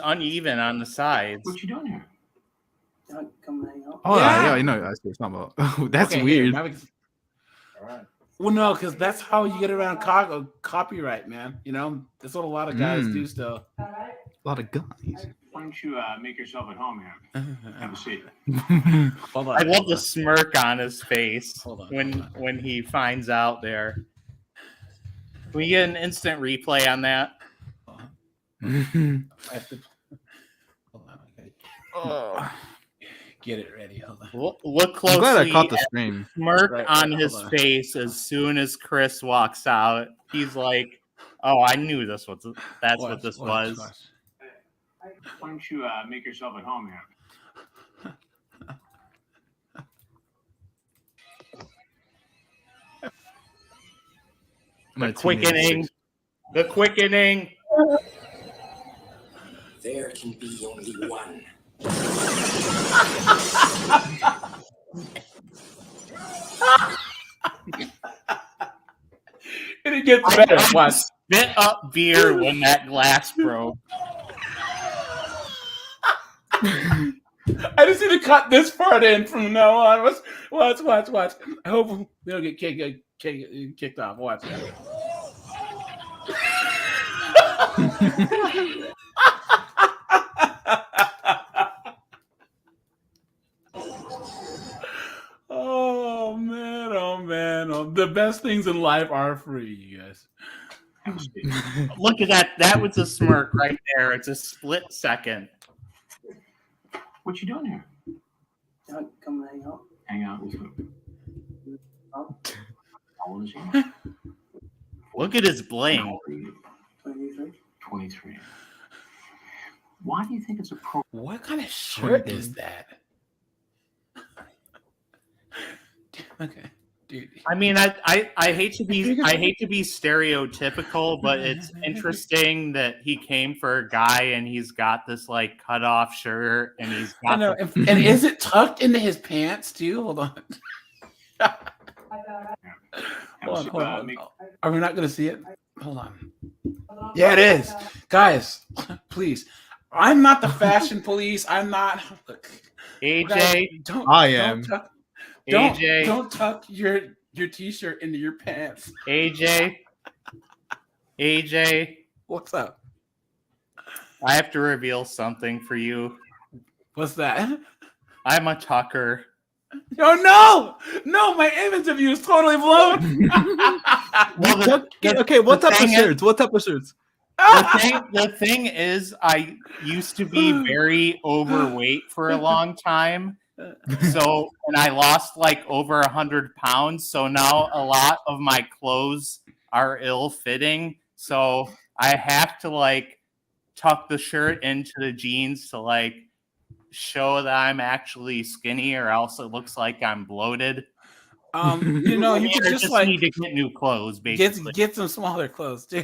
uneven on the sides. What you doing here? Oh yeah, I know. I see what you're talking about. That's Okay, weird. All right. Well, no, because that's how you get around copyright, man. You know, that's what a lot of guys do still. A lot of guys. Why don't you make yourself at home here? Have a seat. Hold on. I love the smirk on his face when he finds out there. Can we get an instant replay on that? I have to, hold on. Okay. Get it ready. Hold on. Look closely. I'm glad I caught the stream. Smirk Right, on hold his on. face as soon as Chris walks out. He's like, "Oh, I knew this was what this was." Why don't you make yourself at home here? The quickening. The quickening. There can be only one. And it gets better. Watch. Spit up beer when that glass broke. I just need to cut this part in from now on. Watch. I hope we don't get kicked off. Watch that. Oh man. The best things in life are free, you guys. Look at that. That was a smirk right there. It's a split second. What you doing here? Come hang out. Hang out with who? How old is he? Look at his bling. 23. Why do you think it's appropriate? What kind of shirt is that? Okay, dude. I mean, I hate to be stereotypical, but it's interesting that he came for a guy and he's got this like cut off shirt and he's got. I know, and is it tucked into his pants too? Hold on. Hold on. Are we not going to see it? Hold on. Yeah, it is. Guys, please. I'm not the fashion police. I'm not. Look, AJ, guys, I am. Don't tuck your t-shirt into your pants. AJ, what's up? I have to reveal something for you. What's that? I'm a tucker. Oh no! My image of you is totally blown. Okay, what type of shirts? What type of shirts? The thing is, I used to be very overweight for a long time. So, and I lost like over 100 pounds. So now a lot of my clothes are ill-fitting. So I have to like tuck the shirt into the jeans to like show that I'm actually skinny, or else it looks like I'm bloated. You know, you could just like need to get new clothes, basically. Get some smaller clothes, too.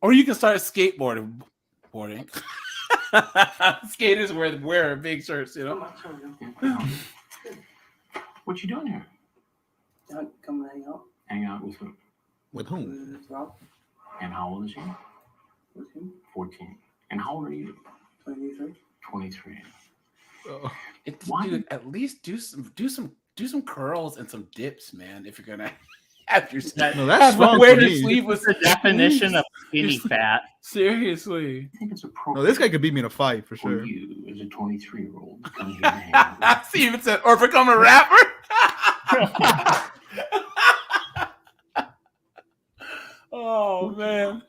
Or you can start skateboarding. Skaters wear big shirts, you know. What you doing here? Come hang out. Hang out with who? With whom? With Rob. And how old is he? With him. 14. And how old are you? 23. 23. Dude, at least do some curls and some dips, man. If you're gonna have your No, that's wrong wear for the me. sleeveless The definition of skinny fat. Seriously. I think it's No, appropriate. this guy could beat me in a fight for for sure. you as a 23-year-old to come here and hang out with I see even said, or become a rapper. Oh man.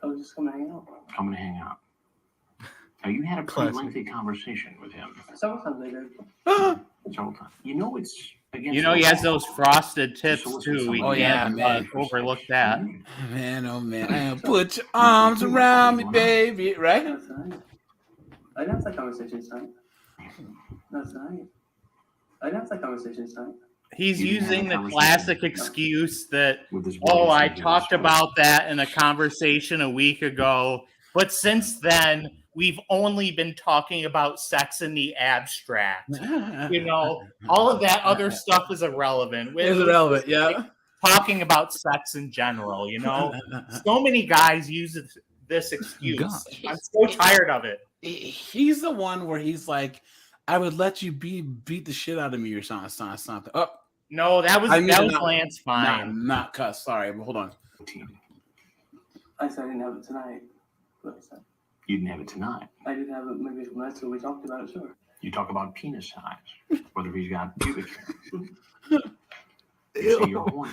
I was just coming to hang out. Come and hang out. Now, you had a pretty lengthy conversation with him Several times later. several times. You know it's against. You know, he has those frosted tips too. We Oh, yeah, can't man. overlook that. Man, oh man. Put your arms around me, baby. Right? That's tonight. I didn't have that conversation tonight. That's tonight. I didn't have that conversation tonight. He's You didn't have using a the conversation. classic excuse that, With his oh, brothers I and talked his about that in a conversation a week ago, but since then, we've only been talking about sex in the abstract. You know, all of that other stuff is irrelevant. It's irrelevant, yeah. Talking about sex in general, you know? So many guys use this excuse. Gosh. I'm so tired of it. He's the one where he's like, I would let you beat the shit out of me or something. Oh, No, that was not- Lance Fine. Not cuss. Sorry, but hold on. I said I didn't have it tonight. What I said. You didn't have it tonight. I did have it maybe a couple nights ago. We talked about it, sure. You talk about penis size, whether he's got pubic hair. You say you're horny.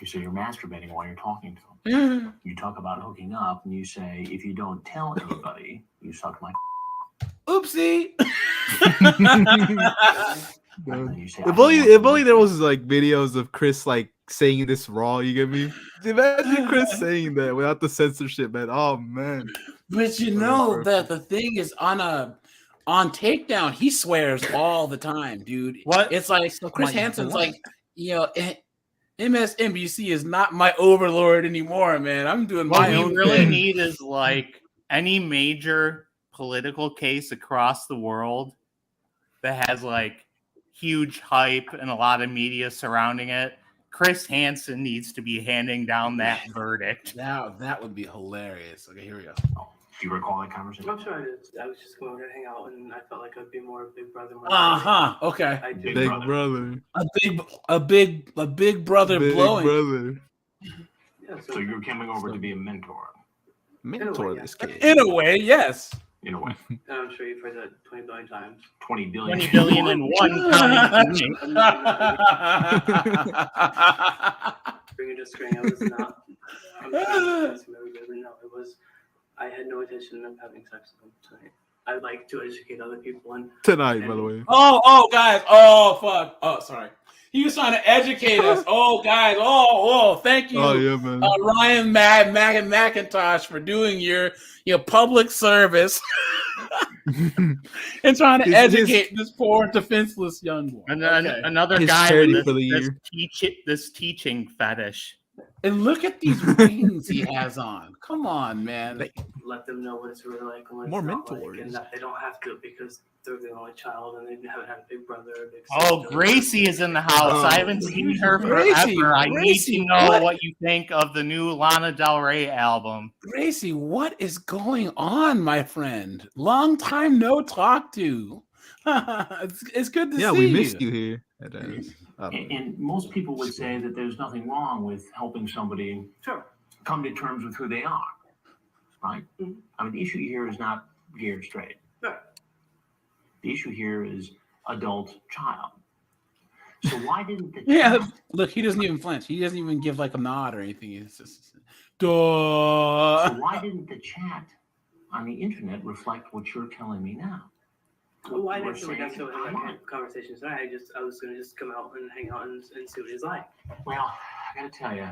You say you're masturbating while you're talking to him. You talk about hooking up, and you say, if you don't tell anybody, you suck my. Oopsie. If only there was like videos of Chris like saying this raw, you get me? Imagine Chris saying that without the censorship, man. Oh man. But you know that the thing is on Takedown, he swears all the time, dude. What? It's like Chris my Hansen's blood. like, you know, MSNBC is not my overlord anymore, man. I'm doing What my we own really thing. need is like any major political case across the world that has like huge hype and a lot of media surrounding it. Chris Hansen needs to be handing down that verdict. Now that would be hilarious. Okay, here we go. Do you recall that conversation? I'm sure I did. I was just going over to hang out, and I felt like I'd be more of a big brother. Okay. I did. Big brother. A big brother Big blowing. brother. Yeah, So you're coming over to be a mentor, Mentor this kid. In a way, yes. in a way. I'm sure you've heard that 20 billion times. 20 billion. 20 billion and one coming. Bring it to screen. I was not. I'm sure no, it was. I had no intention of having sex with him tonight. I'd like to educate other people and Tonight, by the way. Oh, guys. Oh, fuck. Oh, sorry. He was trying to educate us. Oh, guys. Oh, thank you, Oh yeah, man. Ryan McIntosh, for doing your public service and trying to educate this poor defenseless young boy. Another His guy charity with for the year. this teaching fetish. And look at these rings he has on. Come on, man. let them know what it's really like and what More it's not mentors. like, and that they don't have to because they're the only child and they haven't had a big brother or a big Oh, sister. Gracie is in the house. I haven't seen her forever. I need to know what you think of the new Lana Del Rey album. Gracie, what is going on, my friend? Long time no talk to. It's good to see we missed you here. And most people would say that there's nothing wrong with helping somebody come to terms with who they are, right? I mean, the issue here is not gay or straight. The issue here is adult-child. So why didn't the chat... Look, he doesn't even flinch. He doesn't even give like a nod or anything. It's just, duh. So why didn't the chat on the internet reflect what you're telling me now? Well, I We're didn't feel saying, like have conversations tonight. I was going to just come out and hang out and see what he's like. well, I got to tell you,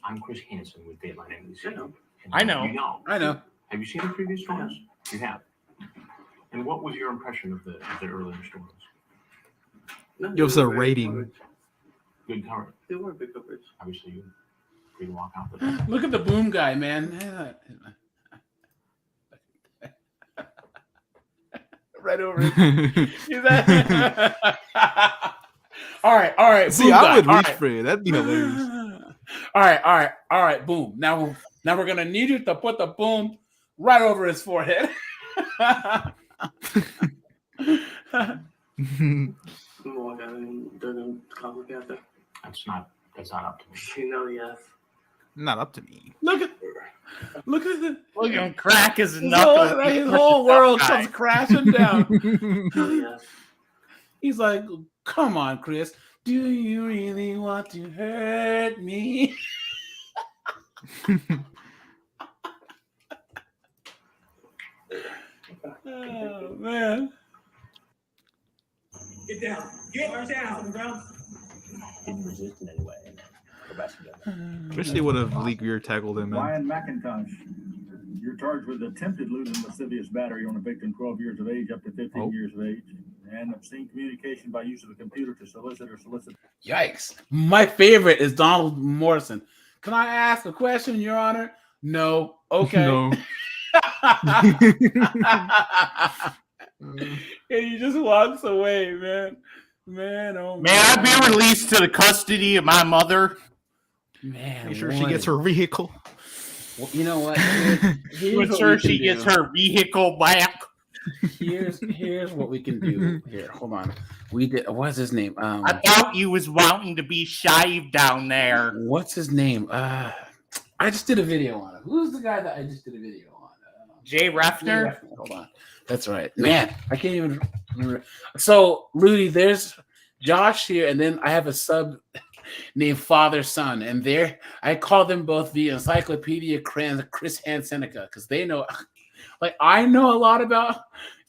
I'm Chris Hansen with Dateline NBC. I know. You know. I know. Have you seen the previous stories? You have. And what was your impression of the earlier stories? Give us a rating. Good coverage. They were good coverage. Obviously, you're free to walk out the door. Look at the boom guy, man. Right over. All right. See, boom I guy. would All reach right. for it. That'd be hilarious. All right. Boom. Now we're gonna need you to put the boom right over his forehead. That's not up to me. You know, yes. Not up to me. Look at the Look at him crack his his knuckles. whole, his whole world comes crashing down. Yes. He's like, "Come on, Chris. Do you really want to hurt me?" Oh man. Get down. Get down. Didn't resist in any way. Go back together. Wish they would have league rear tackled him, man. Ryan McIntosh, you're charged with attempted lewd and lascivious battery on a victim 12 years of age up to 15 years of age, and obscene communication by use of a computer to solicit. Yikes. My favorite is Donald Morrison. Can I ask a question, Your Honor? No. Okay. No. And he just walks away, man. Man, oh May I be released to the custody of my mother? man. Make sure she gets her vehicle. Well, you know what? Make sure she gets her vehicle back. Here's what we can do. Here, hold on. We did. What's his name? I thought you was wanting to be shaved down there. What's his name? I just did a video on him. Who's the guy that I just did a video on? Jay Refner. Hold on. That's right. Man, I can't even remember. So, Rudy, there's Josh here, and then I have a sub named Father Son, and I call them both the Encyclopedia Chris Hansenica because they know, like I know a lot about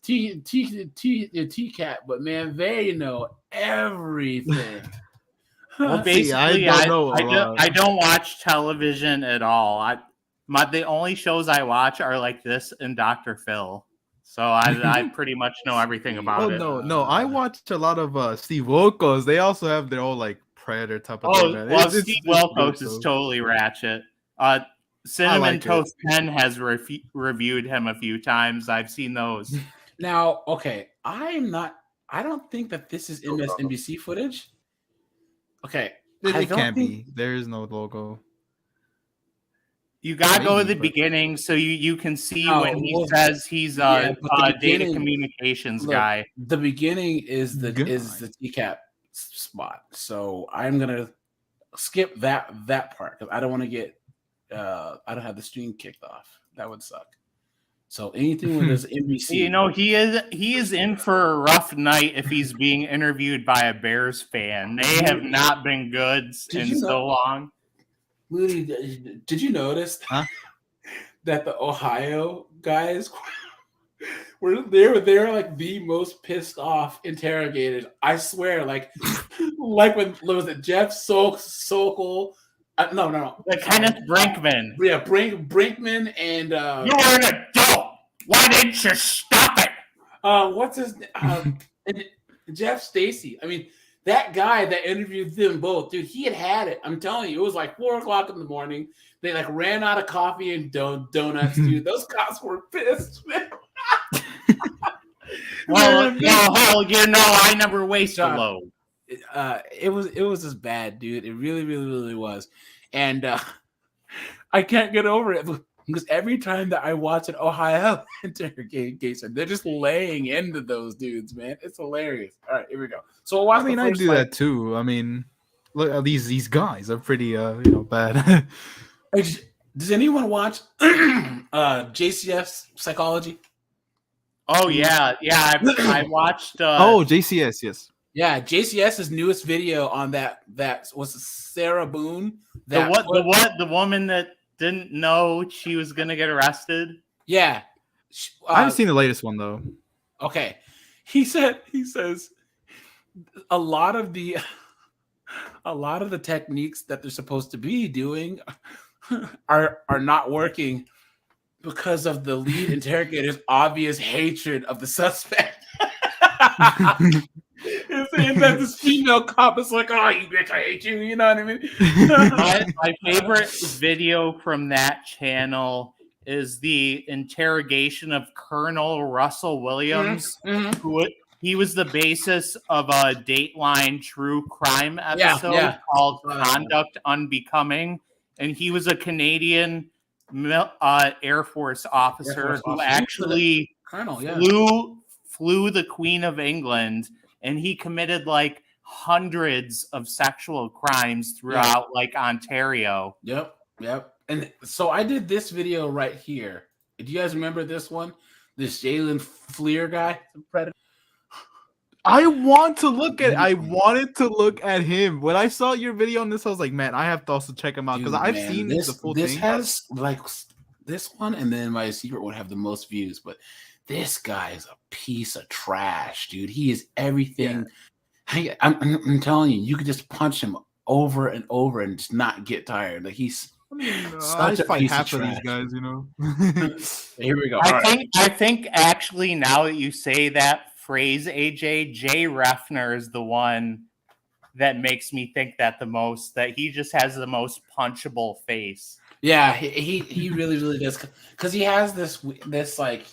TCAP, but man, they know everything. Well, basically, I don't watch television at all. The only shows I watch are like this and Dr. Phil. So I pretty much know everything about it. No. I watched a lot of Steve Wilkos. They also have their own like Predator type of thing. Well, Steve Wilkos is totally ratchet. Cinnamon Toast Pen has reviewed him a few times. I've seen those. Now, okay, I don't think that this is MSNBC footage. Okay. It can't be. There is no logo. You gotta go to the beginning so you can see when he says he's a data communications guy. The beginning is the TCAP spot, so I'm gonna skip that part because I don't want to get I don't have the stream kicked off. That would suck. So anything with this NBC, you know, he is in for a rough night if he's being interviewed by a Bears fan. They have not been good in so long. Moody, did you notice that the Ohio guys were like the most pissed off interrogators? I swear, like when was it Jeff Sokol? No. Kenneth Brinkman. Yeah, Brinkman and you're an adult. Why didn't you stop it? What's his name? Jeff Stacy. I mean, that guy that interviewed them both, dude, he had it. I'm telling you, it was like 4:00 in the morning. They like ran out of coffee and donuts, dude. Those cops were pissed, man. Well, I never waste a load. It was just bad, dude. It really, really, really was. And I can't get over it because every time that I watch an Ohio interrogation, they're just laying into those dudes, man. It's hilarious. All right, here we go. So I mean, I do that too. I mean, look at these guys are pretty bad. Does anyone watch JCS Psychology? Oh yeah. I watched. JCS, yes. Yeah, JCS's newest video on that was Sarah Boone. The woman that didn't know she was gonna get arrested. Yeah, I haven't seen the latest one though. Okay, he says a lot of the techniques that they're supposed to be doing are not working because of the lead interrogator's obvious hatred of the suspect. It's saying that this female cop is like, "Oh, you bitch, I hate you." You know what I mean? My favorite video from that channel is the interrogation of Colonel Russell Williams, who he was the basis of a Dateline true crime episode called "Conduct Unbecoming," and he was a Canadian Air Force officer who actually flew the Queen of England. And he committed like hundreds of sexual crimes throughout like Ontario. Yep. And so I did this video right here. Do you guys remember this one? This Jalen Fleer guy, Predator. I wanted to look at him. When I saw your video on this, I was like, man, I have to also check him out because I've seen the full thing. This has like this one, and then my secret would have the most views, but this guy is a piece of trash, dude. He is everything. Yeah. I'm telling you, you could just punch him over and over and just not get tired. Like he's such a fight piece half of of these trash. guys, you know. Here we go. I think actually now that you say that phrase, AJ, Jay Reffner is the one that makes me think that the most. That he just has the most punchable face. Yeah, he really, really does, because he has this like.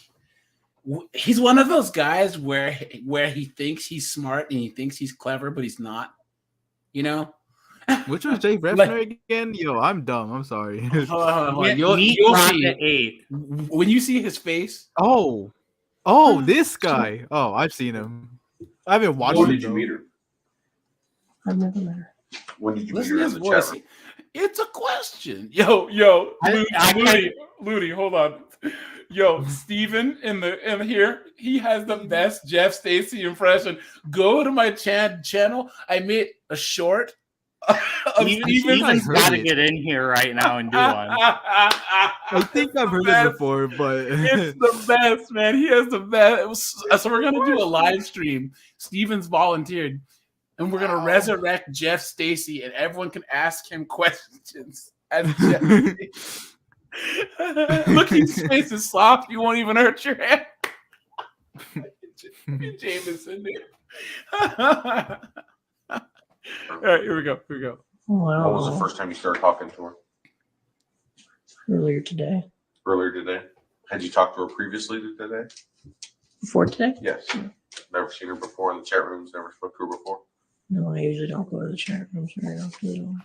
He's one of those guys where he thinks he's smart and he thinks he's clever, but he's not. You know? Which was Jay Reffner again? Yo, I'm dumb. I'm sorry. You'll see. When you see his face. Oh, this guy. Oh, I've seen him. I haven't watched him. When did you meet her? I've never met her. When did you Listen meet to her his in the chat voice. room? It's a question. Yo, Ludi, hold on. Yo, Steven in here, he has the best Jeff Stacy impression. Go to my channel. I made a short of Steven. Steven's got to get in here right now and do one. I think I've heard it before, but it's the best, man. He has the best. So we're gonna do a live stream. Steven's volunteered, and we're gonna resurrect Jeff Stacy, and everyone can ask him questions. As Jeff Stacy. Look, his face is soft. You won't even hurt your hand. Jameson, dude. All right, here we go. What was the first time you started talking to her? Earlier today. Had you talked to her previously today? Before today? Yes. Never seen her before in the chat rooms. Never spoke to her before. No, I usually don't go to the chat rooms very often.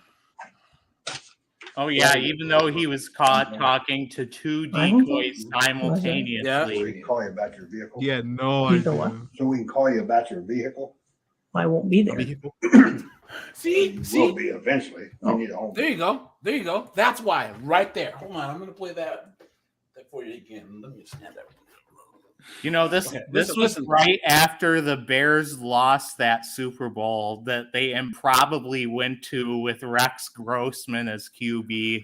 Oh yeah, even though he was caught talking to two decoys simultaneously. So we can call you about your vehicle. Yeah, no Either idea. one. So we can call you about your vehicle. I won't be there. See, Will be eventually. You need a home. There you go. That's why. Right there. Hold on. I'm gonna play that for you again. Let me stand there. You know, this was right after the Bears lost that Super Bowl that they improbably went to with Rex Grossman as QB.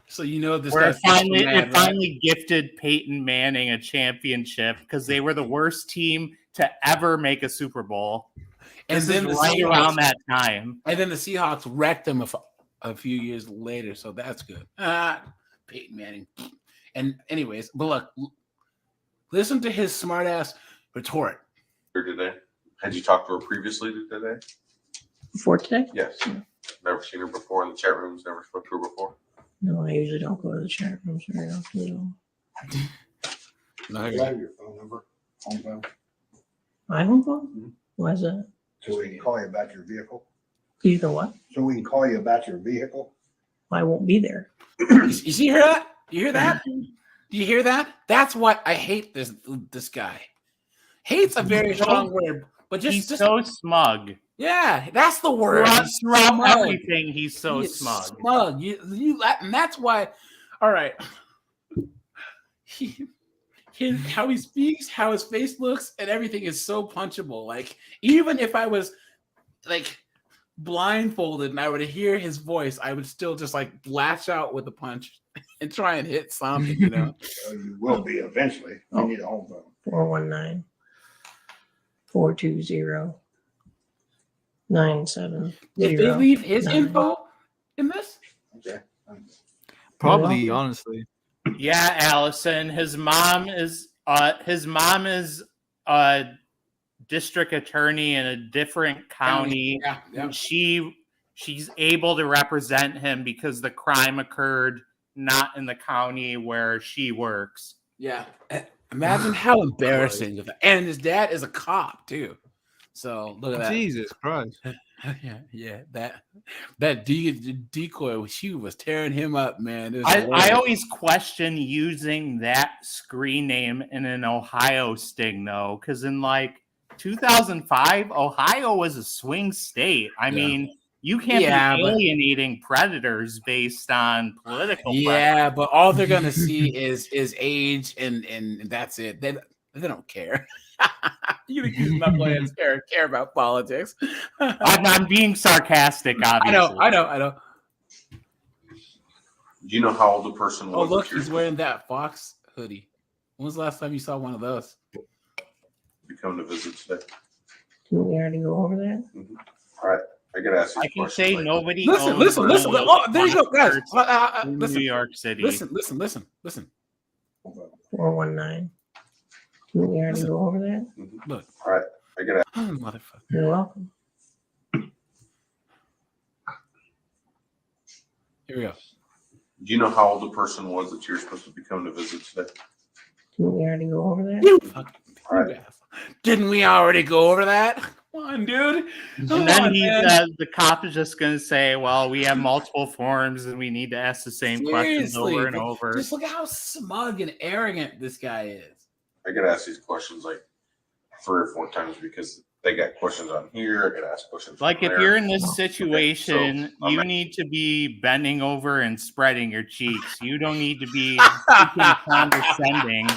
So you know this. Where it finally gifted Peyton Manning a championship because they were the worst team to ever make a Super Bowl. And This then is the right Seahawks- around that time. And then the Seahawks wrecked them a few years later, so that's good. Peyton Manning. And anyways, but look, listen to his smart ass retort. Today? Had you talked to her previously today? Before today? Yes. Never seen her before in the chat rooms. Never spoke to her before. No, I usually don't go to the chat rooms very often. Do you have your phone number, home phone, My home phone? Why is that? so we can call you about your vehicle? Either what? So we can call you about your vehicle? I won't be there. You hear that? You hear that? Do you hear that? That's what I hate this guy. Hate's a very strong word, but he's so smug. Yeah, that's the word. Throughout everything, he's so smug. Smug. And that's why. All right. How he speaks, how his face looks, and everything is so punchable. Like, even if I was like blindfolded and I would hear his voice, I would still just like lash out with a punch and try and hit something, you know. You will be eventually. We need a home phone. 419 420 970. If they leave his info in this, okay. Probably, honestly. Yeah, Allison. His mom is a district attorney in a different county. Yeah. She's able to represent him because the crime occurred not in the county where she works. Yeah. Imagine how embarrassing. And his dad is a cop too. So look at that. Jesus Christ. Yeah. That decoy, she was tearing him up, man. I always question using that screen name in an Ohio sting, though, because in like 2005, Ohio was a swing state. I mean, you can't be alienating predators based on political. Yeah, but all they're gonna see is age, and that's it. They don't care. You think these knuckleheads care about politics? I'm being sarcastic, obviously. I know. Do you know how old the person was? Oh, look, he's wearing that Fox hoodie. When was the last time you saw one of those? You come to visit today. Didn't we already go over that? Mm-hmm. All right. I gotta ask you. I can say nobody. Listen. Oh, there you go, guys. New York City. Listen. 419. Didn't we already go over that? Look. All right. I gotta. Oh, motherfucker. You're welcome. Here we go. Do you know how old the person was that you're supposed to be coming to visit today? Didn't we already go over that? You fucking Didn't we already go over that? Come on, dude. And then the cop is just going to say, well, we have multiple forms and we need to ask the same questions over and over. Just look at how smug and arrogant this guy is. I gotta ask these questions like 3 or 4 times because they got questions on here. I gotta ask questions. Like if you're in this situation, you need to be bending over and spreading your cheeks. You don't need to be condescending.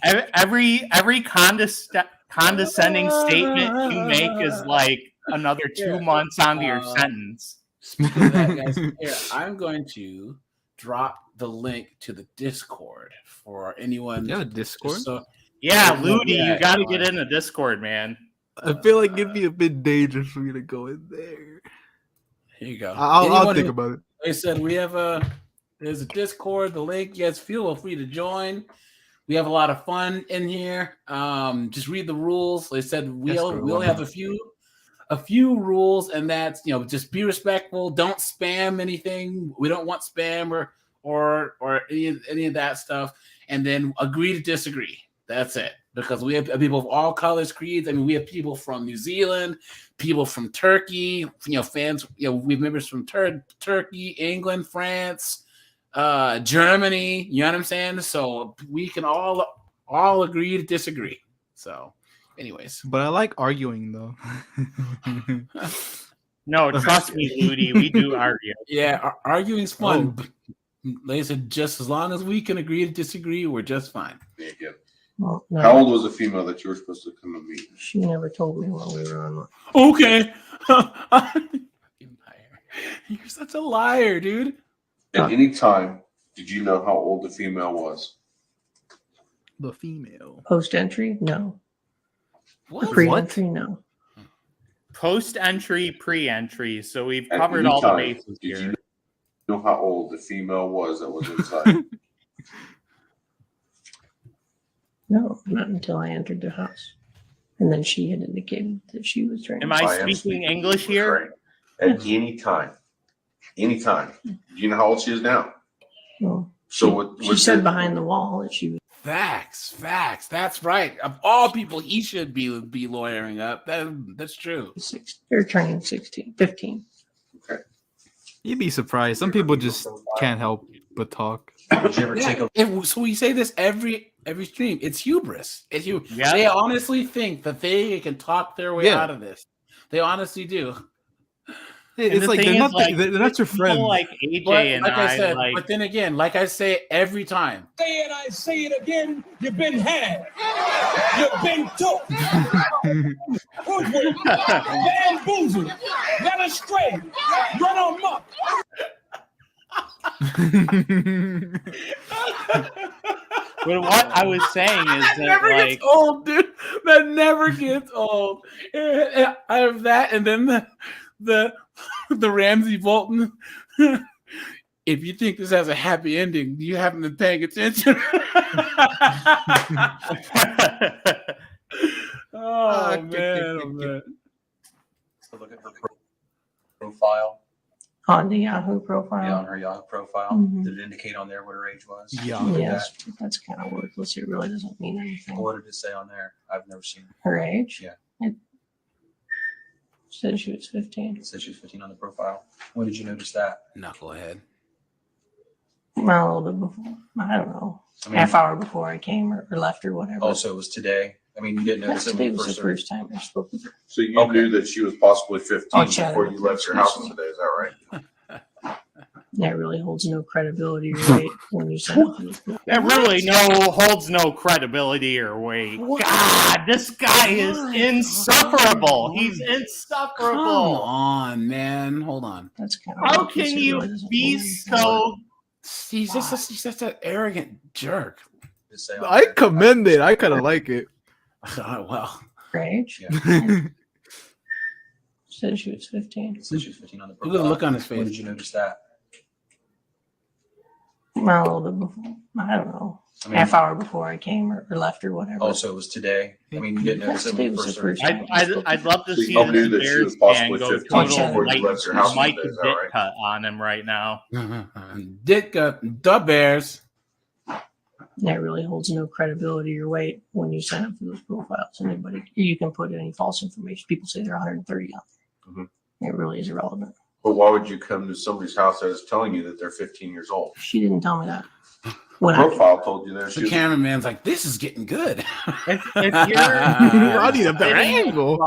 Every condescending statement you make is like another 2 months onto your sentence. Speaking of that, guys, here, I'm going to drop the link to the Discord for anyone. You have a Discord? Yeah, Ludi, you got to get in the Discord, man. I feel like it'd be a bit dangerous for me to go in there. Here you go. I'll think about it. Like I said, there's a Discord, the link. Yes, feel free to join. We have a lot of fun in here. Just read the rules. Like I said, we'll have a few rules, and that's, just be respectful. Don't spam anything. We don't want spam or any of that stuff. And then agree to disagree. That's it. Because we have people of all colors, creeds. I mean, we have people from New Zealand, people from Turkey, fans, we have members from Turkey, England, France, Germany, you know what I'm saying? So we can all agree to disagree. So anyways. But I like arguing though. No, trust me, Ludi, we do argue. Yeah, arguing's fun. Like I said, just as long as we can agree to disagree, we're just fine. Yeah. Well, no, how old was the female that you were supposed to come and meet? She never told me while we were on. Okay. You're such a liar, dude. At any time, did you know how old the female was? The female. Post entry? No. What? Pre-entry? No. Post entry, pre-entry. So we've covered all the bases here. Did you know how old the female was that was inside? No, not until I entered the house. And then she had indicated that she was training. Am I speaking English here? At any time. Anytime. Do you know how old she is now? Well, So she said behind the wall that she was. Facts. That's right. Of all people, he should be lawyering up. That's true. They're turning 15. You'd be surprised. Some people just can't help but talk. So we say this every stream. It's hubris. Yeah. They honestly think that they can talk their way out of this. They honestly do. It's like they're not your friends. Like AJ and I said, but then again, like I say every time. Say it, I say it again. You've been had. You've been took. Hoodwinked. Bamboozled. Led astray. Run amok. But what I was saying is that never gets old, dude. That never gets old. I have that, and then the Ramsey Bolton. If you think this has a happy ending, you haven't been paying attention. Oh man. So look at her profile. On the Yahoo profile. Yeah, on her Yahoo profile. Mhm. Did it indicate on there what her age was? Yes, that's kind of worthless. It really doesn't mean anything. What did it say on there? I've never seen it. Her age? Yeah. It said she was 15. It said she was 15 on the profile. When did you notice that? Knucklehead. Well, a little bit before. I don't know. I mean- Half hour before I came or left or whatever. Also, it was today. I mean, you didn't notice it Today when you was the first first time I spoke with her. So you knew that she was possibly 15 Oh, chatted before with you her. left your house today, is that right? That really holds no credibility or weight when you send it to this book. That really holds no credibility or weight. God, this guy is insufferable. He's insufferable. Come on, man. Hold on. That's kind How can you be so? He's just an arrogant jerk. I commend it. I kind of like it. Well, Her age? Yeah. Said she was 15. It said she was 15 on the Look profile. at the look on his When face. did you notice that? Well, a little bit before. I don't know. I mean- Half hour before I came or left or whatever. Also, it was today. I mean, you didn't notice it Today when you was the first first started. time. I'd love to So see you knew the that she Bears was fan possibly go 15 total before you left your house Mike today, is that Dick right? cut on him right now. The Bears. That really holds no credibility or weight when you sign up for those profiles. Anybody, you can put any false information. People say they're 130 on there. It really is irrelevant. But why would you come to somebody's house that is telling you that they're 15 years old? She didn't tell me that. The What profile told you there. The cameraman's like, this is getting good. If I need a better sitting angle.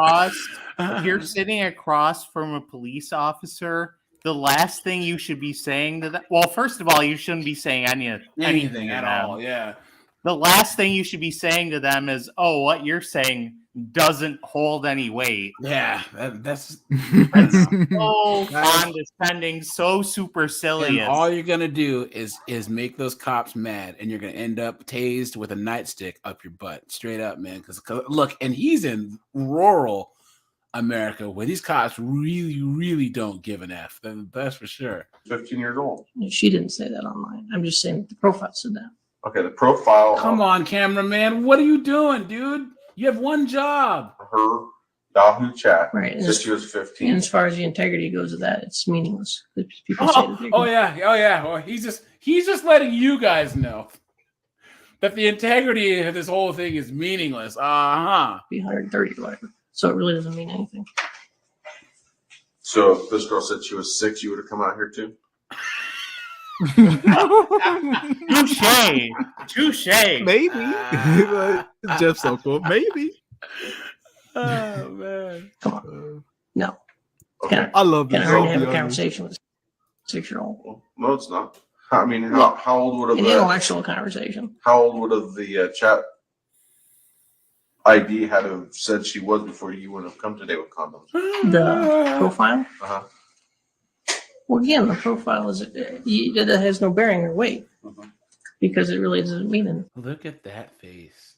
if you're sitting across from a police officer, the last thing you should be saying to them. Well, first of all, you shouldn't be saying anything at to them. all. Yeah. The last thing you should be saying to them is, "Oh, what you're saying doesn't hold any weight." Yeah. That's So condescending, so supercilious. And all you're gonna do is make those cops mad, and you're gonna end up tased with a nightstick up your butt, straight up, man. Because look, and he's in rural America where these cops really don't give an F. That's for sure. 15 years old. She didn't say that online. I'm just saying the profile said that. Okay, the profile. Come on, cameraman. What are you doing, dude? You have one job. Her Yahoo chat Right. said she was 15. And as far as the integrity goes of that, it's meaningless. People say that they Oh yeah. Well, he's just letting you guys know that the integrity of this whole thing is meaningless. be 130 or whatever. So it really doesn't mean anything. So if this girl said she was 6, you would have come out here too? Touche. Maybe. Jeff Sokol. Maybe. Oh man. Come on. No. Okay. I love Can this. I already have a conversation with a 6-year-old? No, it's not. I mean, how old would have An intellectual conversation. How old would have the chat ID had have said she was before you wouldn't have come today with condoms? The profile? Uh-huh. Well, again, the profile is that has no bearing or weight because it really doesn't mean anything. Look at that face.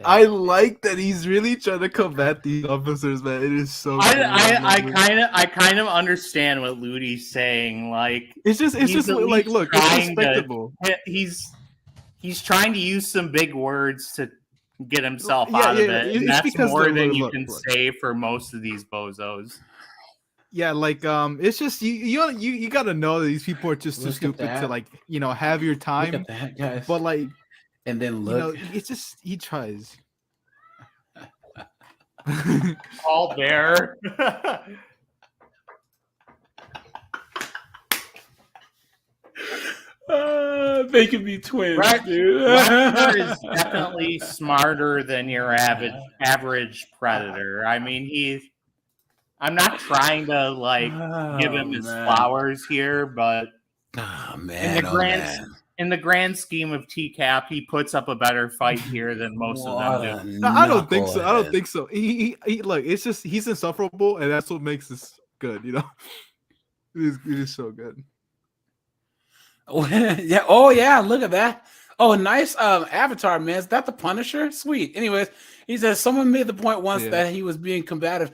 I like that he's really trying to combat these officers, man. It is so. I kind of understand what Ludi's saying. Like it's just like, look, it's trying respectable. He's trying to use some big words to get himself Yeah, out of yeah, it. And it's that's because more the- than you look, can look. say for most of these bozos. Yeah, like it's just you gotta know that these people are just too Look at stupid to that. like have your Look time. at that, guys. But like, and then look. it's just he tries. All there. They could be twins, dude. Wexner is definitely smarter than your average predator. I mean, I'm not trying to give him his flowers here, but in the grand scheme of TCAP, he puts up a better fight here than most of them do. No, I don't think so. I don't think so. He look, it's just he's insufferable, and that's what makes this good. It is so good. Yeah. Oh yeah. Look at that. Oh, nice avatar, man. Is that the Punisher? Sweet. Anyways, he says someone made the point once that he was being combative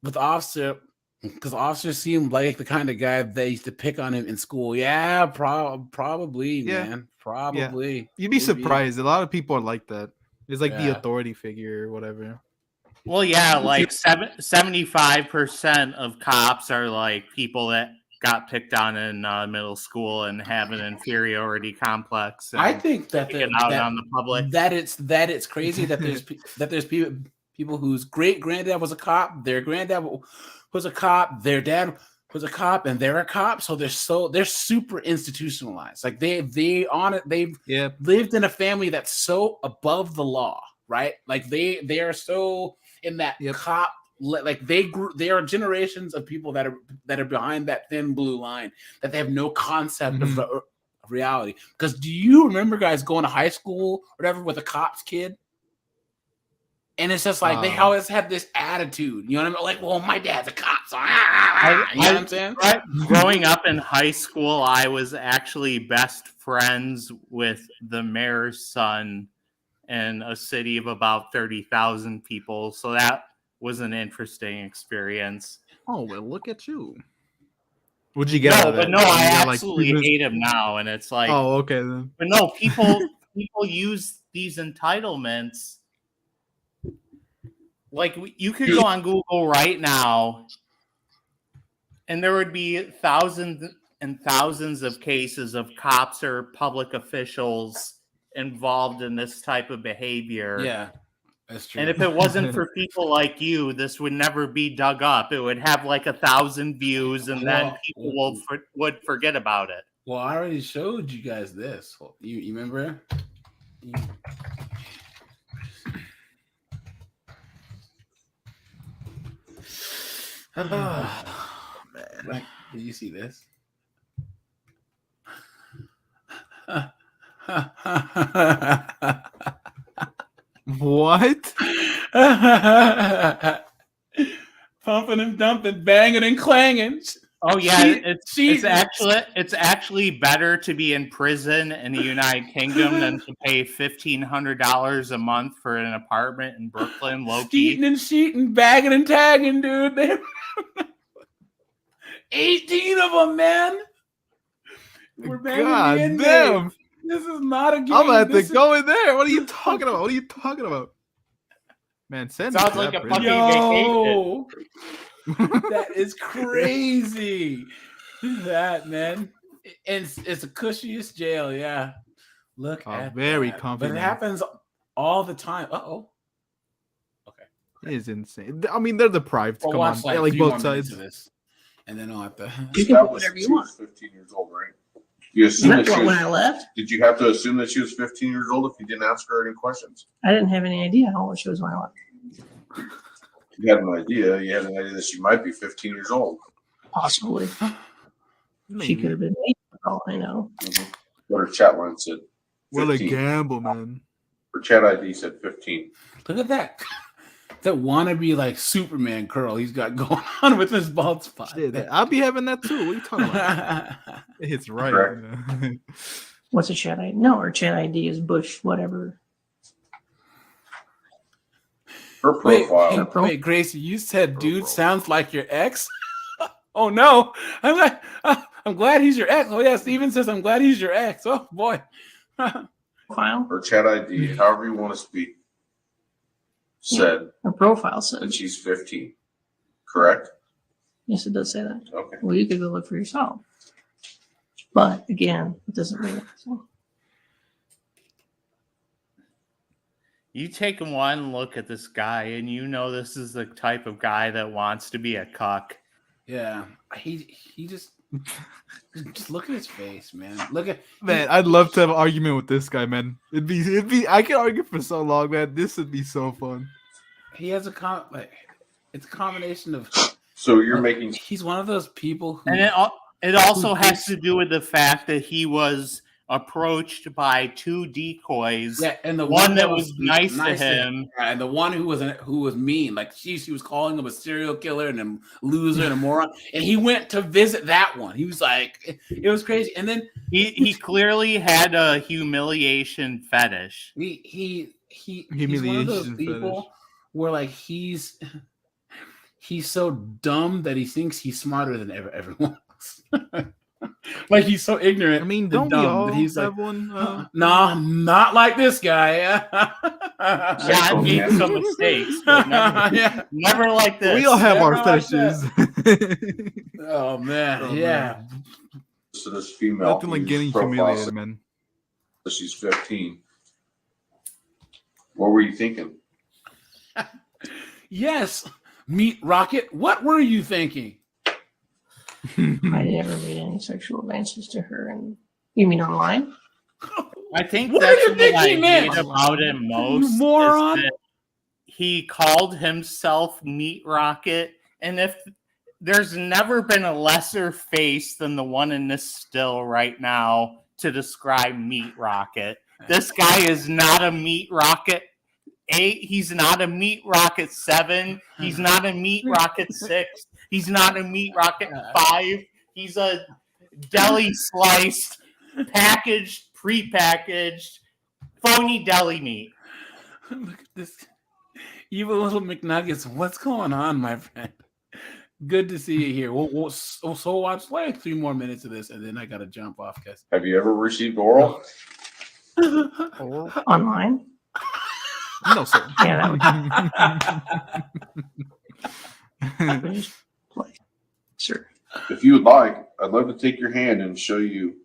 with Officer because Officer seemed like the kind of guy that used to pick on him in school. Yeah, probably, man. Probably. Yeah. You'd be surprised. A lot of people are like that. It's like the Yeah. authority figure or whatever. Well, yeah, 75% of cops are like people that got picked on in middle school and have an inferiority complex. I think that on the public. That it's crazy that there's people whose great granddad was a cop, their granddad was a cop, their dad was a cop, and they're a cop. So they're super institutionalized. Like they've lived in a family that's so above the law, right? Like they are so in that cop. Like they are generations of people that are behind that thin blue line that they have no concept of reality. Because do you remember guys going to high school or whatever with a cop's kid? And it's just like they always had this attitude, you know what I mean? Like, well, my dad's a cop, so you know what I'm saying? Growing up in high school, I was actually best friends with the mayor's son in a city of about 30,000 people. So that was an interesting experience. Oh, well, look at you. What'd you get out of that? But no, I absolutely hate him now. And it's like, oh, okay then. But no, people use these entitlements. Like you could go on Google right now and there would be thousands and thousands of cases of cops or public officials involved in this type of behavior. Yeah. That's true. And if it wasn't for people like you, this would never be dug up. It would have like 1,000 views, and then people would forget about it. Well, I already showed you guys this. You remember? Man. Did you see this? What? Pumping and dumping, banging and clanging. Oh yeah, it's actually better to be in prison in the United Kingdom than to pay $1,500 a month for an apartment in Brooklyn. Low key, cheating and sheeting, bagging and tagging, dude. 18 of them, man. We're banging God in damn. there. This is not a game. I'm about to go in there. What are you talking about? What are you talking about? Man, send sounds me like that a prison. Yo, that is crazy. That man, it's the cushiest jail. Yeah, look at very that. confident. But it happens all the time. Okay, it is insane. I mean, they're deprived. Well, Come watch on, like both minutes sides. of this, and then I'll have to. You can put whatever you want. 15 years old, right? You assume That's that she what when was, I left. Did you have to assume that she was 15 years old if you didn't ask her any questions? I didn't have any idea how old she was when I left. You had an idea. You had an idea that she might be 15 years old. Possibly. She could have been 8 for all I know. What her chat line said. What a 15. gamble, man. Her chat ID said 15. Look at that. That wannabe like Superman curl he's got going on with his bald spot. Shit, I'll be having that too. What are you talking about? It's right. You know? What's a chat ID? No, her chat ID is Bush, whatever. Her profile. Wait, Gracie, you said dude sounds like your ex? Oh no. I'm glad he's your ex. Oh yeah, Steven says I'm glad he's your ex. Oh boy. Profile. Her chat ID, however you want to speak, said Her profile that says. she's 15. Correct? Yes, it does say that. Okay. Well, you could go look for yourself. But again, it doesn't mean it. So. You take one look at this guy, and you know this is the type of guy that wants to be a cuck. Yeah, he just look at his face, man. Look at Man, I'd love to have an argument with this guy, man. It'd be. I could argue for so long, man. This would be so fun. He has it's a combination of. So you're making. He's one of those people who. And it also has to do with the fact that he was approached by two decoys. Yeah, and the one that was nice to him, and the one who was mean. Like she was calling him a serial killer and a loser and a moron. And he went to visit that one. He was like, it was crazy. And then he clearly had a humiliation fetish. He's one of those people where like he's so dumb that he thinks he's smarter than everyone else. Like he's so ignorant. I mean, and don't we dumb all that he's have like, one? nah, not like this guy. Yeah, I made some mistakes, but never like this. We all have Never our like fetishes. Oh man, Oh, yeah. man. So this female. Nothing like whose getting profile humiliated, said man. that she's 15. What were you thinking? Yes, Meat Rocket. What were you thinking? I never made any sexual advances to her. And you mean online? I think What that's do you think what I he meant? hate about him most. You moron. Is that he called himself Meat Rocket, and if there's never been a lesser face than the one in this still right now to describe Meat Rocket. This guy is not a Meat Rocket 8. He's not a Meat Rocket 7. He's not a Meat Rocket 6. He's not a Meat Rocket 5. He's a deli sliced, packaged, prepackaged, phony deli meat. Look at this evil little McNuggets. What's going on, my friend? Good to see you here. We'll so watch like 3 more minutes of this, and then I gotta jump off, guys. Have you ever received oral? Online? No, sir. Yeah, that would Sure. If you would like, I'd love to take your hand and show you.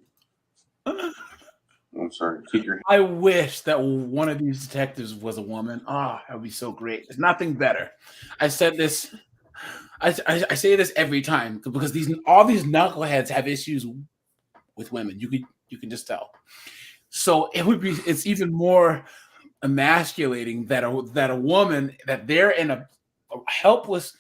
I'm sorry. Take your. I wish that one of these detectives was a woman. Ah, that would be so great. There's nothing better. I said this. I say this every time because all these knuckleheads have issues with women. You can just tell. So it's even more emasculating that a woman, that they're in a helpless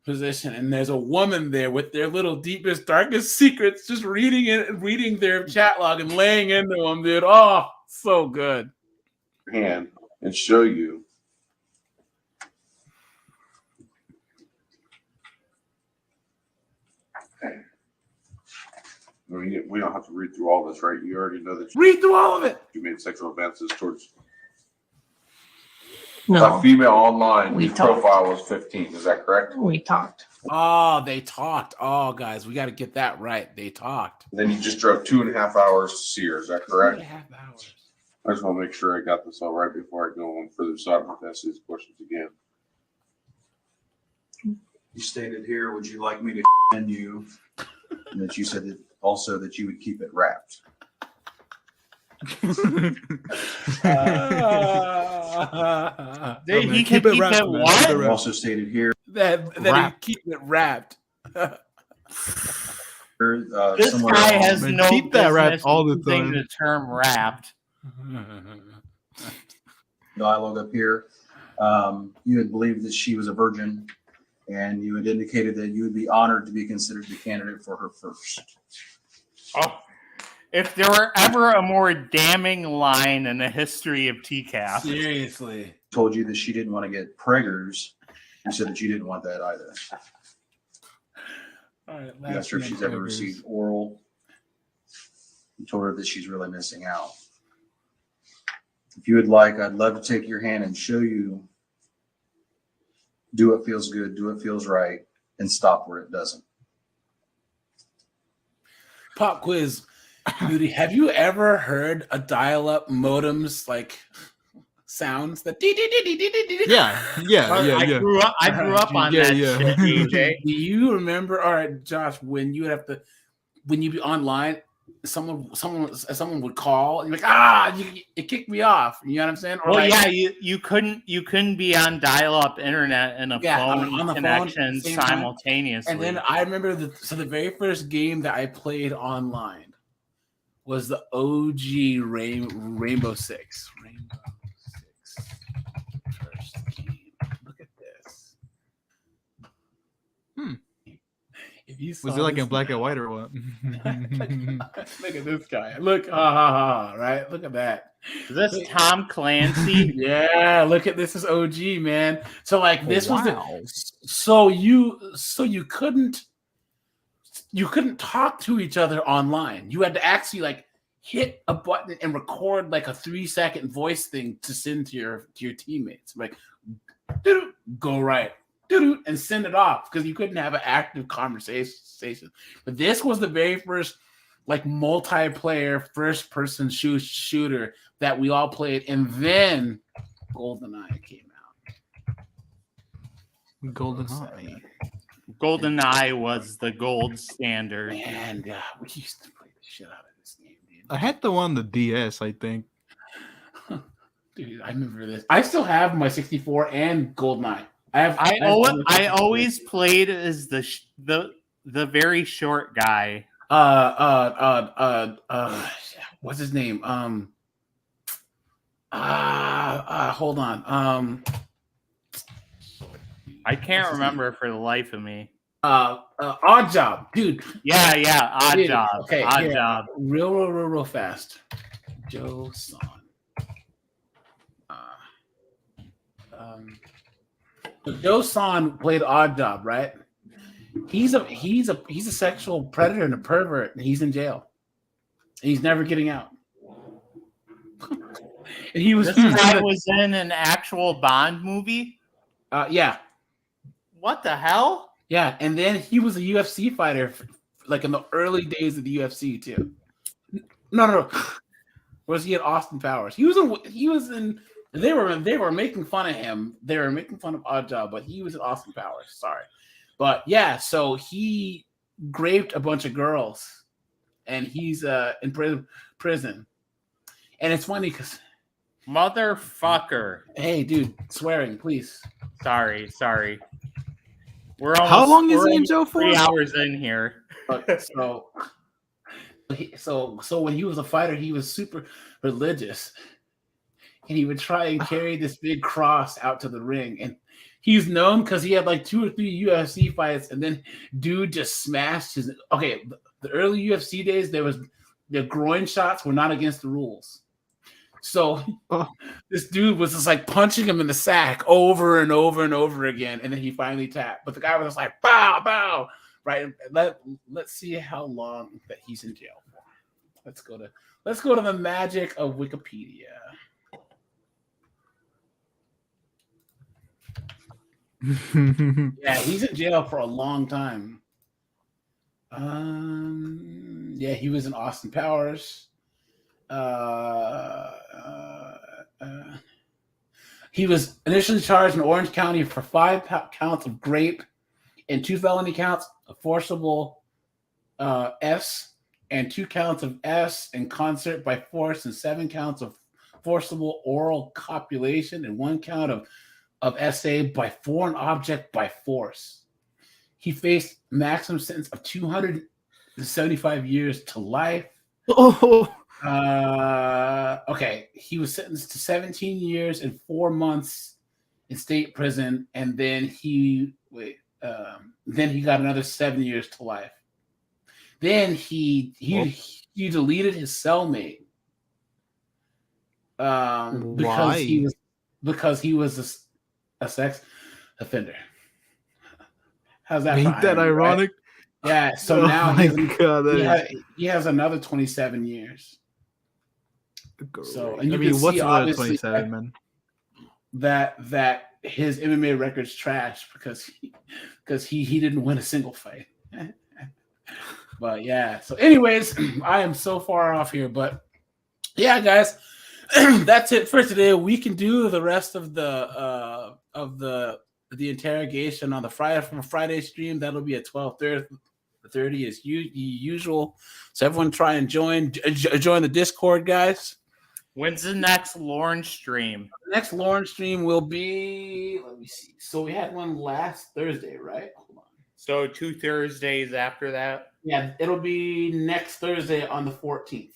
position and there's a woman there with their little deepest, darkest secrets, just reading their chat log and laying into them, dude. Oh, so good. Hand and show you. Okay. We don't have to read through all this, right? You already know that. Read through all of it. You made sexual advances towards No. a female online We whose talked. profile was 15. Is that correct? We talked. Oh, they talked. Oh, guys, we got to get that right. They talked. And then you just drove 2.5 hours to see her. Is that correct? 2.5 hours. I just want to make sure I got this all right before I go on further. So I don't have to ask these questions again. You stated here, would you like me to send you? And that you said that also that you would keep it wrapped. He can keep it what? You also stated here That he keep it wrapped. This guy has Man, no keep that wrapped business all the using time. the term wrapped. dialogue up here. You had believed that she was a virgin, and you had indicated that you would be honored to be considered the candidate for her first. Oh, if there were ever a more damning line in the history of TCAP. Seriously. Told you that she didn't want to get preggers. You said that you didn't want that either. All right, You asked her if she's ever received oral. You told her that she's really missing out. If you would like, I'd love to take your hand and show you. Do what feels good, do what feels right, and stop where it doesn't. Pop quiz. Dude, have you ever heard a dial-up modem's like sounds that I grew up on that shit, DJ. Do you remember, all right, Josh, when you would be online, someone would call and you're like, it kicked me off. You know what I'm saying? Or Well, like, you couldn't be on dial-up internet and a phone on the connection same time. simultaneously. And then I remember the very first game that I played online was the OG Rainbow Six. First game. Look at this. If you Was saw it like this in black guy- and white or what? Look at this guy. Look, right? Look at that. Is this Tom Clancy? Yeah, look at this is OG, man. So like this was Wow. so you couldn't talk to each other online. You had to actually like hit a button and record like a 3-second voice thing to send to your teammates. Like doo-doo, go right, doo-doo, and send it off because you couldn't have an active conversation. But this was the very first like multiplayer first person shooter that we all played, and then GoldenEye came out. GoldenEye. GoldenEye was the gold standard. And we used to play the shit out of this game, dude. I had the one on the DS, I think. Dude, I remember this. I still have my 64 and GoldenEye. I always played as the very short guy. What's his name? Hold on. I can't remember for the life of me. Odd Job, dude. Yeah, Odd Dude, Job. Okay, Odd here, Job. real fast. Joe Son. Joe Son played Odd Job, right? He's a sexual predator and a pervert, and he's in jail. And he's never getting out. And he was This guy was in an actual Bond movie. Yeah. What the hell? Yeah, and then he was a UFC fighter, like in the early days of the UFC too. No. Was he at Austin Powers? He was in. They were making fun of him. They were making fun of Odd Job, but he was at Austin Powers. Sorry, but yeah. So he raped a bunch of girls, and he's in prison. And it's funny because motherfucker. Hey, dude, swearing, please. Sorry. We're almost, How long is we're he in almost jail for? 3 hours in here. So when he was a fighter, he was super religious, and he would try and carry this big cross out to the ring. And he's known because he had like 2 or 3 UFC fights, and then dude just smashed his. Okay, the early UFC days, the groin shots were not against the rules. So this dude was just like punching him in the sack over and over and over again, and then he finally tapped. But the guy was just like, bow, bow, right? Let's see how long that he's in jail for. Let's go to the magic of Wikipedia. Yeah, he's in jail for a long time. Yeah, he was in Austin Powers. He was initially charged in Orange County for 5 counts of rape and 2 felony counts of forcible S and 2 counts of S and concert by force and 7 counts of forcible oral copulation and 1 count of SA by foreign object by force. He faced maximum sentence of 275 years to life. Okay, he was sentenced to 17 years and 4 months in state prison, and then he got another 7 years to life. Then he deleted his cellmate because he was a sex offender. How's that? Ain't that ironic? Right? Yeah. So now he has another 27 years. So, and you can what's see another obviously 27, man? That his MMA record's trash because he didn't win a single fight. But yeah. So, anyways, I am so far off here, but yeah, guys, that's it for today. We can do the rest of the interrogation on the Friday stream. That'll be at 12:30 as usual. So everyone try and join the Discord, guys. When's the next Lauren stream? The next Lauren stream will be, let me see. So we had one last Thursday, right? Hold on. So 2 Thursdays after that? Yeah, it'll be next Thursday on the 14th.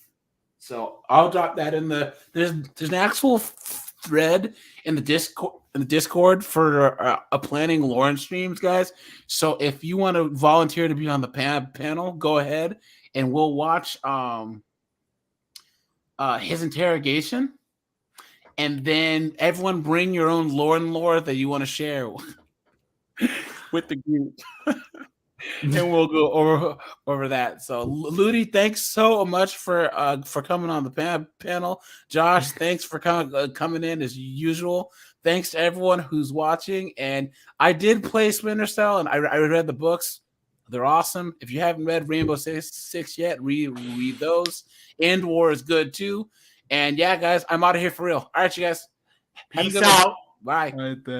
So I'll drop that in there's an actual thread in the Discord for planning Lauren streams, guys. So if you want to volunteer to be on the panel, go ahead and we'll watch his interrogation, and then everyone bring your own Lauren lore that you want to share with the group. And we'll go over that. So, Ludi, thanks so much for coming on the panel. Josh, thanks for coming in as usual. Thanks to everyone who's watching. And I did play Splinter Cell, and I read the books. They're awesome. If you haven't read Rainbow Six yet, read those. End War is good too. And yeah, guys, I'm out of here for real. All right, you guys. Peace out. Bye. All right, then.